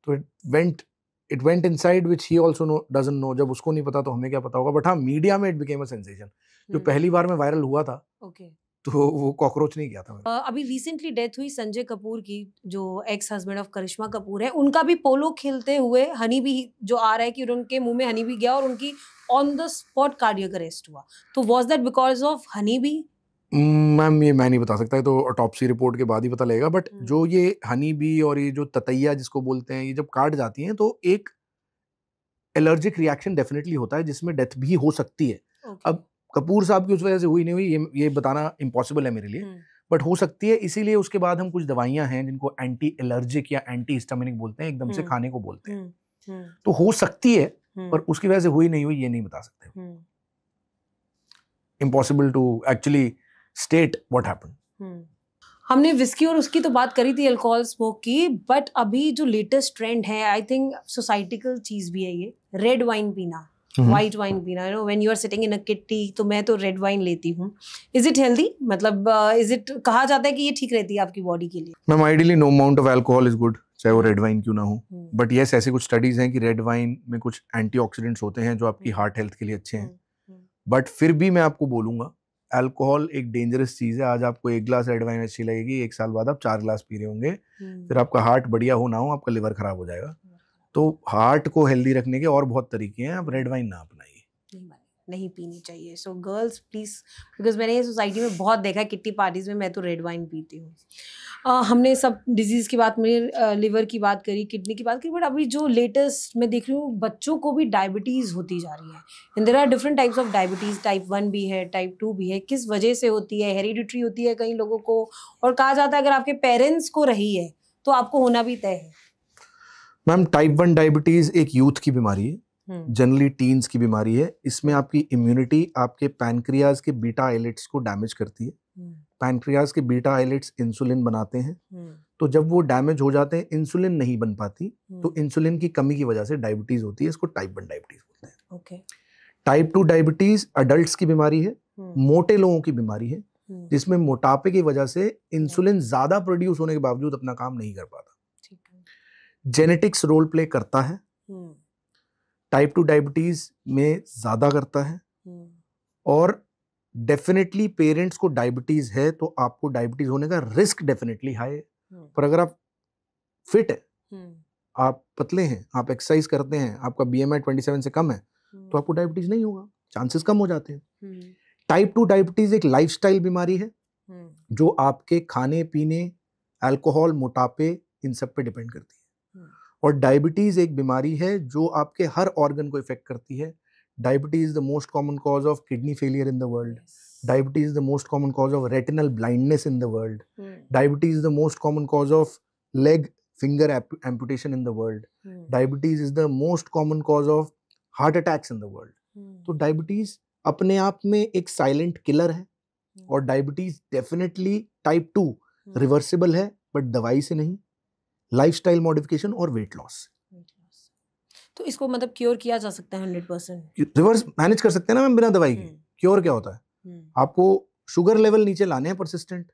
तो it went inside which he also doesn't know. जब उसको नहीं पता तो हमें क्या पता होगा, बट हाँ, मीडिया में इट बिकेम अ सेंसेशन। जो पहली बार में वायरल हुआ था, तो वो कॉकरोच नहीं गया था। अभी रिसेंटली डेथ हुई संजय कपूर की, जो एक्स हस्बैंड ऑफ करिश्मा कपूर है, उनका भी पोलो खेलते हुए हनी बी जो आ रहा है कि उनके मुंह में हनी बी गया और उनकी on the spot cardiac arrest हुआ। तो was that because of honey bee? Ma'am, ये मैं नहीं बता सकता, है तो ऑटोप्सी रिपोर्ट के बाद ही पता लगेगा। बट जो ये हनी बी और ये जो ततैया जिसको बोलते हैं, ये जब काट जाती हैं तो एक एलर्जिक रिएक्शन डेफिनेटली होता है जिसमें डेथ भी हो सकती है। अब कपूर साहब की उस वजह से हुई नहीं हुई, ये बताना इम्पॉसिबल है मेरे लिए, बट हो सकती है। इसीलिए उसके बाद हम कुछ दवाइयां हैं जिनको एंटी एलर्जिक या एंटी हिस्टामिनिक बोलते हैं, एकदम से खाने को बोलते हैं। तो हो सकती है, पर उसकी वजह से हुई नहीं हुई ये नहीं बता सकते। Impossible to actually state what happened. हमने विस्की और उसकी तो बात करी थी, अल्कोहल स्मोक की, बट अभी जो लेटेस्ट ट्रेंड है, आई थिंक सोसाइटिकल चीज भी है ये, रेड वाइन पीना, व्हाइट वाइन पीना। You know, when you are sitting in a kitty, तो मैं तो रेड वाइन लेती हूँ। Is it healthy? मतलब इज इट, कहा जाता है कि ये ठीक रहती है आपकी बॉडी के लिए? Ma'am, ideally no amount of alcohol is good, चाहे वो रेड वाइन क्यों ना हो। बट यस, ऐसे कुछ स्टडीज हैं कि रेड वाइन में कुछ एंटीऑक्सीडेंट्स होते हैं जो आपकी हार्ट हेल्थ के लिए अच्छे हैं। बट फिर भी मैं आपको बोलूंगा, अल्कोहल एक डेंजरस चीज है। आज आपको एक ग्लास रेड वाइन अच्छी लगेगी, 1 साल बाद आप 4 ग्लास पी रहे होंगे, फिर आपका हार्ट बढ़िया हो ना हो, आपका लिवर खराब हो जाएगा। तो हार्ट को हेल्दी रखने के और बहुत तरीके हैं, आप रेड वाइन ना अपनाइए, नहीं पीनी चाहिए। सो गर्ल्स प्लीज, बिकॉज मैंने ये सोसाइटी में बहुत देखा है, किट्टी पार्टीज में मैं तो रेड वाइन पीती हूँ। हमने सब डिजीज की बात में, लिवर की बात करी, किडनी की बात करी, बट अभी जो लेटेस्ट मैं देख रही हूँ, बच्चों को भी डायबिटीज होती जा रही है। And there are different types of diabetes, type 1 भी है, टाइप 2 भी है। किस वजह से होती है? हेरिडिटरी होती है कई लोगों को, और कहा जाता है अगर आपके पेरेंट्स को रही है तो आपको होना भी तय है। मैम, टाइप 1 डायबिटीज एक यूथ की बीमारी है, जनरली टीन्स की बीमारी है। इसमें आपकी इम्यूनिटी आपके पैनक्रियाज के बीटा आइलेट्स को डैमेज करती है। पैनक्रियाज के बीटा आइलेट्स इंसुलिन बनाते हैं, तो जब वो डैमेज हो जाते हैं, इंसुलिन नहीं बन पाती, तो इंसुलिन की कमी की वजह से डायबिटीज होती है। इसको टाइप 1 डायबिटीज बोलते हैं। ओके। टाइप 2 डायबिटीज अडल्ट्स की बीमारी है, मोटे लोगों की बीमारी है, जिसमें मोटापे की वजह से इंसुलिन ज्यादा प्रोड्यूस होने के बावजूद अपना काम नहीं कर पाता। जेनेटिक्स रोल प्ले करता है, टाइप 2 डायबिटीज में ज्यादा करता है। और डेफिनेटली पेरेंट्स को डायबिटीज है तो आपको डायबिटीज होने का रिस्क डेफिनेटली हाई है। पर अगर आप फिट है, आप पतले हैं, आप एक्सरसाइज करते हैं, आपका BMI 27 से कम है, तो आपको डायबिटीज नहीं होगा, चांसेस कम हो जाते हैं। टाइप 2 डायबिटीज एक लाइफस्टाइल बीमारी है जो आपके खाने पीने, अल्कोहल, मोटापे, इन सब पे डिपेंड करती है। और डायबिटीज एक बीमारी है जो आपके हर ऑर्गन को इफेक्ट करती है। Diabetes is the most common cause of kidney failure in the world. Diabetes is the most common cause of retinal blindness in the world. Diabetes is the most common cause of leg finger amputation in the world. Diabetes is the most common cause of heart attacks in the world. तो diabetes अपने आप में एक silent killer है। और diabetes definitely type 2 reversible है, but दवाई से नहीं, लाइफस्टाइल मॉडिफिकेशन और वेट लॉस। तो इसको मतलब क्योर किया जा सकता है 100%? रिवर्स मैनेज कर सकते हैं ना मैम, बिना दवाई के। क्योर क्या होता है? आपको शुगर लेवल नीचे लाने हैं परसिस्टेंट,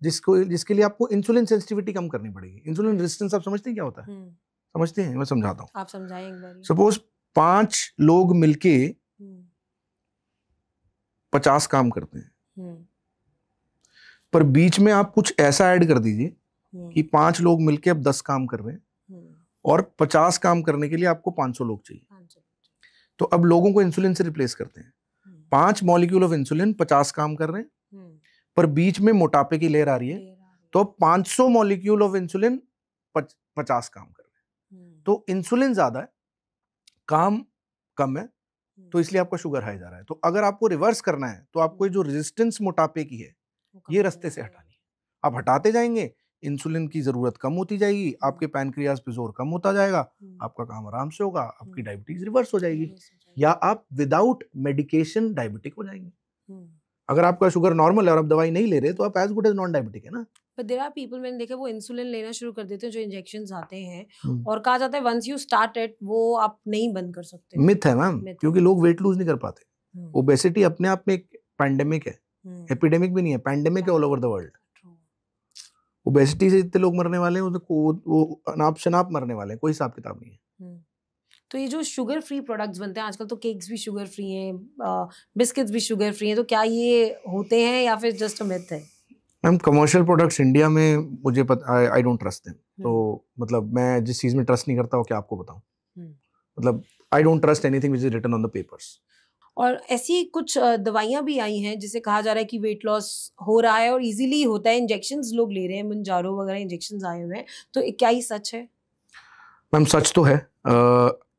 जिसके लिए आपको इंसुलिन सेंसिटिविटी कम करनी पड़ेगी। इंसुलिन रेजिस्टेंस आप समझते हैं क्या होता है? समझते हैं? मैं समझाता हूँ। आप समझाएं एक बार। सपोज 5 लोग मिलके 50 काम करते हैं, पर बीच में आप कुछ ऐसा ऐड कर दीजिए कि 5 लोग मिलके अब 10 काम कर रहे हैं और 50 काम करने के लिए आपको 500 लोग चाहिए। तो अब लोगों को इंसुलिन से रिप्लेस करते हैं। 5 मॉलिक्यूल ऑफ इंसुलिन 50 काम कर रहे हैं, पर बीच में मोटापे की लेयर आ रही है, तो 500 मॉलिक्यूल ऑफ इंसुलिन 50 काम कर रहे हैं। तो इंसुलिन ज्यादा है, काम कम है, तो इसलिए आपका शुगर हाई जा रहा है। तो अगर आपको रिवर्स करना है तो आपको जो रेजिस्टेंस मोटापे की है ये रास्ते से हटानी है। आप हटाते जाएंगे, इंसुलिन की जरूरत कम होती जाएगी, आपके पैनक्रियाज पे जोर कम होता जाएगा, आपका काम आराम से होगा, आपकी डायबिटीज रिवर्स हो जाएगी, या आप विदाउट मेडिकेशन डायबिटिक हो जाएंगे। अगर आपका शुगर नॉर्मल है और आप दवाई नहीं ले रहे तो आप as good as non diabetic है ना। But there are people, मैंने देखा वो इंसुलिन लेना शुरू कर देते हैं, जो इंजेक्शंस आते हैं, और कहा जाता है वंस यू स्टार्ट इट वो आप नहीं बंद कर सकते। मिथ है मैम, क्योंकि लोग वेट लूज नहीं कर पाते। ओबेसिटी अपने आप में एक पैंडेमिक है, एपिडेमिक भी नहीं है, पैंडेमिक है all over the world. Obesity से जितने लोग मरने वाले हैं वो अनाप शनाप मरने वाले हैं, कोई हिसाब किताब नहीं है। तो ये जो शुगर फ्री प्रोडक्ट्स बनते हैं आजकल, तो केक्स भी शुगर फ्री हैं, बिस्किट्स भी शुगर फ्री हैं, तो क्या ये होते हैं या फिर जस्ट अ मिथ है? मैम कमर्शियल प्रोडक्ट्स इंडिया में मुझे पता, आई डोंट ट्रस्ट देम। तो मतलब मैं जिस चीज में ट्रस्ट नहीं करता वो क्या आपको बताऊं, मतलब I don't trust anything which is written on the papers. और ऐसी कुछ दवाइयां भी आई हैं जिसे कहा जा रहा है कि वेट लॉस हो रहा है और इजीली होता है, इंजेक्शंस लोग ले रहे हैं, मंजारो वगैरह इंजेक्शंस आए हुए हैं, तो क्या ही सच है? मैम सच तो है,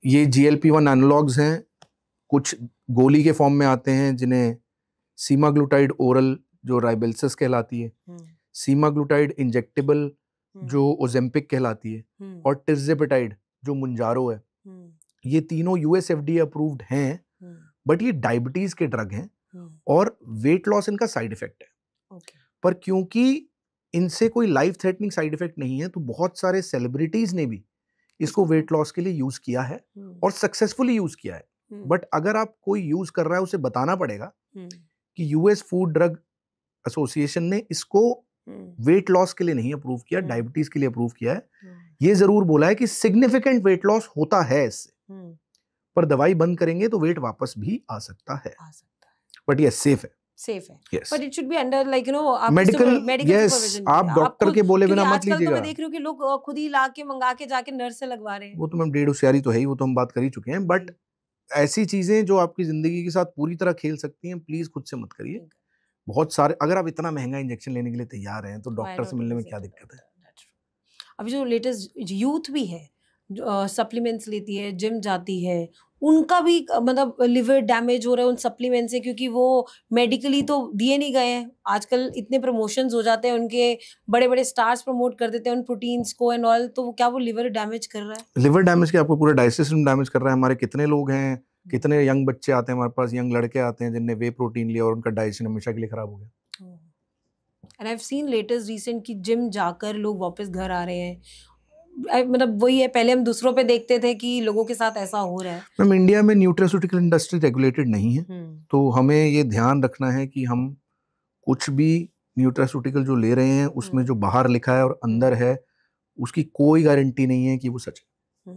ये GLP-1 एनालॉग्स हैं, कुछ गोली के फॉर्म में आते हैं जिन्हें सीमाग्लूटाइड ओरल जो राइबेल्सिस कहलाती है, सीमाग्लूटाइड इंजेक्टेबल जो ओजेम्पिक कहलाती है, और टिर्जेपेटाइड जो मुंजारो है। ये तीनों US FDA अप्रूव्ड हैं, बट ये डायबिटीज के ड्रग हैं और वेट लॉस इनका साइड इफेक्ट है। पर क्योंकि इनसे कोई लाइफ थ्रेटनिंग साइड इफेक्ट नहीं है, तो बहुत सारे सेलिब्रिटीज ने भी इसको वेट लॉस के लिए यूज किया है और सक्सेसफुली यूज किया है। बट अगर आप कोई यूज कर रहा है, उसे बताना पड़ेगा कि US फूड ड्रग एसोसिएशन ने इसको वेट लॉस के लिए नहीं अप्रूव किया, डायबिटीज के लिए अप्रूव किया है। ये जरूर बोला है कि सिग्निफिकेंट वेट लॉस होता है इससे, पर दवाई बंद करेंगे तो वेट वापस भी आ सकता है, बट ये सेफ है। सेफ है, yes. but it should be under like you know medical yes, supervision। आप डॉक्टर के बोले बिना मत लीजिएगा। तो मैं देख रही हूँ कि लोग खुद ही ला के मंगा के जाके नर्स से लगवा रहे हैं। वो तो मैम डेढ़ होशियारी तो है ही, वो तो हम बात कर ही चुके हैं, बट ऐसी चीजें जो आपकी जिंदगी के साथ पूरी तरह खेल सकती हैं, प्लीज खुद से मत करिए। बहुत सारे, अगर आप इतना महंगा इंजेक्शन लेने के लिए तैयार हैं तो डॉक्टर से मिलने में क्या दिक्कत है? अभी जो लेटेस्ट यूथ भी है, सप्लीमेंट्स लेती है, जिम जाती है, उनका भी मतलब लिवर डैमेज हो रहा है उन सप्लीमेंट से, क्योंकि वो मेडिकली तो दिए नहीं गए हैं। आजकल इतने प्रमोशंस हो जाते हैं उनके, बड़े बड़े स्टार्स प्रमोट कर देते हैं उन प्रोटीन्स को एंड ऑल, तो क्या वो लिवर डैमेज कर रहा है? लिवर डैमेज के आपको पूरा डाइजेस्टिव सिस्टम डैमेज कर रहा है। हमारे कितने लोग हैं, कितने यंग बच्चे आते हैं हमारे पास, यंग लड़के आते हैं जिनने वे प्रोटीन लिया और उनका डाइजेशन हमेशा के लिए खराब हो गया। And I have scene latest recent की जिम जाकर लोग वापस घर आ रहे हैं। मतलब वही है, पहले हम दूसरों पे देखते थे कि लोगों के साथ ऐसा हो रहा है। मैम इंडिया में न्यूट्रास्यूटिकल इंडस्ट्री रेगुलेटेड नहीं है, तो हमें ये ध्यान रखना है कि हम कुछ भी न्यूट्रास्यूटिकल जो ले रहे हैं उसमें जो बाहर लिखा है और अंदर है उसकी कोई गारंटी नहीं है कि वो सच है।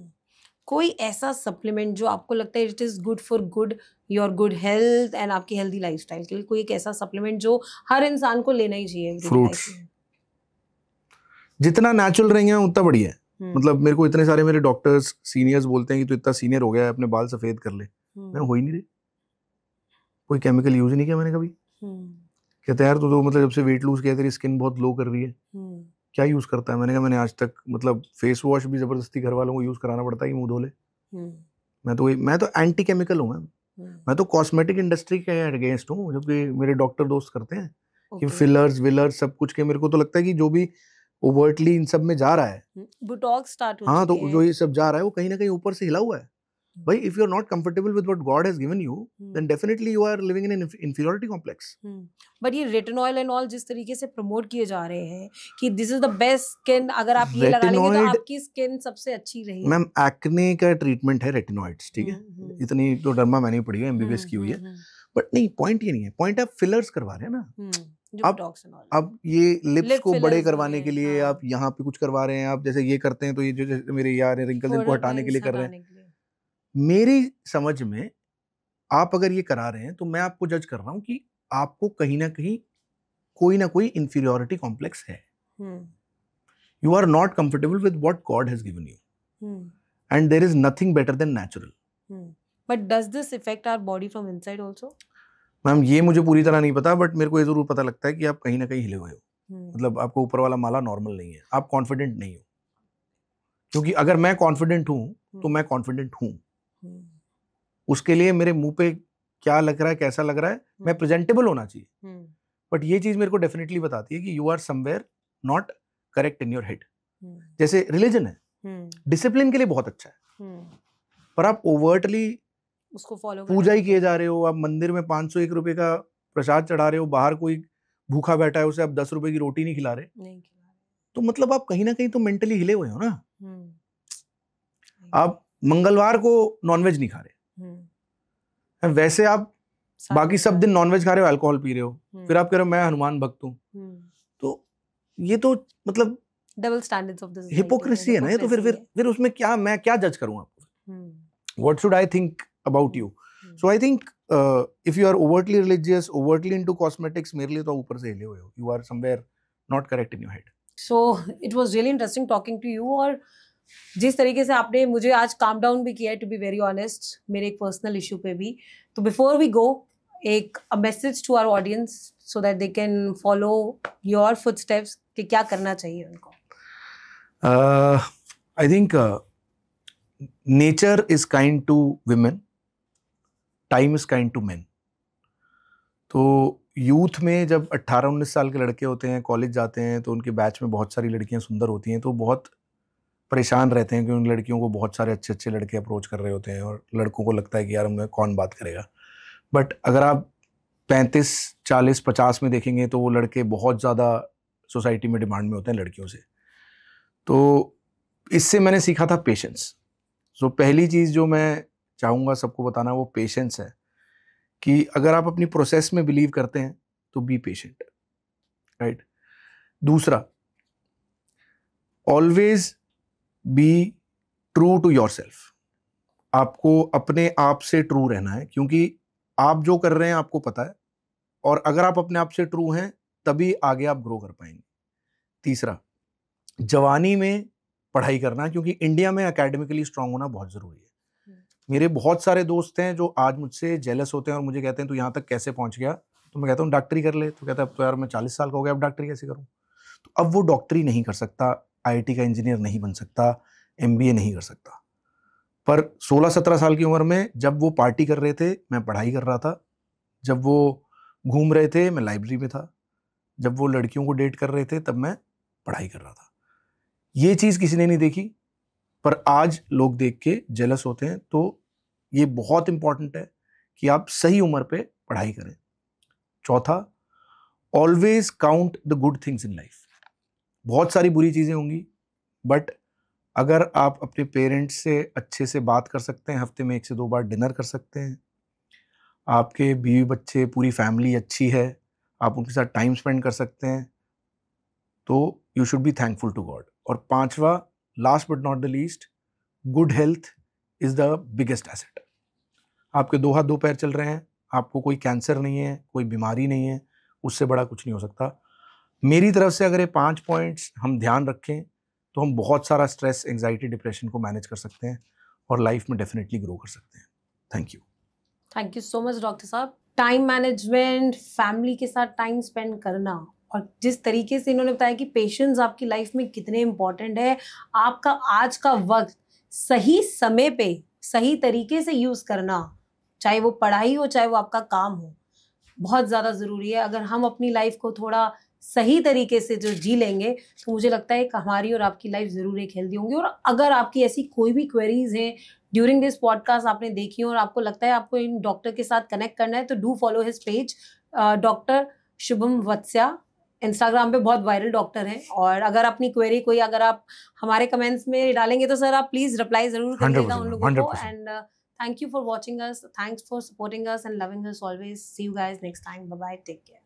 कोई ऐसा सप्लीमेंट जो आपको लगता है it is good for good your good health and आपकी हेल्दी लाइफस्टाइल के लिए, कोई एक ऐसा सप्लीमेंट जो हर इंसान को लेना ही चाहिए? फ्रूट्स जितना नेचुरल रहेंगे उतना बढ़िया है। मतलब मेरे को इतने सारे मेरे डॉक्टर्स सीनियर्स बोलते हैं कि तू इतना सीनियर हो गया है, अपने बाल सफेद कर ले। मैं हो ही नहीं रही, कोई केमिकल यूज नहीं किया मैंने कभी। कहते यार तू तो मतलब जब से वेट लूज किया तेरी स्किन बहुत ग्लो कर रही है, क्या यूज करता है? मैंने कहा मैंने आज तक मतलब फेस वॉश भी जबरदस्ती घर वालों को यूज कराना पड़ता है कि मुंह धो ले। मैं तो एंटी केमिकल हूँ मैं तो कॉस्मेटिक इंडस्ट्री के अगेंस्ट हूँ, जबकि मेरे डॉक्टर दोस्त करते हैं कि फिलर्स विलर्स सब कुछ के। मेरे को तो लगता है कि जो भी ओवर्टली इन सब में जा रहा है, बोटॉक्स स्टार्ट हो हाँ, तो जो ये सब जा रहा है वो कहीं ना कहीं ऊपर से हिला हुआ है। भाई if you are not comfortable with what God has given you, then definitely you are living in an inferiority complex. But ये रेटिनॉल एंड ऑल जिस तरीके से प्रमोट किए जा रहे हैं कि this is the best skin, अगर आप ये लगा लेंगे तो आपकी स्किन सबसे अच्छी रहेगी। मैम एक्ने का ट्रीटमेंट है रेटिनॉइड्स, ठीक है, इतनी तो डर्मा मैंने पढ़ी है, MBBS की हुई है। बट नहीं, पॉइंट ये नहीं है, पॉइंट आप फिलर्स करवा रहे हैं ना। अब ये लिप्स Lip को बड़े fillers करवाने लिए, के लिए हाँ। आप यहाँ पे कुछ करवा रहे हैं, आप जैसे ये करते हैं तो ये जो जैसे मेरे यार रिंकल्स इनको हटाने के लिए कर रहे हैं। मेरी समझ में आप अगर ये करा रहे हैं तो मैं आपको जज कर रहा हूँ कि आपको कहीं ना कहीं कोई ना कोई इंफीरियोरिटी कॉम्प्लेक्स है। You are not comfortable with what God has given you, and there is nothing better than natural. But does this effect our body from inside also? Ma'am ये मुझे पूरी तरह नहीं पता, बट मेरे को ये जरूर पता लगता है कि आप कहीं ना कहीं हिले हुए हो। मतलब आपको ऊपर वाला माला नॉर्मल नहीं है, आप कॉन्फिडेंट नहीं हो। क्योंकि अगर मैं कॉन्फिडेंट हूं तो मैं कॉन्फिडेंट हूं, उसके लिए मेरे मुंह पे क्या लग रहा है, कैसा लग रहा है, मैं प्रेजेंटेबल होना चाहिए। बट ये चीज मेरे को डेफिनेटली बताती है कि you are somewhere not correct in your head. जैसे रिलीजन है, डिसिप्लिन के लिए बहुत अच्छा है, पर आप ओवर्टली उसको फॉलो पूजा ही किए जा रहे हो। आप मंदिर में 501 रुपए का प्रसाद चढ़ा रहे हो, बाहर कोई भूखा बैठा है उसे आप 10 रुपए की रोटी नहीं खिला रहे, तो मतलब आप कहीं ना कहीं तो मेंटली हिले हुए हो ना। आप मंगलवार को नॉनवेज नहीं खा रहे, वैसे आप बाकी सब दिन नॉनवेज खा रहे हो, अल्कोहल पी रहे हो, फिर आप कह रहे हो मैं हनुमान भक्त हूँ। तो ये तो मतलब double standards of this hypocrisy है ना ये। तो फिर उसमें क्या, मैं क्या जज करूँ आपको? What should I think about you? So I think if you are overtly religious, overtly into cosmetics, मेरे लिए तो ऊपर से हिले हुए हो, you are somewhere not correct in your head. So it was really interesting talking to you, और जिस तरीके से आपने मुझे आज काम डाउन भी किया है, टू बी वेरी ऑनेस्ट, मेरे एक पर्सनल इशू पे भी। तो बिफोर वी गो, एक message to our audience so that they can follow your footsteps कि क्या करना चाहिए उनको। I think nature is kind to women, time is kind to men. तो यूथ में जब 18-19 साल के लड़के होते हैं, कॉलेज जाते हैं, तो उनके बैच में बहुत सारी लड़कियां सुंदर होती हैं, तो बहुत परेशान रहते हैं कि उन लड़कियों को बहुत सारे अच्छे अच्छे लड़के अप्रोच कर रहे होते हैं, और लड़कों को लगता है कि यार हमें कौन बात करेगा। बट अगर आप 35, 40, 50 में देखेंगे तो वो लड़के बहुत ज़्यादा सोसाइटी में डिमांड में होते हैं लड़कियों से। तो इससे मैंने सीखा था पेशेंस। सो पहली चीज़ जो मैं चाहूँगा सबको बताना वो पेशेंस है, कि अगर आप अपनी प्रोसेस में बिलीव करते हैं तो बी पेशेंट, राइट। दूसरा, always be true to yourself. आपको अपने आप से ट्रू रहना है, क्योंकि आप जो कर रहे हैं आपको पता है, और अगर आप अपने आप से ट्रू हैं तभी आगे आप ग्रो कर पाएंगे। तीसरा, जवानी में पढ़ाई करना, क्योंकि इंडिया में एकेडमिकली स्ट्रांग होना बहुत ज़रूरी है। मेरे बहुत सारे दोस्त हैं जो आज मुझसे जेलस होते हैं और मुझे कहते हैं तू यहाँ तक कैसे पहुँच गया। तो मैं कहता हूँ डॉक्टरी कर ले। तो कहता है अब तो यार मैं 40 साल का हो गया, अब डॉक्टरी कैसे करूँ। तो अब वो डॉक्टरी नहीं कर सकता, IIT का इंजीनियर नहीं बन सकता, MBA नहीं कर सकता। पर 16-17 साल की उम्र में जब वो पार्टी कर रहे थे मैं पढ़ाई कर रहा था, जब वो घूम रहे थे मैं लाइब्रेरी में था, जब वो लड़कियों को डेट कर रहे थे तब मैं पढ़ाई कर रहा था। ये चीज़ किसी ने नहीं देखी, पर आज लोग देख के जेलस होते हैं। तो ये बहुत इंपॉर्टेंट है कि आप सही उम्र पे पढ़ाई करें। चौथा, always count the good things in life. बहुत सारी बुरी चीज़ें होंगी, बट अगर आप अपने पेरेंट्स से अच्छे से बात कर सकते हैं, हफ्ते में 1 से 2 बार डिनर कर सकते हैं, आपके बीवी बच्चे पूरी फैमिली अच्छी है, आप उनके साथ टाइम स्पेंड कर सकते हैं, तो you should be thankful to God. और पांचवा, last but not the least, good health is the biggest asset. आपके 2 हाथ 2 पैर चल रहे हैं, आपको कोई कैंसर नहीं है, कोई बीमारी नहीं है, उससे बड़ा कुछ नहीं हो सकता। मेरी तरफ से अगर ये 5 पॉइंट्स हम ध्यान रखें तो हम बहुत सारा स्ट्रेस, एंजाइटी, डिप्रेशन को मैनेज कर सकते हैं और लाइफ में डेफिनेटली ग्रो कर सकते हैं। Thank you so much doctor साहब। टाइम मैनेजमेंट, फैमिली के साथ टाइम स्पेंड करना, और जिस तरीके से इन्होंने बताया कि पेशेंस आपकी लाइफ में कितने इंपॉर्टेंट है, आपका आज का वक्त सही समय पे सही तरीके से यूज़ करना, चाहे वो पढ़ाई हो चाहे वो आपका काम हो, बहुत ज़्यादा ज़रूरी है। अगर हम अपनी लाइफ को थोड़ा सही तरीके से जो जी लेंगे तो मुझे लगता है कि हमारी और आपकी लाइफ ज़रूर एक हेल्दी होंगी। और अगर आपकी ऐसी कोई भी क्वेरीज हैं ड्यूरिंग दिस पॉडकास्ट आपने देखी और आपको लगता है आपको इन डॉक्टर के साथ कनेक्ट करना है, तो do follow his page, doctor Shubham Vatsya. Instagram पे बहुत वायरल डॉक्टर हैं, और अगर अपनी क्वेरी कोई अगर आप हमारे कमेंट्स में डालेंगे तो सर आप प्लीज़ रिप्लाई ज़रूर करिएगा उन लोगों को। And Thank you for watching us. Thanks for supporting us and loving us always. See you guys next time. Bye bye. Take care.